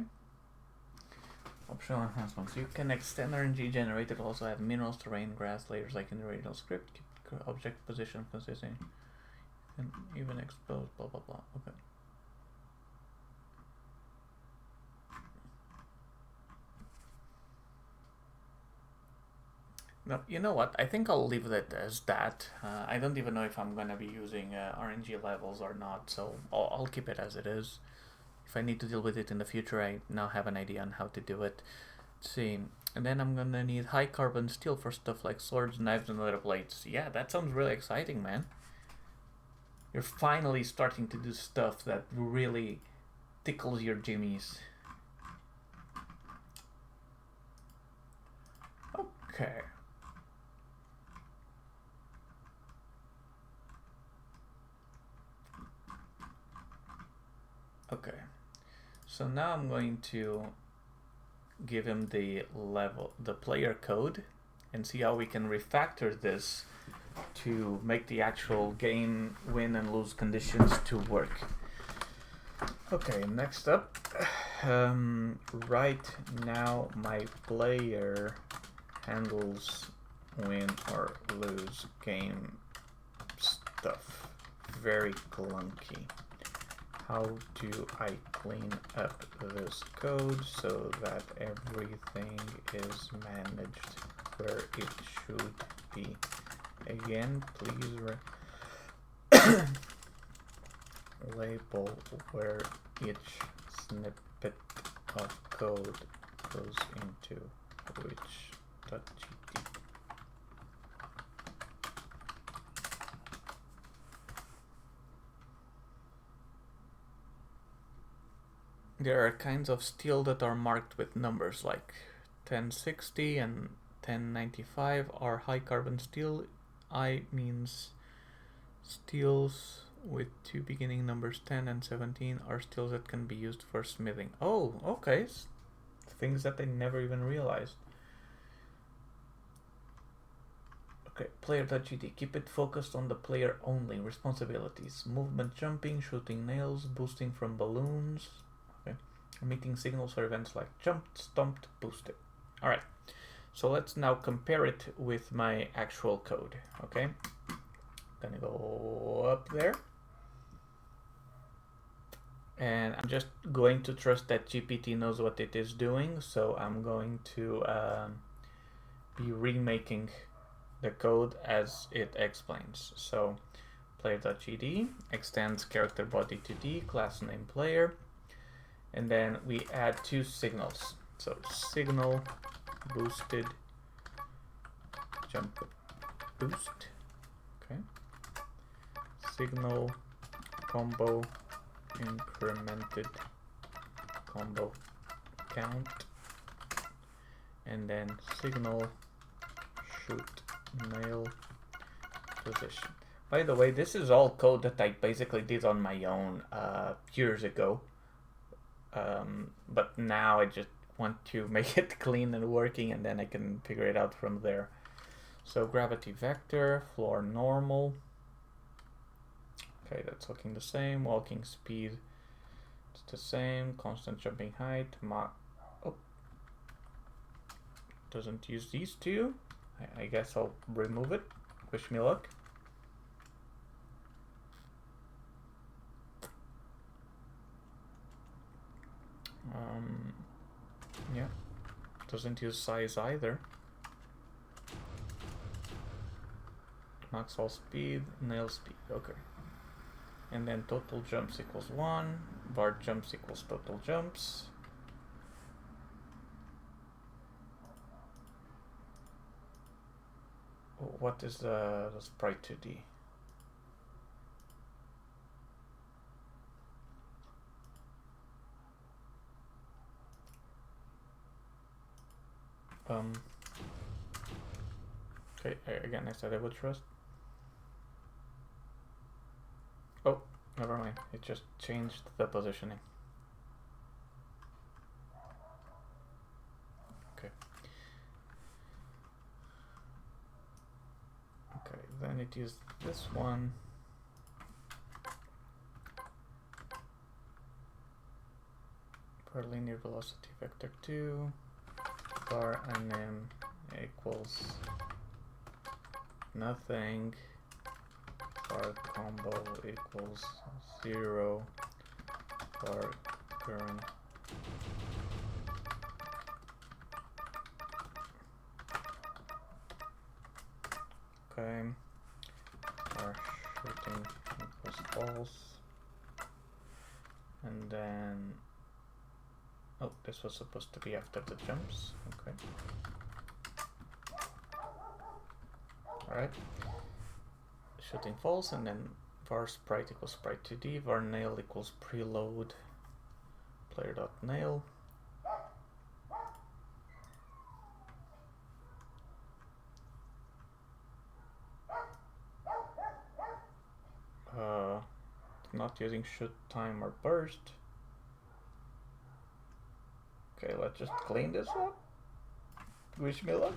Optional enhancements. You can extend RNG generator to also have minerals, terrain, grass layers like in the original script. Keep object position consistent and even expose blah blah blah. Okay. No, you know what? I think I'll leave it as that. I don't even know if I'm gonna be using RNG levels or not, so I'll keep it as it is. If I need to deal with it in the future, I now have an idea on how to do it. Let's see. And then I'm gonna need high carbon steel for stuff like swords, knives, and other blades. Yeah, that sounds really exciting, man. You're finally starting to do stuff that really tickles your jimmies. Okay. Okay. So now I'm going to give him the player code, and see how we can refactor this to make the actual game win and lose conditions to work. Okay, next up, right now my player handles win or lose game stuff. Very clunky. How do I clean up this code so that everything is managed where it should be? Again, please label where each snippet of code goes into which.gt. There are kinds of steel that are marked with numbers like 1060 and 1095 are high carbon steel. I means steels with two beginning numbers 10 and 17 are steels that can be used for smithing. Oh, okay. Things that I never even realized. Okay, player.gd. Keep it focused on the player only. Responsibilities. Movement, jumping, shooting nails, boosting from balloons. Okay. Emitting signals for events like jumped, stomped, boosted. Alright. So let's now compare it with my actual code. Okay. Gonna go up there. And I'm just going to trust that GPT knows what it is doing. So I'm going to be remaking the code as it explains. So player.gd extends character body to D, class name player, and then we add two signals. So signal boosted jump boost, okay. Signal combo incremented combo count, and then signal shoot nail position. By the way, this is all code that I basically did on my own years ago, but now I just want to make it clean and working, and then I can figure it out from there. So gravity vector, floor normal. Okay, that's looking the same. Walking speed, it's the same. Constant jumping height. Doesn't use these two. I guess I'll remove it. Wish me luck. Yeah, doesn't use size either. Max all speed, nail speed, okay. And then total jumps equals 1, bar jumps equals total jumps. What is the sprite 2D? Okay, again, I said I would trust. Oh, never mind. It just changed the positioning. Okay. Okay, then it used this one. For linear velocity vector 2, bar nm equals nothing, bar combo equals 0, bar current okay, bar shooting equals false, and then oh, this was supposed to be after the jumps. Okay. Alright. Shooting false, and then var sprite equals sprite 2D, var nail equals preload player.nail. not using shoot, time, or burst. Okay, let's just clean this up. Wish me luck.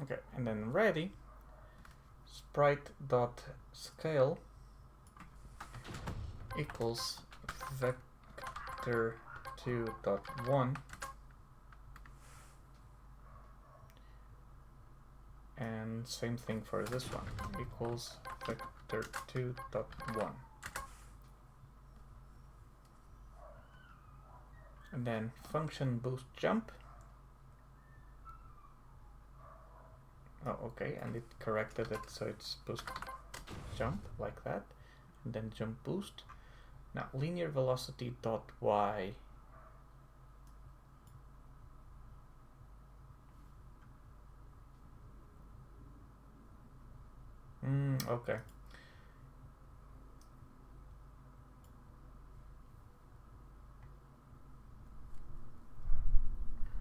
Okay, and then ready. Sprite.scale equals vector2.1, and same thing for this one, equals vector2.1. And then function boost jump. Oh, okay, and it corrected it, so it's boost jump like that, and then jump boost. Now linear velocity dot y. Okay.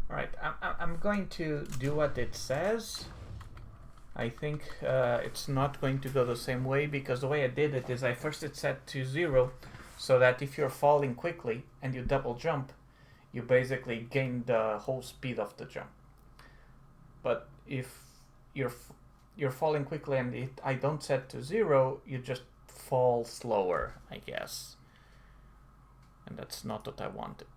All right, I'm going to do what it says. I think it's not going to go the same way, because the way I did it is I first it set to 0, so that if you're falling quickly and you double jump, you basically gain the whole speed of the jump. But if you're falling quickly and I don't set to 0, you just fall slower, I guess. And that's not what I wanted.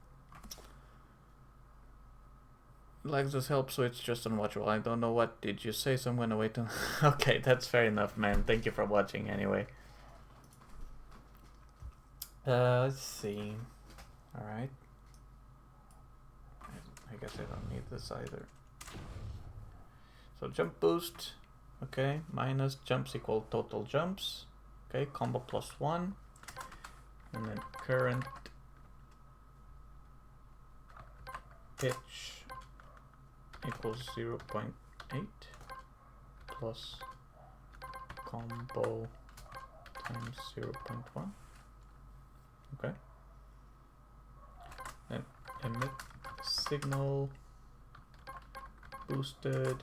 Lexus help, so it's just unwatchable. I don't know what did you say, so I'm gonna wait on. Okay, that's fair enough, man. Thank you for watching anyway. Let's see. Alright. I guess I don't need this either. So jump boost. Okay, minus jumps equal total jumps. Okay, combo plus 1. And then current pitch equals 0.8 plus combo times 0.1. Okay. And emit signal boosted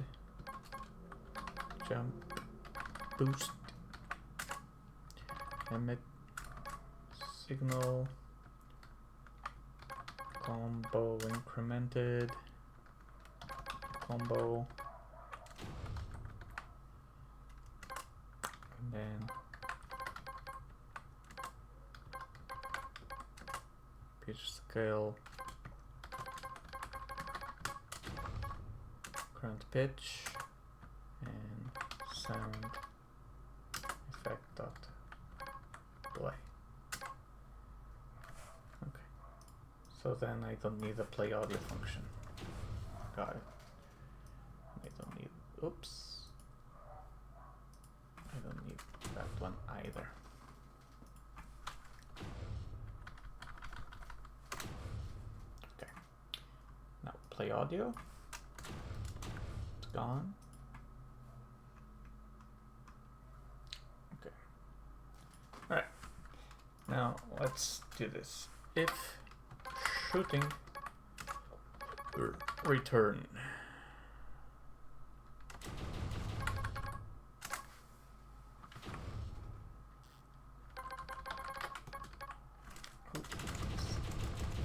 jump boost emit signal combo incremented combo, and then pitch scale, current pitch, and sound effect dot play. Okay, so then I don't need a play audio function. Got it. I don't need, oops, I don't need that one either. Okay, now play audio, it's gone. Okay, all right, now let's do this. If shooting return.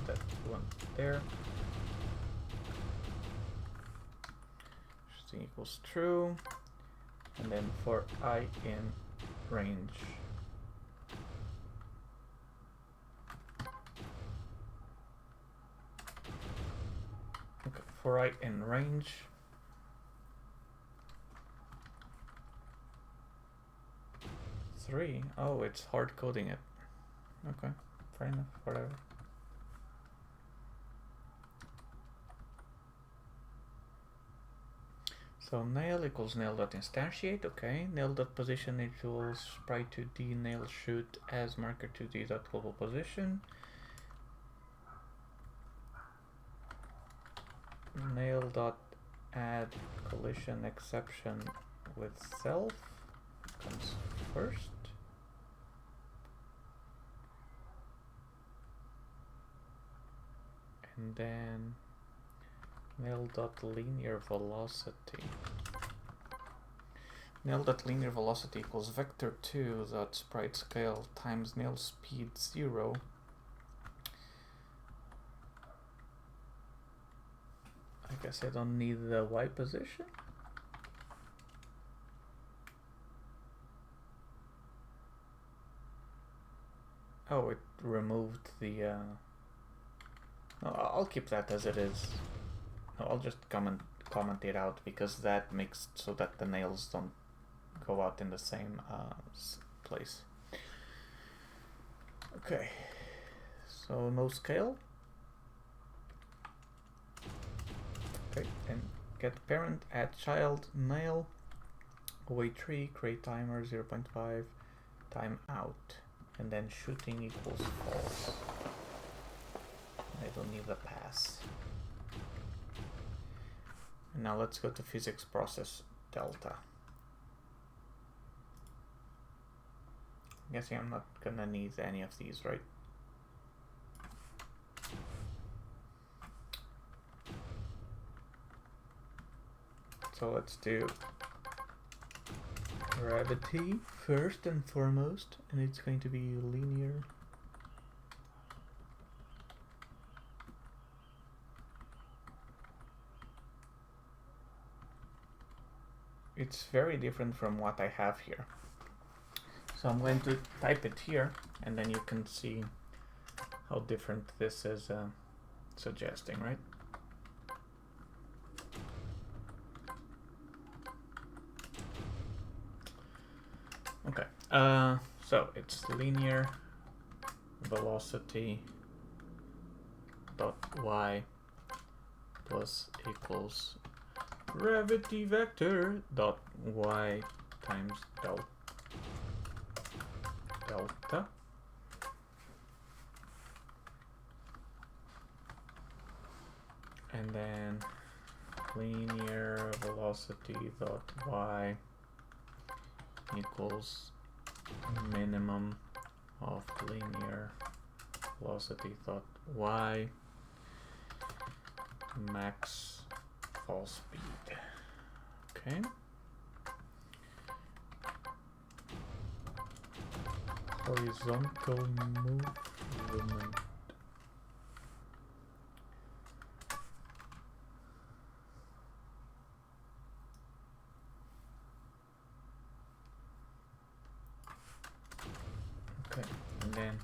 That one there. Shooting equals true, and then for I in range. Okay, for I in range. Three. Oh, it's hard coding it. Okay, fair enough, whatever. So nail equals nail.instantiate, okay. Nail.position equals sprite 2D nail shoot as marker 2D dot global position. Nail dot add collision exception with self comes first. And then Nail.linear velocity. Nail.linear velocity equals vector2 dot sprite scale times nail speed 0. I guess I don't need the Y position. Oh, it removed the... No, I'll keep that as it is. No, I'll just comment it out because that makes so that the nails don't go out in the same place. Okay, so no scale. Okay, and get parent, add child, nail, await tree, create timer 0.5, time out, and then shooting equals false. I don't need the pass. And now let's go to physics process delta. I'm guessing I'm not gonna need any of these, right? So let's do gravity first and foremost, and it's going to be linear. It's very different from what I have here. So I'm going to type it here, and then you can see how different this is suggesting, right? Okay, so it's linear velocity dot y plus equals gravity vector dot y times delta. And then linear velocity dot y equals minimum of linear velocity dot y max fall speed. Okay. Horizontal movement. Okay, and then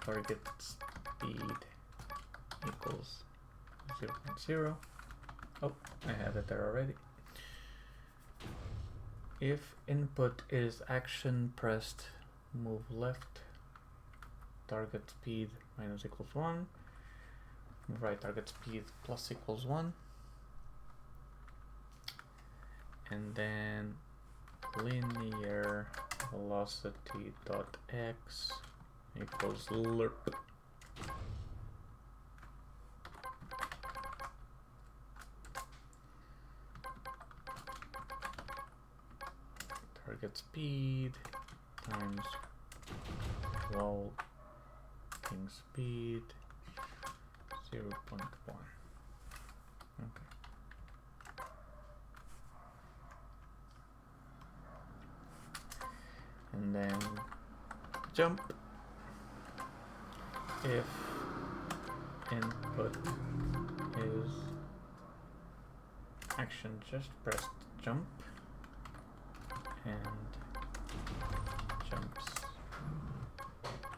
target speed equals 0.0. Oh, I have it there already. If input is action pressed, move left, target speed minus equals 1, move right, target speed plus equals 1, and then linear velocity dot x equals lerp. Target speed times floating speed 0.1. Okay. And then jump if input is action just pressed jump and jumps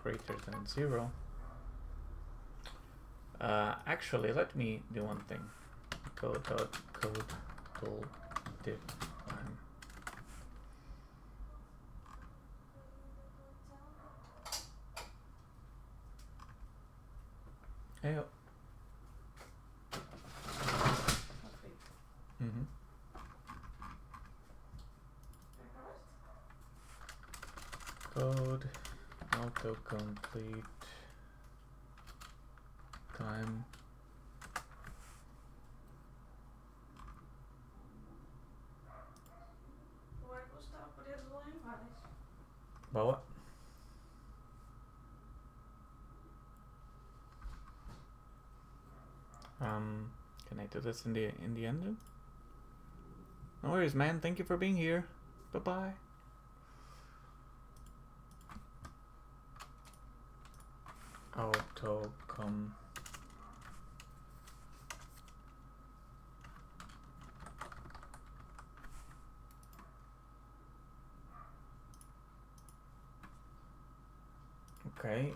greater than 0. Actually, let me do one thing. Code tool div time. Hey. Code autocomplete time. Vai custar preso lá em Vales. Boa. Can I do this in the engine? No worries, man. Thank you for being here. Bye bye. Auto come. Okay.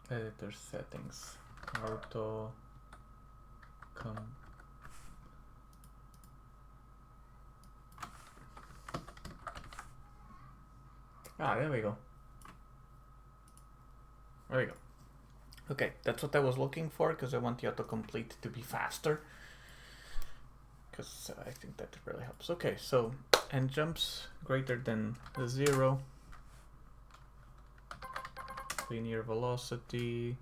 Editor settings. Auto come. Ah, there we go. There we go. Okay, that's what I was looking for, because I want the autocomplete to be faster. Because I think that really helps. Okay, so and jumps greater than 0. Linear velocity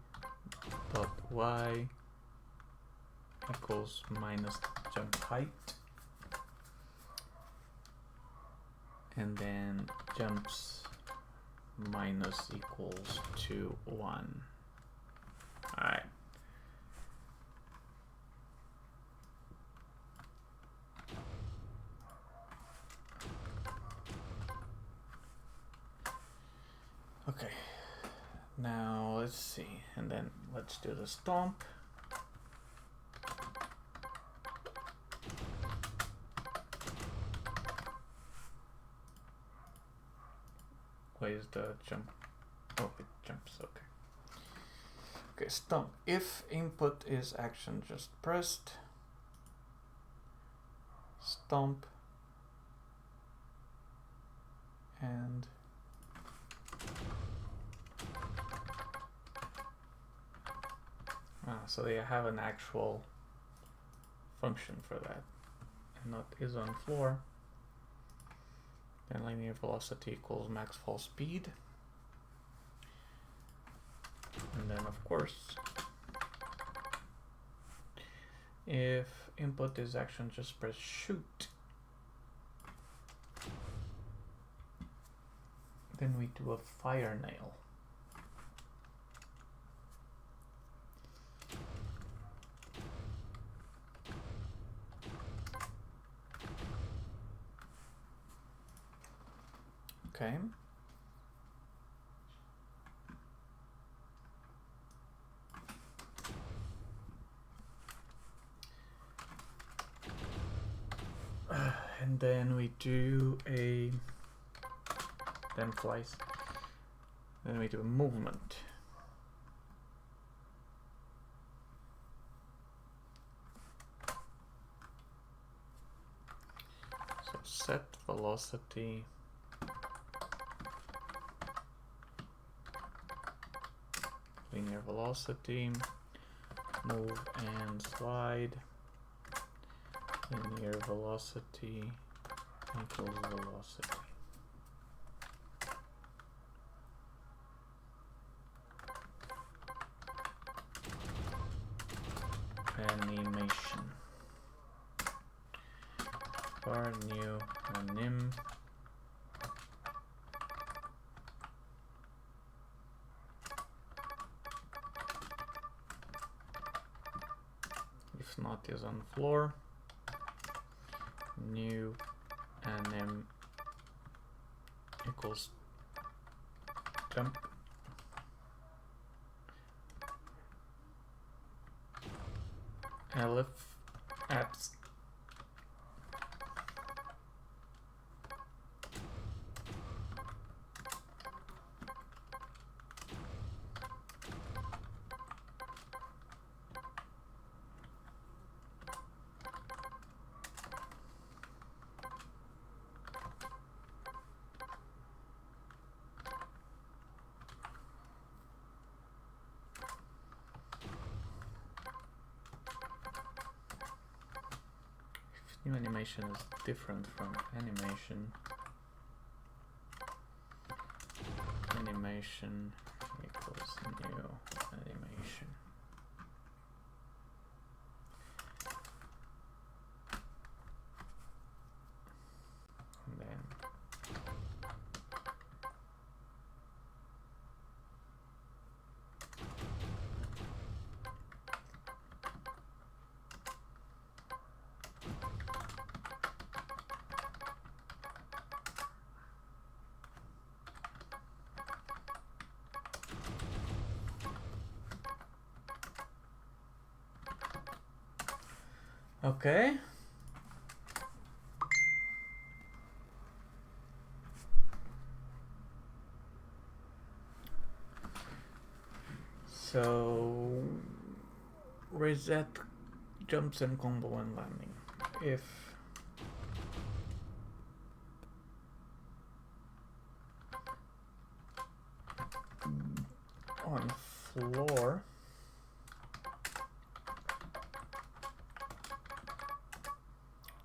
dot y equals minus jump height. And then jumps minus equals to 1. Alright. Okay. Now let's see. And then let's do the stomp. Where's the jump? Oh, it jumps, okay. Okay, stomp. If input is action just pressed, stomp, and so they have an actual function for that, and not is on floor. Then linear velocity equals max fall speed. And then of course, if input is action just press shoot, then we do a fire nail. Okay. And then we do a then flies. Then we do a movement. So set velocity linear velocity, move and slide, linear velocity equals velocity. Animation. Var new anim. If not is on floor. New anim equals jump. Elif apps. New animation is different from animation. Animation equals new animation. And then Okay. So reset jumps and combo and landing. If on floor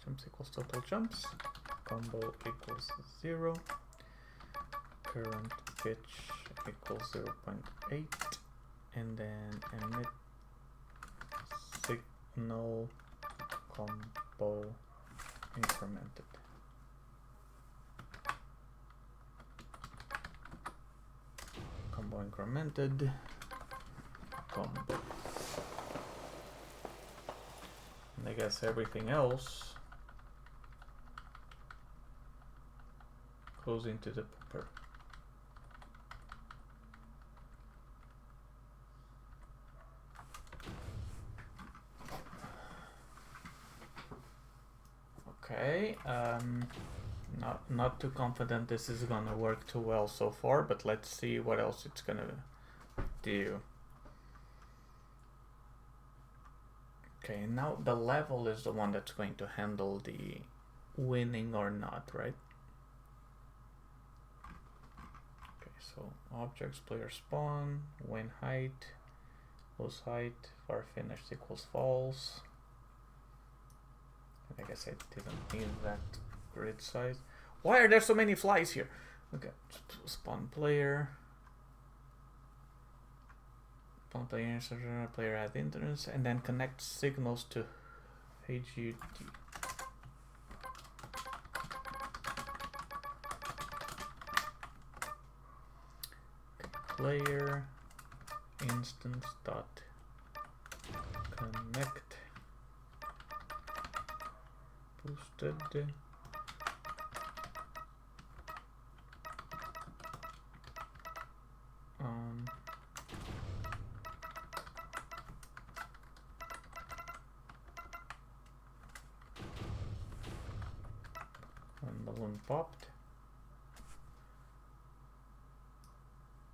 jumps equals total jumps, combo equals 0, current pitch equals 0.8, and then emit signal combo incremented. Combo incremented, combo. And I guess everything else goes into the pooper. Okay, not too confident this is gonna work too well so far, but let's see what else it's gonna do. Okay, now the level is the one that's going to handle the winning or not, right? Okay, so objects, player spawn, win height, lose height, far finished equals false. I guess I didn't need that grid size. Why are there so many flies here? Okay, spawn player. Spawn player, player add entrance, and then connect signals to HUD. Player instance dot connect boosted when balloon popped.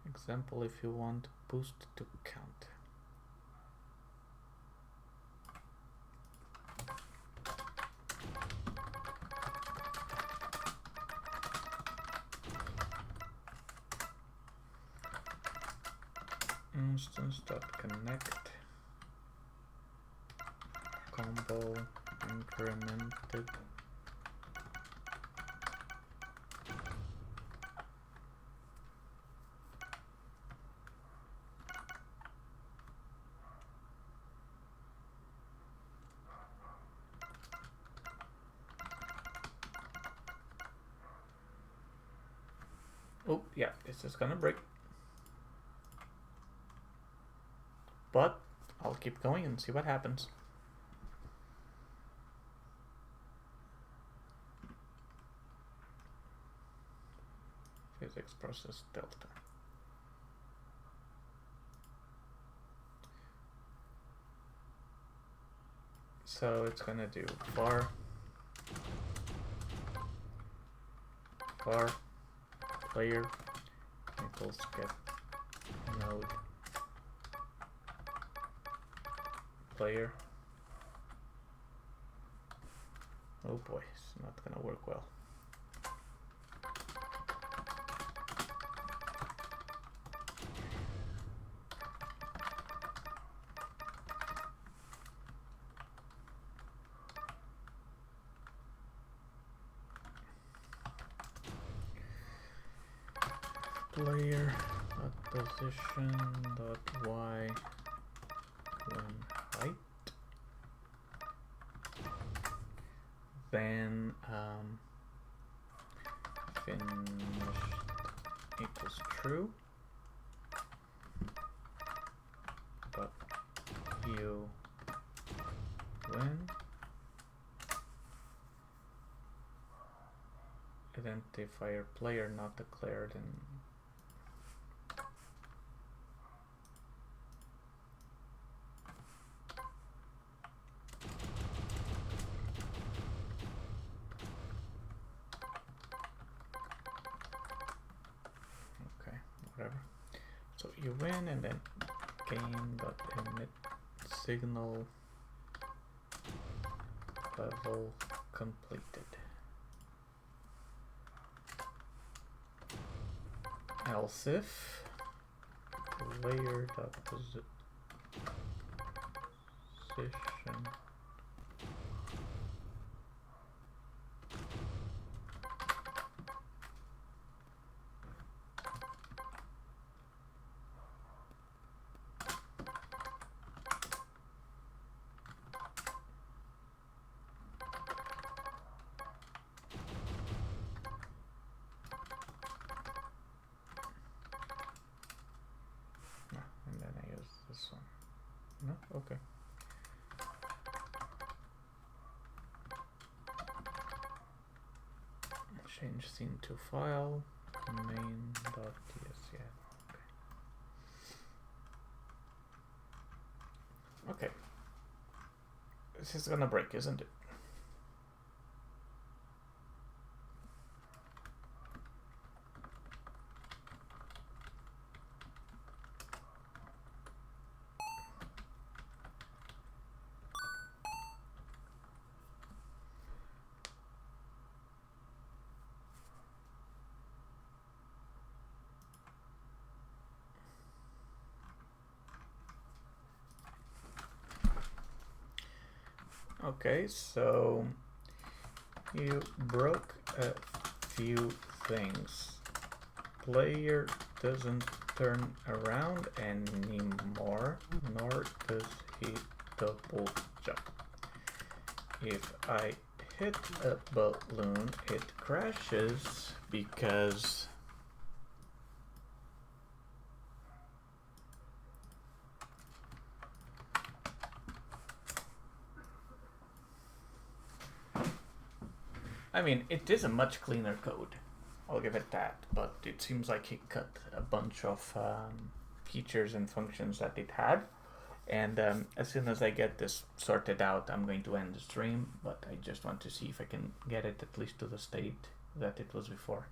Example if you want boost to count. Instance.connect combo incremented oh yeah, this is gonna break. But I'll keep going and see what happens. Physics process delta. So it's gonna do var player equals get node player. Oh boy, it's not gonna work well. Player dot position dot y when height, then finished equals true, but you win. Identifier player not declared in you win, and then game.emit signal level completed. Else if player.position and then I use this one. No? Okay. Change scene to file main.ts. Yeah. Okay. This is gonna break, isn't it? Okay, so you broke a few things. Player doesn't turn around anymore, nor does he double jump. If I hit a balloon, it crashes because I mean, it is a much cleaner code. I'll give it that, but it seems like he cut a bunch of features and functions that it had. And as soon as I get this sorted out, I'm going to end the stream, but I just want to see if I can get it at least to the state that it was before.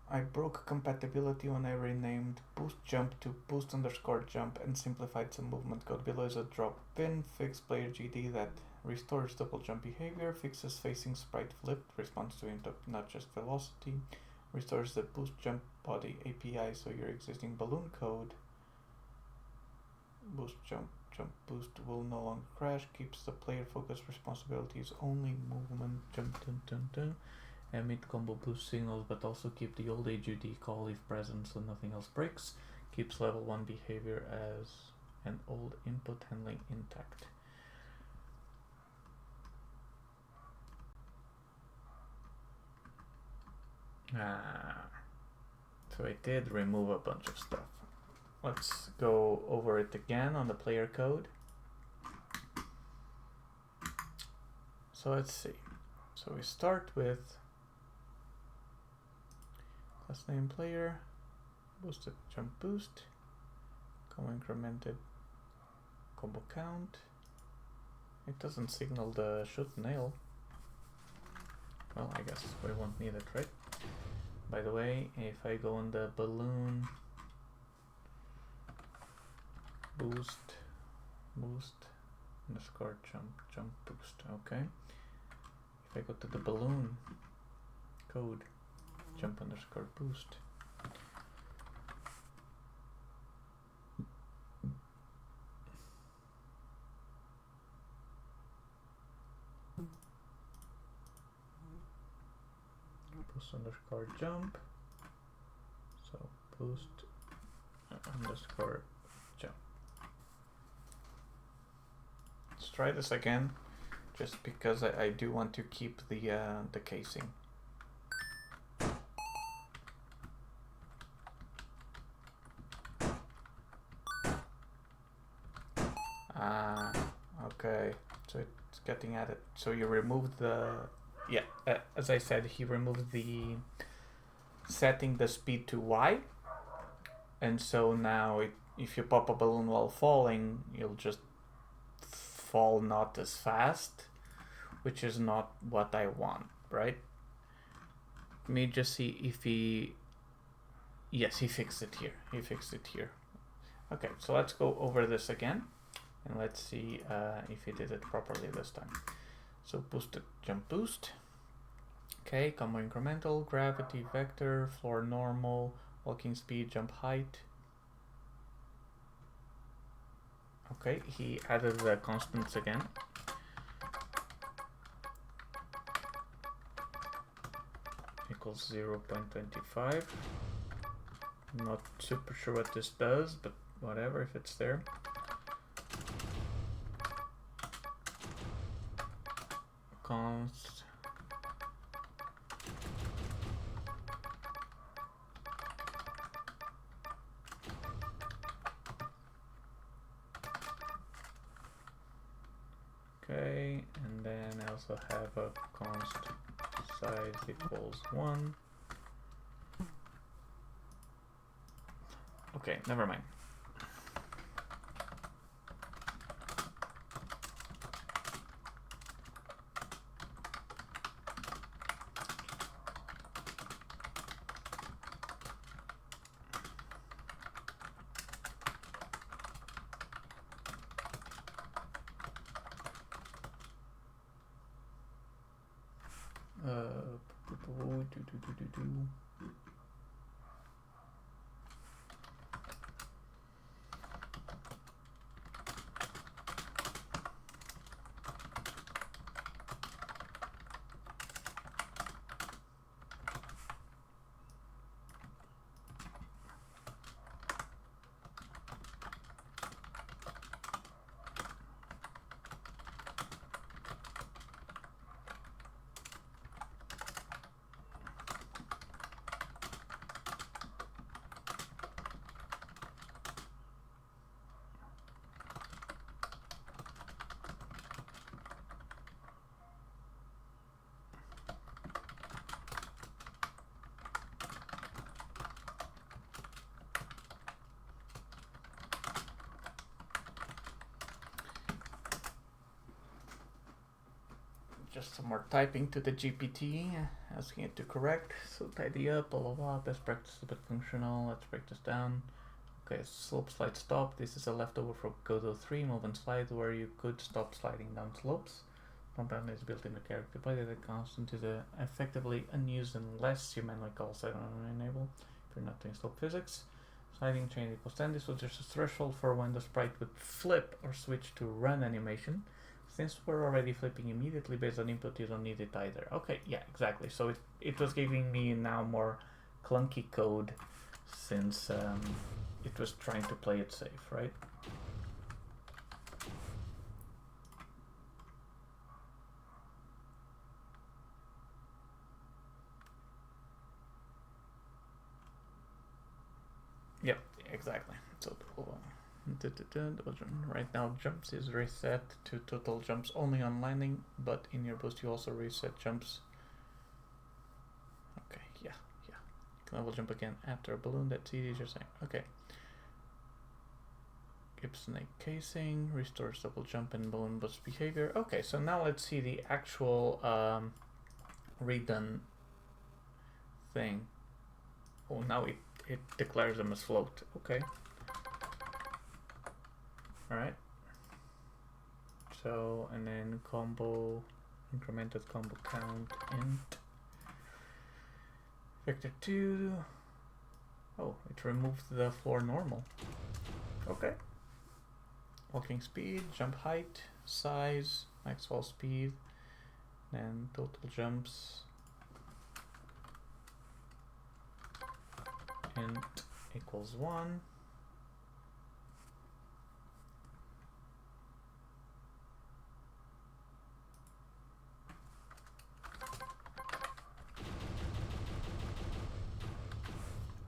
I broke compatibility when I renamed boost jump to boost underscore jump and simplified some movement code. Below is a drop pin, fix player GD that restores double jump behavior, fixes facing sprite flipped, responds to input not just velocity, restores the boost jump body API so your existing balloon code boost jump boost will no longer crash, keeps the player focus responsibilities only movement jump emit combo boost signals, but also keep the old AGD call if present so nothing else breaks. Keeps level 1 behavior as an old input handling intact. So I did remove a bunch of stuff. Let's go over it again on the player code. So let's see. So we start with class name player, boosted jump boost, combo incremented combo count. It doesn't signal the shoot nail. Well, I guess we won't need it, right? By the way, if I go on the balloon boost underscore jump boost, okay. If I go to the balloon code jump underscore boost, boost underscore jump, so boost underscore jump. Let's try this again, just because I do want to keep the casing. Okay, so it's getting at it. So you removed the, yeah, as I said, he removed the setting the speed to Y, And so now if you pop a balloon while falling, you'll just fall not as fast, which is not what I want, right? Let me just see if he... Yes, he fixed it here. He fixed it here. Okay, so let's go over this again. And let's see if he did it properly this time. So boosted jump boost. Okay, combo incremental, gravity, vector, floor normal, walking speed, jump height. Okay, he added the constants again. Equals 0.25. Not super sure what this does, but whatever, if it's there. Const. Okay, and then I also have a const size equals 1. Okay, never mind. Just some more typing to the GPT, asking it to correct. So tidy up, blah blah blah. Best practice is a bit functional. Let's break this down. Okay, slope slide stop. This is a leftover from Godot 3 move and slide, where you could stop sliding down slopes. Compound is built in the character body. The constant is effectively unused unless you manually call slide on enable. If you're not doing slope physics. Sliding chain equals 10. This was just a threshold for when the sprite would flip or switch to run animation. Since we're already flipping immediately based on input, you don't need it either. Okay, yeah, exactly. So it was giving me now more clunky code since it was trying to play it safe, right? Yep, exactly. So right now jumps is reset to total jumps only on landing, but in your boost you also reset jumps. Okay, yeah. Level jump again after a balloon, that's easy, just saying. Okay. Gibsonite casing, restores double jump and balloon boost behavior. Okay, so now let's see the actual redone thing. Oh, now it declares them as float. Okay. Alright. So, and then combo, incremented combo count, int. Vector 2. Oh, it removed the floor normal. Okay. Walking speed, jump height, size, max fall speed, then total jumps. Int equals 1.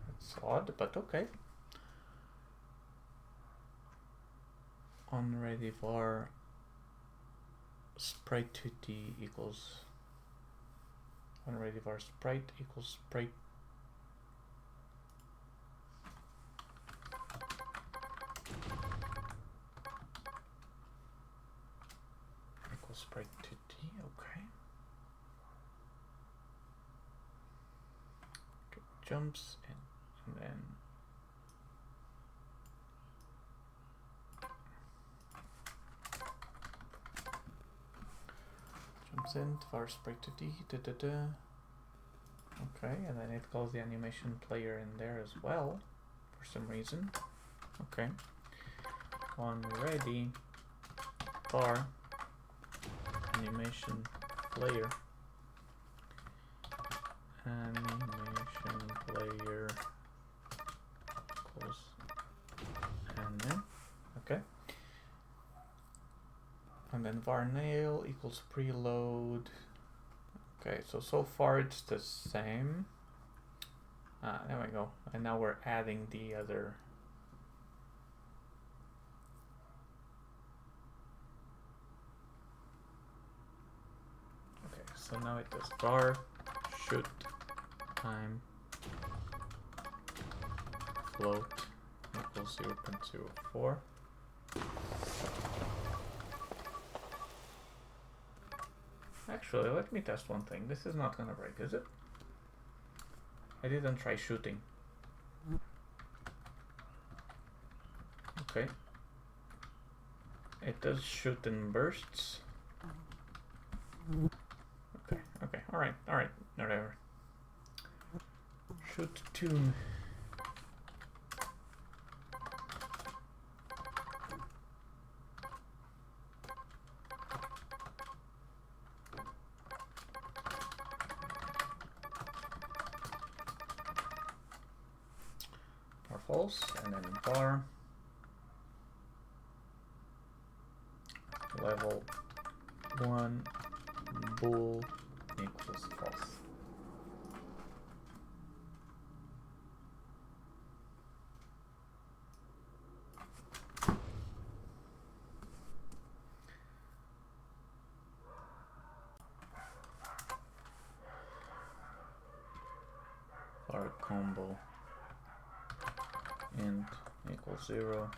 That's odd, but okay. On ready var sprite 2d equals on ready var sprite equals sprite sprite to D, okay. Okay, jumps and then jumps in, var sprite to D, Okay, and then it calls the animation player in there as well, for some reason. Okay. On ready, var animation player, animation player equals, and then, okay. And then var nail equals preload. Okay, so far it's the same. There we go. And now we're adding the other. Okay, so now it does var shoot time float equals 0.04. Actually, let me test one thing. This is not gonna break, is it? I didn't try shooting. Okay. It does shoot in bursts. Okay, alright, whatever. Shoot tune. False, and then var level 1 bool equals false. Var combo int equals 0.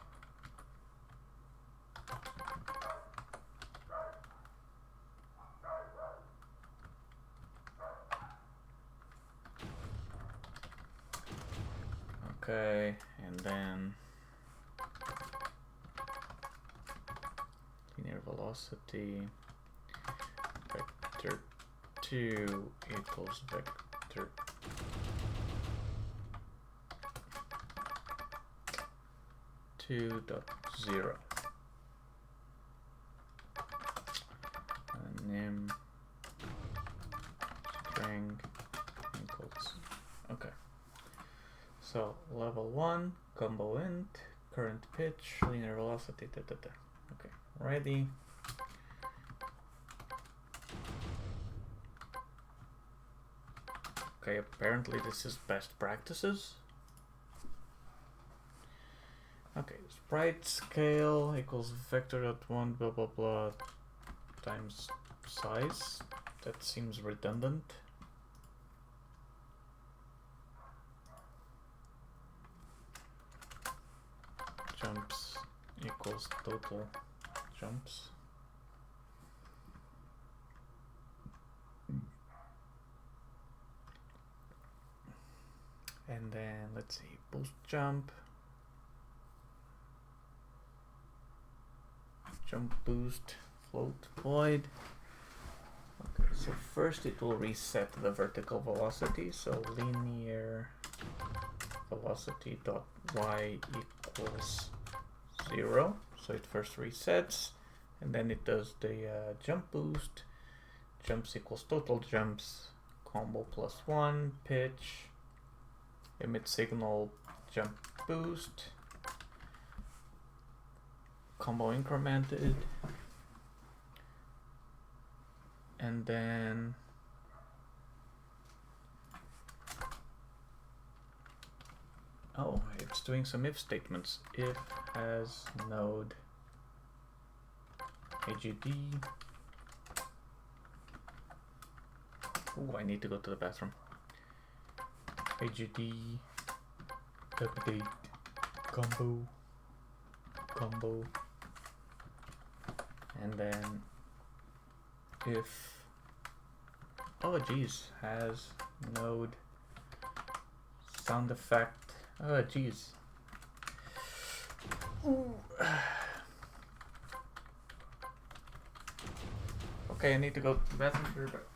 Okay, and then linear velocity vector 2 equals vector 2.0 and nim string equals, okay. So level 1 combo int current pitch linear velocity Okay, ready. Okay, apparently this is best practices. Okay, sprite scale equals vector.1 blah blah blah times size. That seems redundant. Jumps equals total jumps. And then let's see, boost jump. Jump boost float void. Okay, so first it will reset the vertical velocity, so linear velocity dot y equals 0. So it first resets, and then it does the jump boost. Jumps equals total jumps, combo plus 1, pitch, emit signal, jump boost, combo incremented, and then oh, it's doing some if statements. If as node AGD. Oh, I need to go to the bathroom. AGD update combo, and then if oh geez has node sound effect. Oh geez. Ooh. Okay, I need to go to the bathroom here, but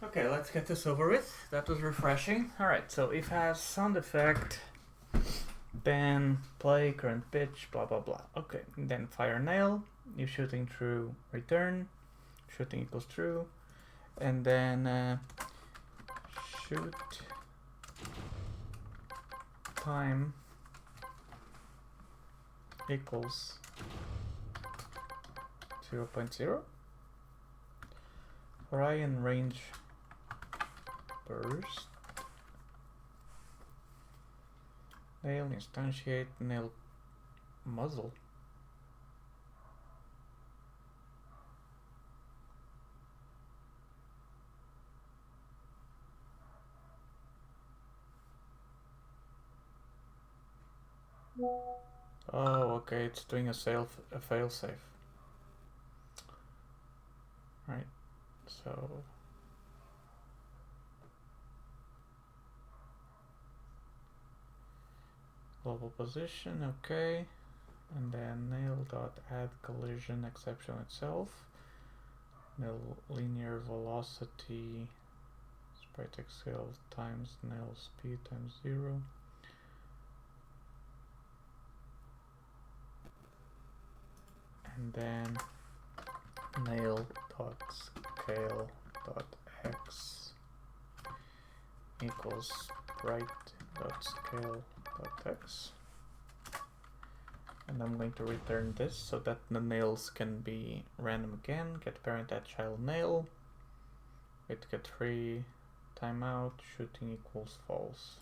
okay, let's get this over with. That was refreshing. Alright, so if has sound effect, then play, current pitch, blah blah blah. Okay, then fire nail, you shooting true, return, shooting equals true, and then shoot time equals 0.0. For I in range burst, nail instantiate nail muzzle. Oh, okay, it's doing a failsafe. Right, so global position, okay, and then nail dot add collision exception itself, nail linear velocity sprite scale times nail speed times 0. And then nail dot scale dot x equals sprite dot scale dot x, and I'm going to return this so that the nails can be random again. Get parent at child nail, wait to get free, timeout, shooting equals false.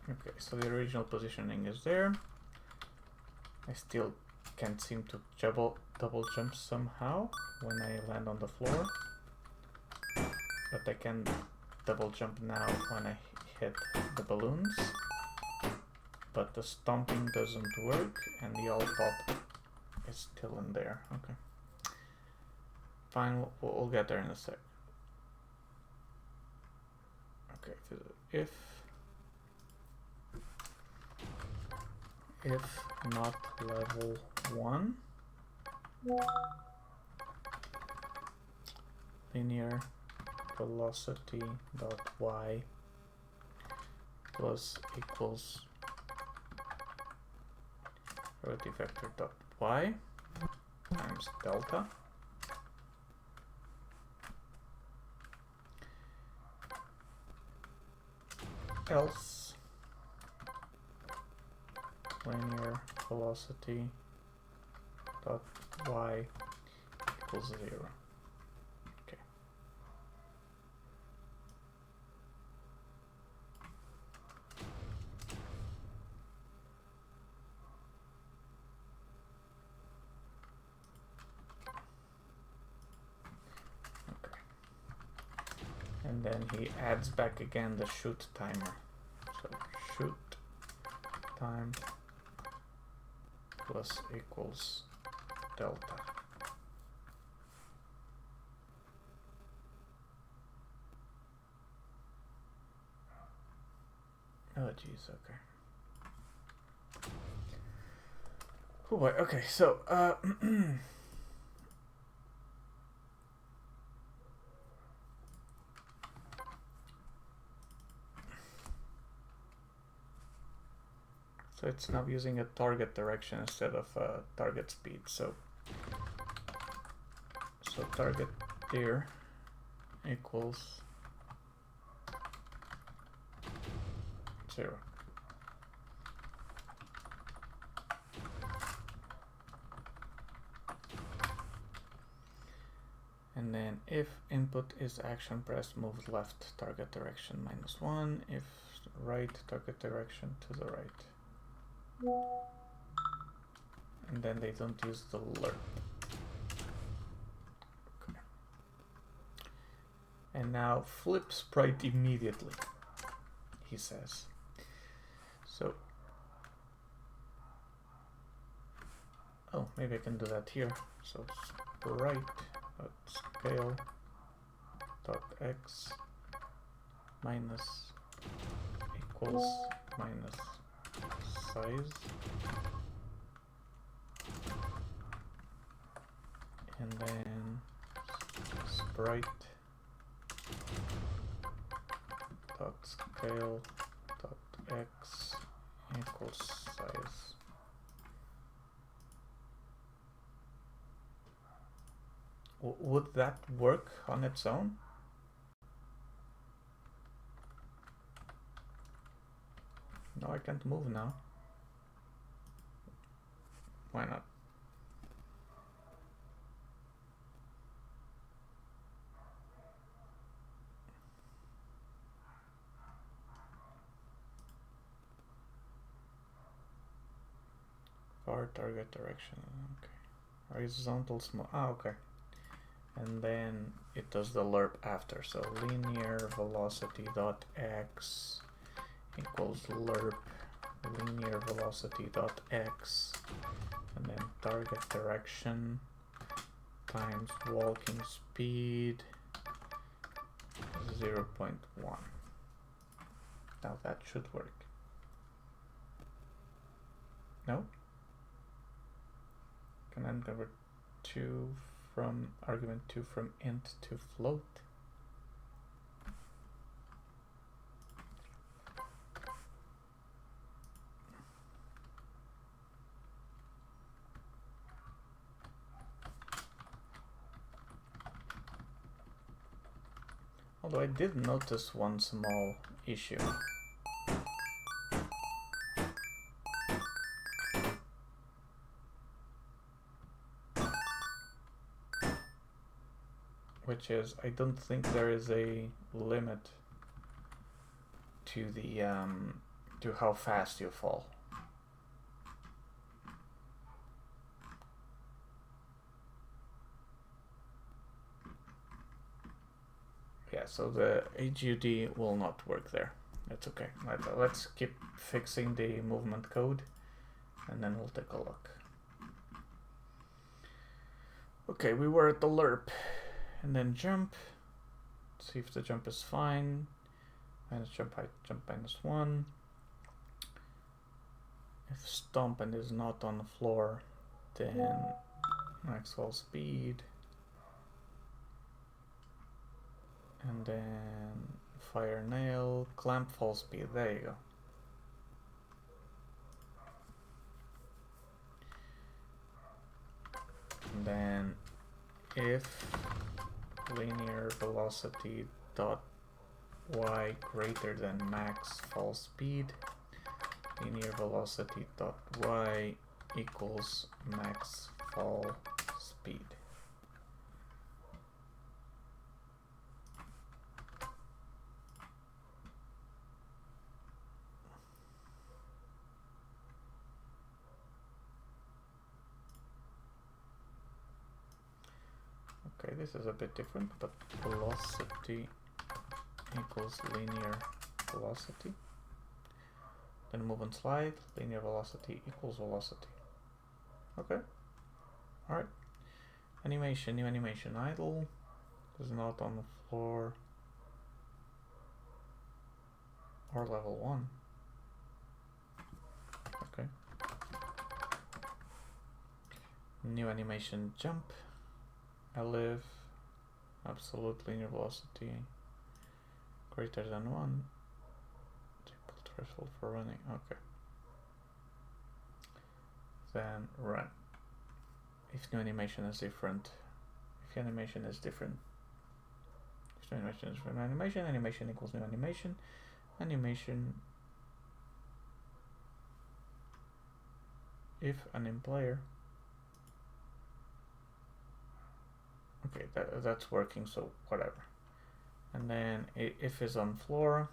Okay, so the original positioning is there. I still can't seem to double jump somehow when I land on the floor, but I can double jump now when I hit the balloons, but the stomping doesn't work and the all pop is still in there. Okay, fine, we'll get there in a sec. Okay, if not level 1, linear velocity dot y plus equals relative vector dot y times delta, else linear velocity dot y equals 0. Okay. Okay. And then he adds back again the shoot timer. So shoot time plus equals delta. Oh geez, okay. Oh boy, okay, so so it's now using a target direction instead of target speed. So target there equals 0. And then if input is action pressed, move left target direction -1. If right target direction to the right. And then they don't use the lerp. Okay. And now flip sprite immediately, he says. So, oh, maybe I can do that here. So sprite scale dot x minus equals minus size, and then sprite dot scale dot x equals size. Would that work on its own? No, I can't move now. Why not? Far target direction. Okay. Horizontal small. Ah, okay. And then it does the lerp after. So linear velocity dot x equals lerp linear velocity dot x, and then target direction times walking speed 0.1. Now that should work. No? Can I convert 2 from argument 2 from int to float? Although I did notice one small issue. Which is, I don't think there is a limit to the to how fast you fall. Yeah, so the HUD will not work there. It's okay. Let's keep fixing the movement code, and then we'll take a look. Okay, we were at the lerp, and then jump. See if the jump is fine. Minus jump height, jump -1. If stomp and is not on the floor, then max fall speed. And then fire nail, clamp fall speed. There you go. And then if linear velocity dot y greater than max fall speed, linear velocity dot y equals max fall speed. Okay, this is a bit different, but velocity equals linear velocity. Then move and slide, linear velocity equals velocity. Okay. Alright. Animation, new animation, idle. Is not on the floor. Or level 1. Okay. New animation jump. Elif. Absolute linear velocity greater than 1. Triple threshold for running. Okay. Then run. If new animation is different. If animation is different. If new animation is different animation. Animation equals new animation. Animation. If an player. Okay, that's working, so whatever. And then if is on floor.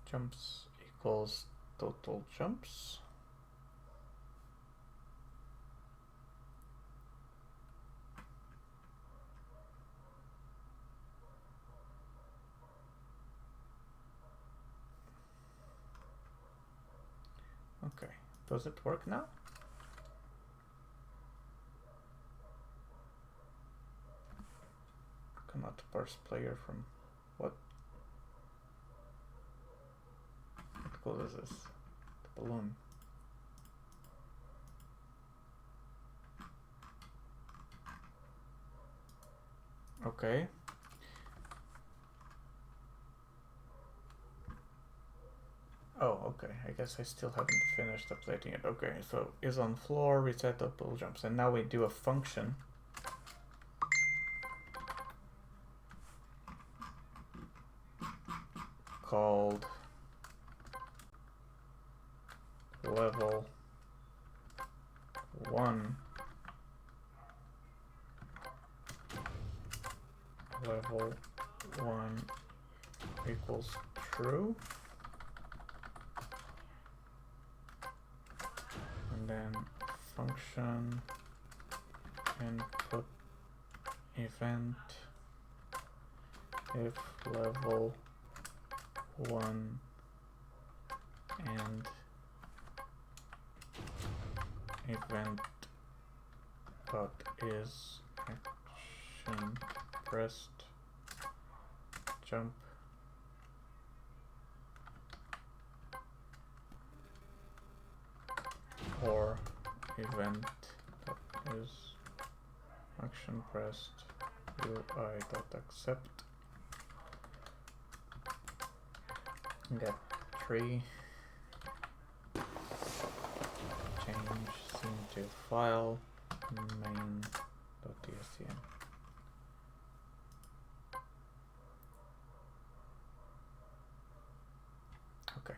Jumps equals total jumps. Okay, does it work now? Cannot parse player from what? What code is this? The balloon. Okay. Oh, okay. I guess I still haven't finished updating it. Okay, so is on floor, reset double jumps, and now we do a function called level 1 level 1 equals true, and then function input event if level 1 and event dot is action pressed jump or event dot is action pressed UI dot accept get tree change scene to file main.tscn. Okay.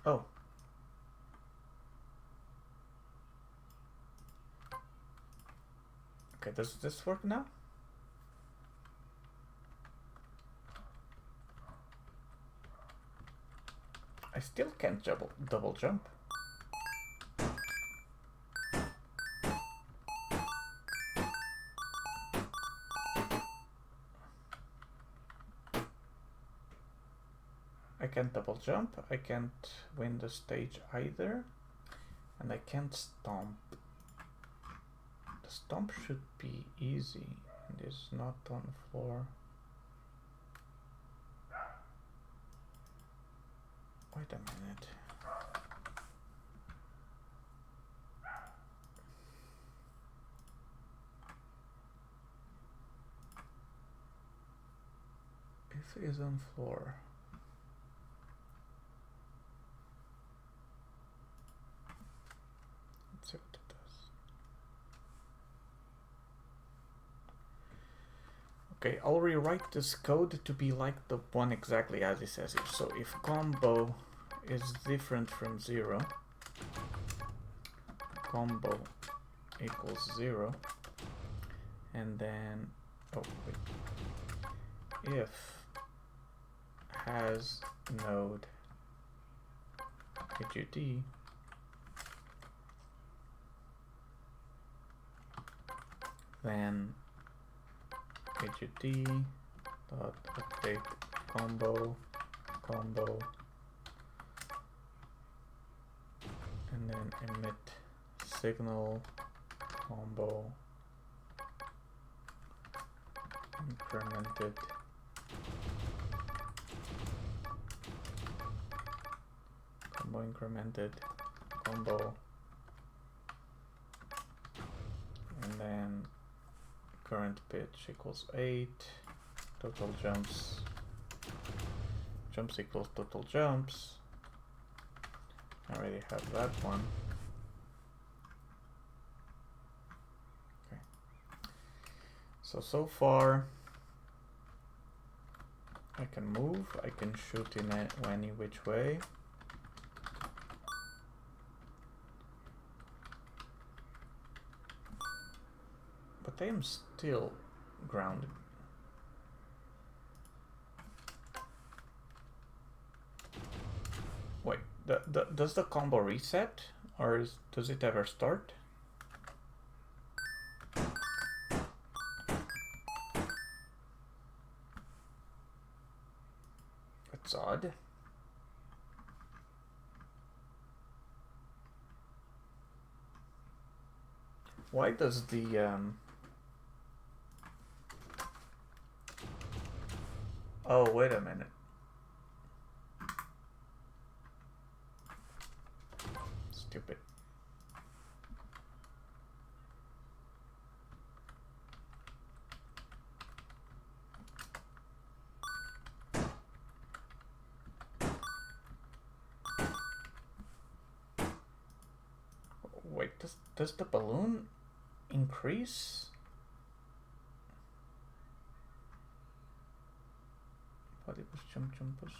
Oh. Okay, does this work now? I still can't double jump. I can't double jump, I can't win the stage either, and I can't stomp. The stomp should be easy, and is not on the floor. Wait a minute. If is on floor. Let's see what it does. Okay, I'll rewrite this code to be like the one exactly as it says here. So if combo is different from 0, combo equals 0, and then, oh wait, if has node HUD then HUD dot update combo, combo, and then emit signal, combo, incremented, combo incremented, combo, and then current pitch equals 8, total jumps, jumps equals total jumps. I already have that one. Okay. So far I can move, I can shoot in any which way. But I am still grounded. Wait, does the combo reset? Or does it ever start? That's odd. Why does the oh, wait a minute. Stupid. Wait, does the balloon increase? But it was jump boost.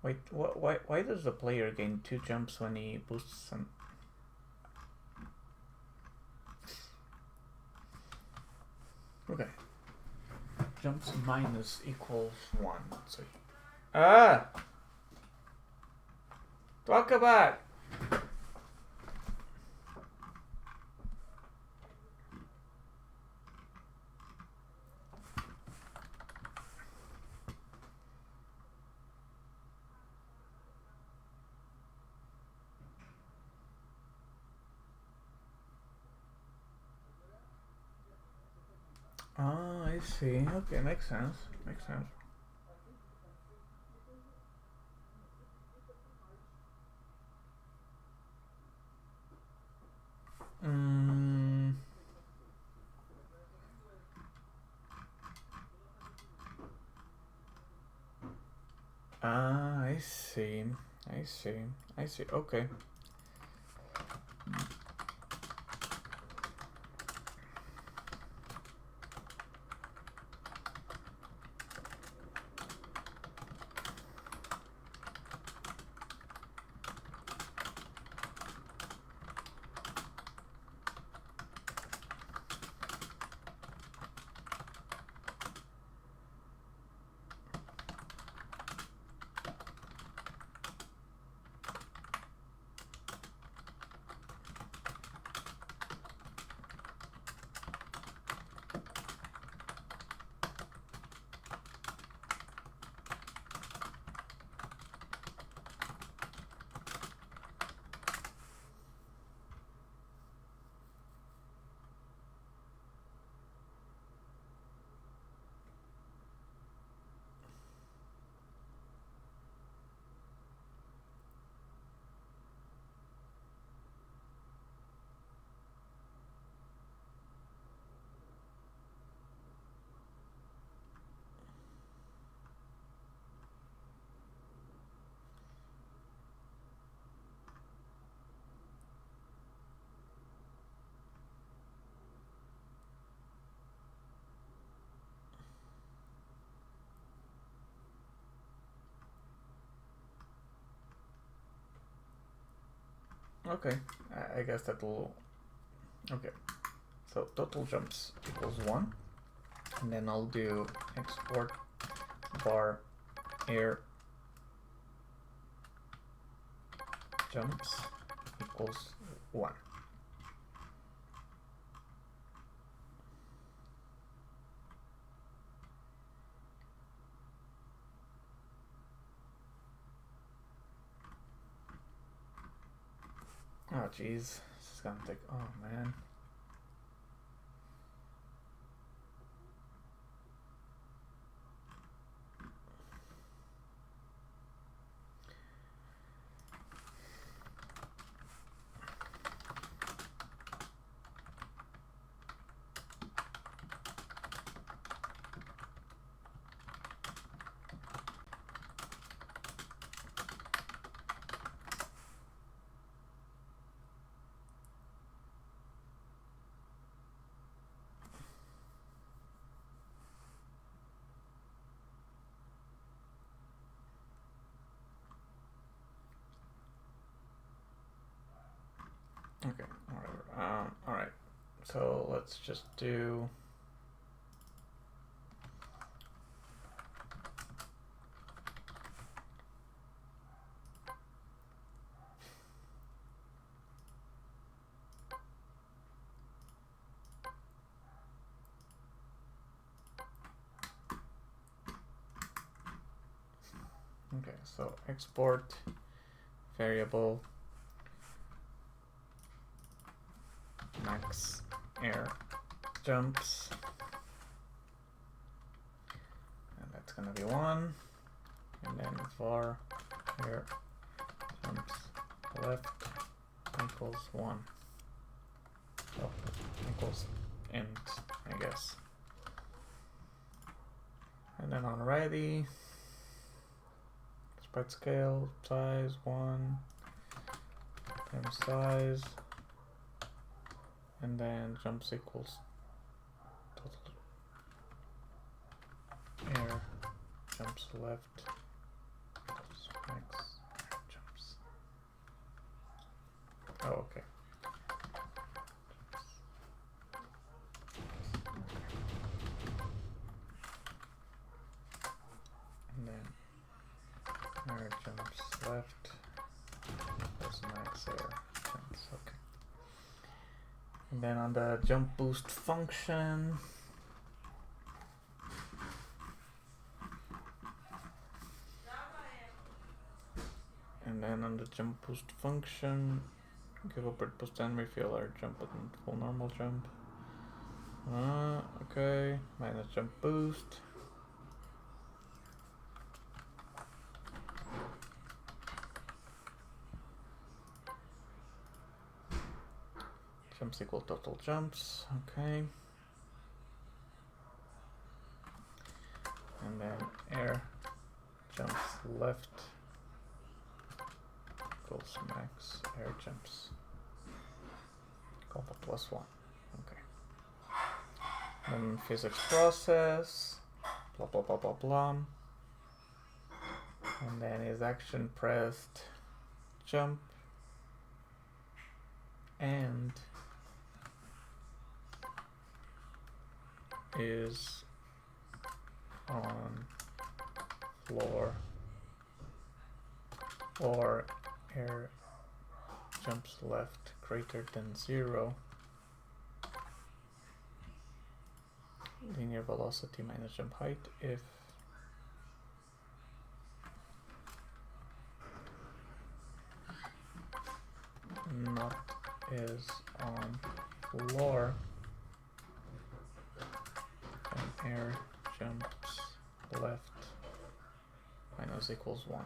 Wait, why does the player gain 2 jumps when he boosts some? Okay. Jumps minus equals 1. So talk about. Oh, I see. Okay, makes sense. Makes sense. Ah, I see. I see. I see. Okay. Okay, I guess that will. Okay, so total jumps equals 1, and then I'll do export bar air jumps equals 1. Oh jeez, this is gonna take. Oh man. Okay, whatever. Alright, so let's just do. Okay, so export variable max air jumps, and that's gonna be 1, and then var air jumps left equals 1. Oh, equals int, I guess. And then on righty, spread scale size 1 times size, and then jumps equals total air jumps left equals max air jumps. Oh, okay. And then air jumps left equals max air jumps. Okay. And then on the jump boost function, give a bird boost and refill our jump button full normal jump. Okay, minus jump boost. Jumps equal total jumps, okay. And then air jumps left equals max air jumps. Alpha plus 1, okay. Then physics process, blah blah blah blah blah. And then is action pressed jump and is on floor or air jumps left greater than 0. Linear velocity minus jump height if not is on floor and air jumps left minus equals 1.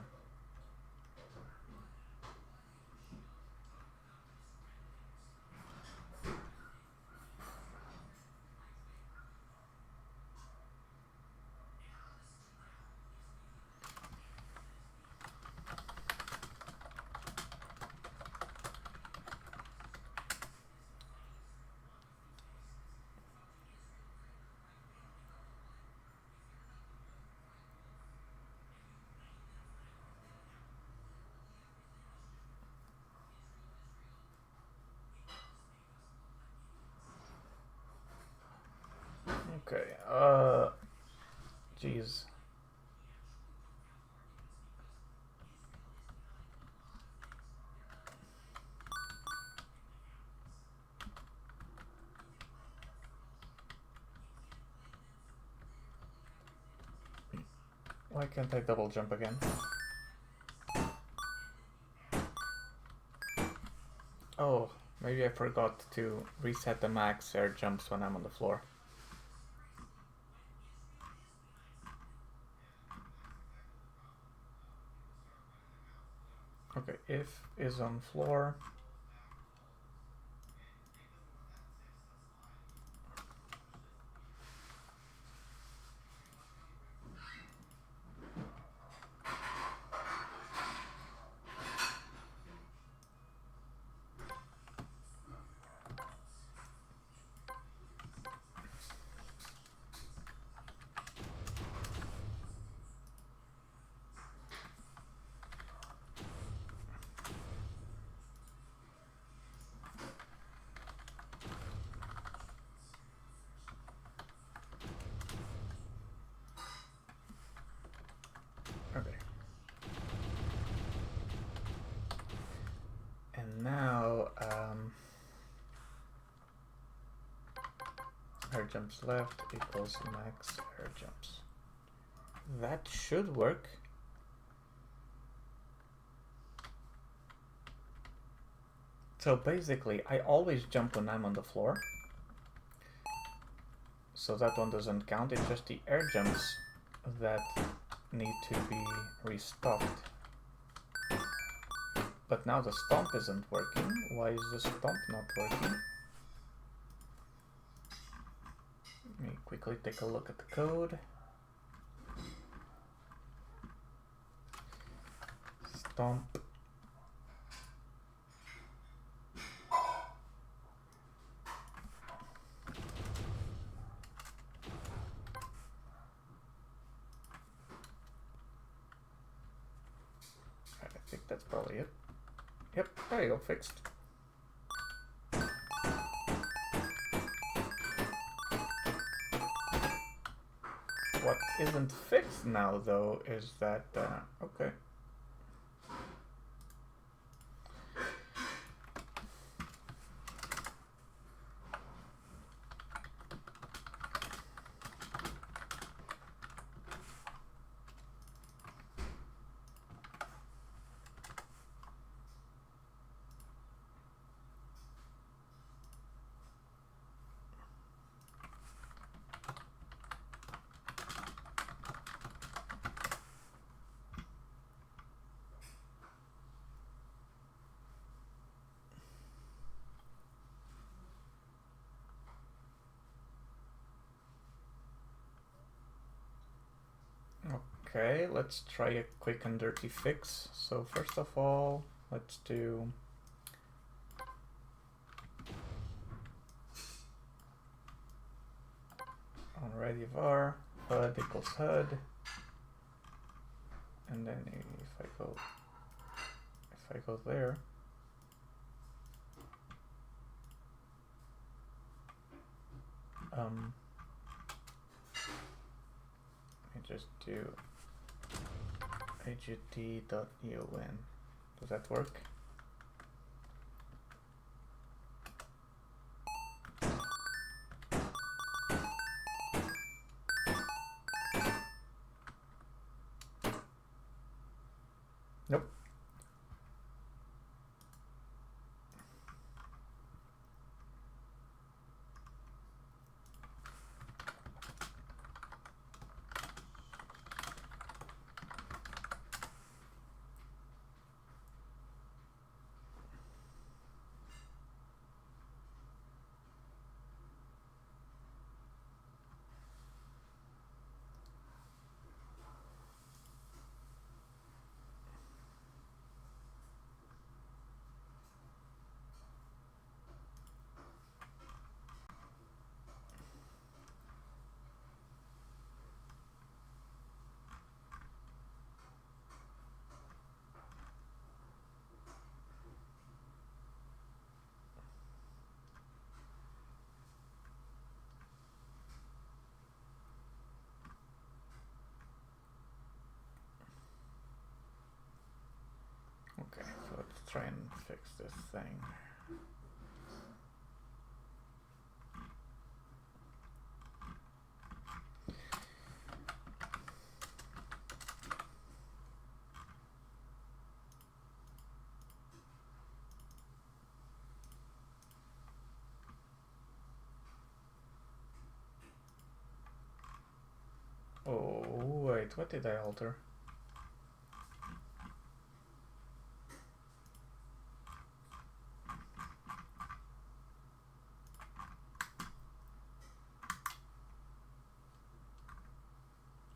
Okay, geez. Why can't I double jump again? Oh, maybe I forgot to reset the max air jumps when I'm on the floor. Okay, if is on floor. Okay. And now, air jumps left equals max air jumps. That should work. So basically, I always jump when I'm on the floor. So that one doesn't count, it's just the air jumps that need to be restocked. But now the stomp isn't working. Why is the stomp not working? Let me quickly take a look at the code. Stomp. I think that's probably it. Yep, there you go, fixed. What isn't fixed now, though, is that, okay. Okay, let's try a quick and dirty fix. So first of all, let's do on ready var HUD equals HUD, and then if I go there, I just do agt.eon. Does that work? Nope. Okay, so let's try and fix this thing. Oh, wait, what did I alter?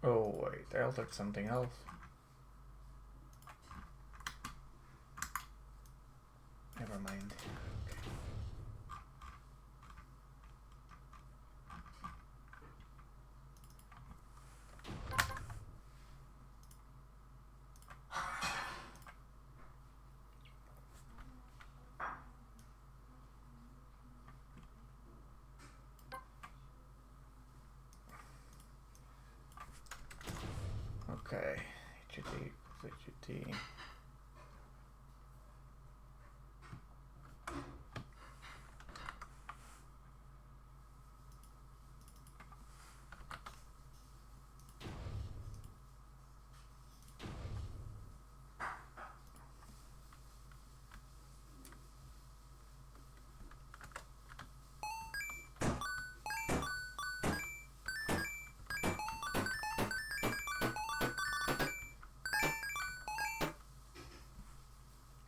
Oh, wait, I altered something else. Never mind. Okay, HUD.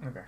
Okay.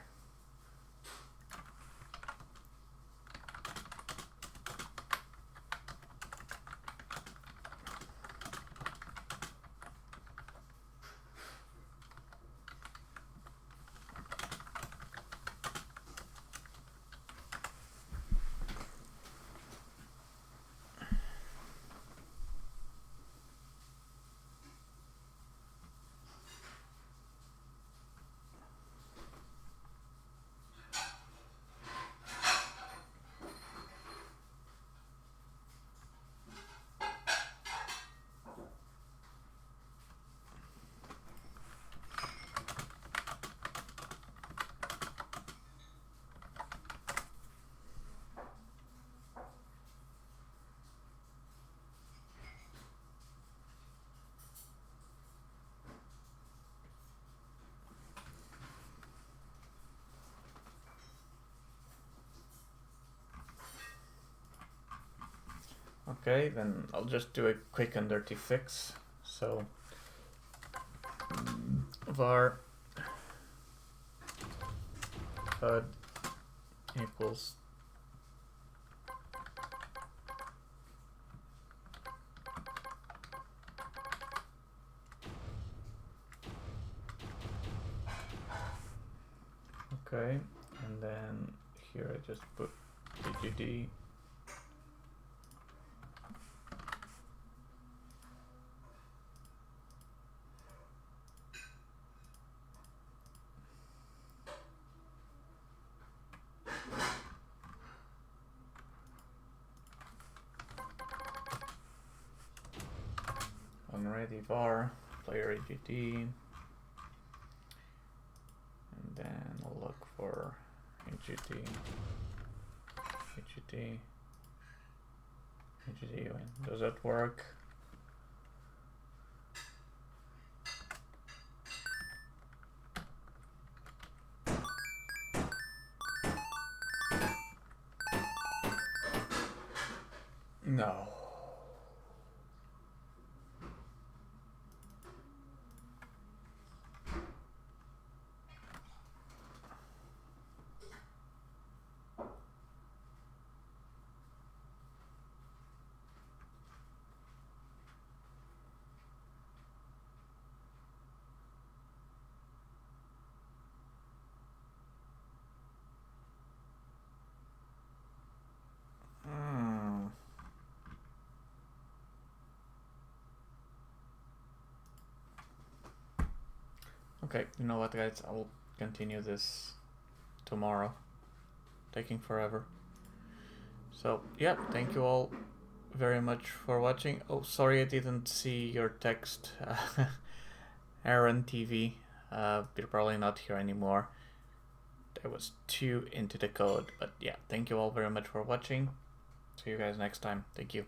Okay, then I'll just do a quick and dirty fix. So var HUD equals okay, and then here I just put HUD. Unready var player HUD, and then I'll look for HUD. Does that work? No. Okay, you know what, guys? I'll continue this tomorrow. Taking forever. So, yeah, thank you all very much for watching. Oh, sorry I didn't see your text. Aaron TV. You're probably not here anymore. I was too into the code. But yeah, thank you all very much for watching. See you guys next time. Thank you.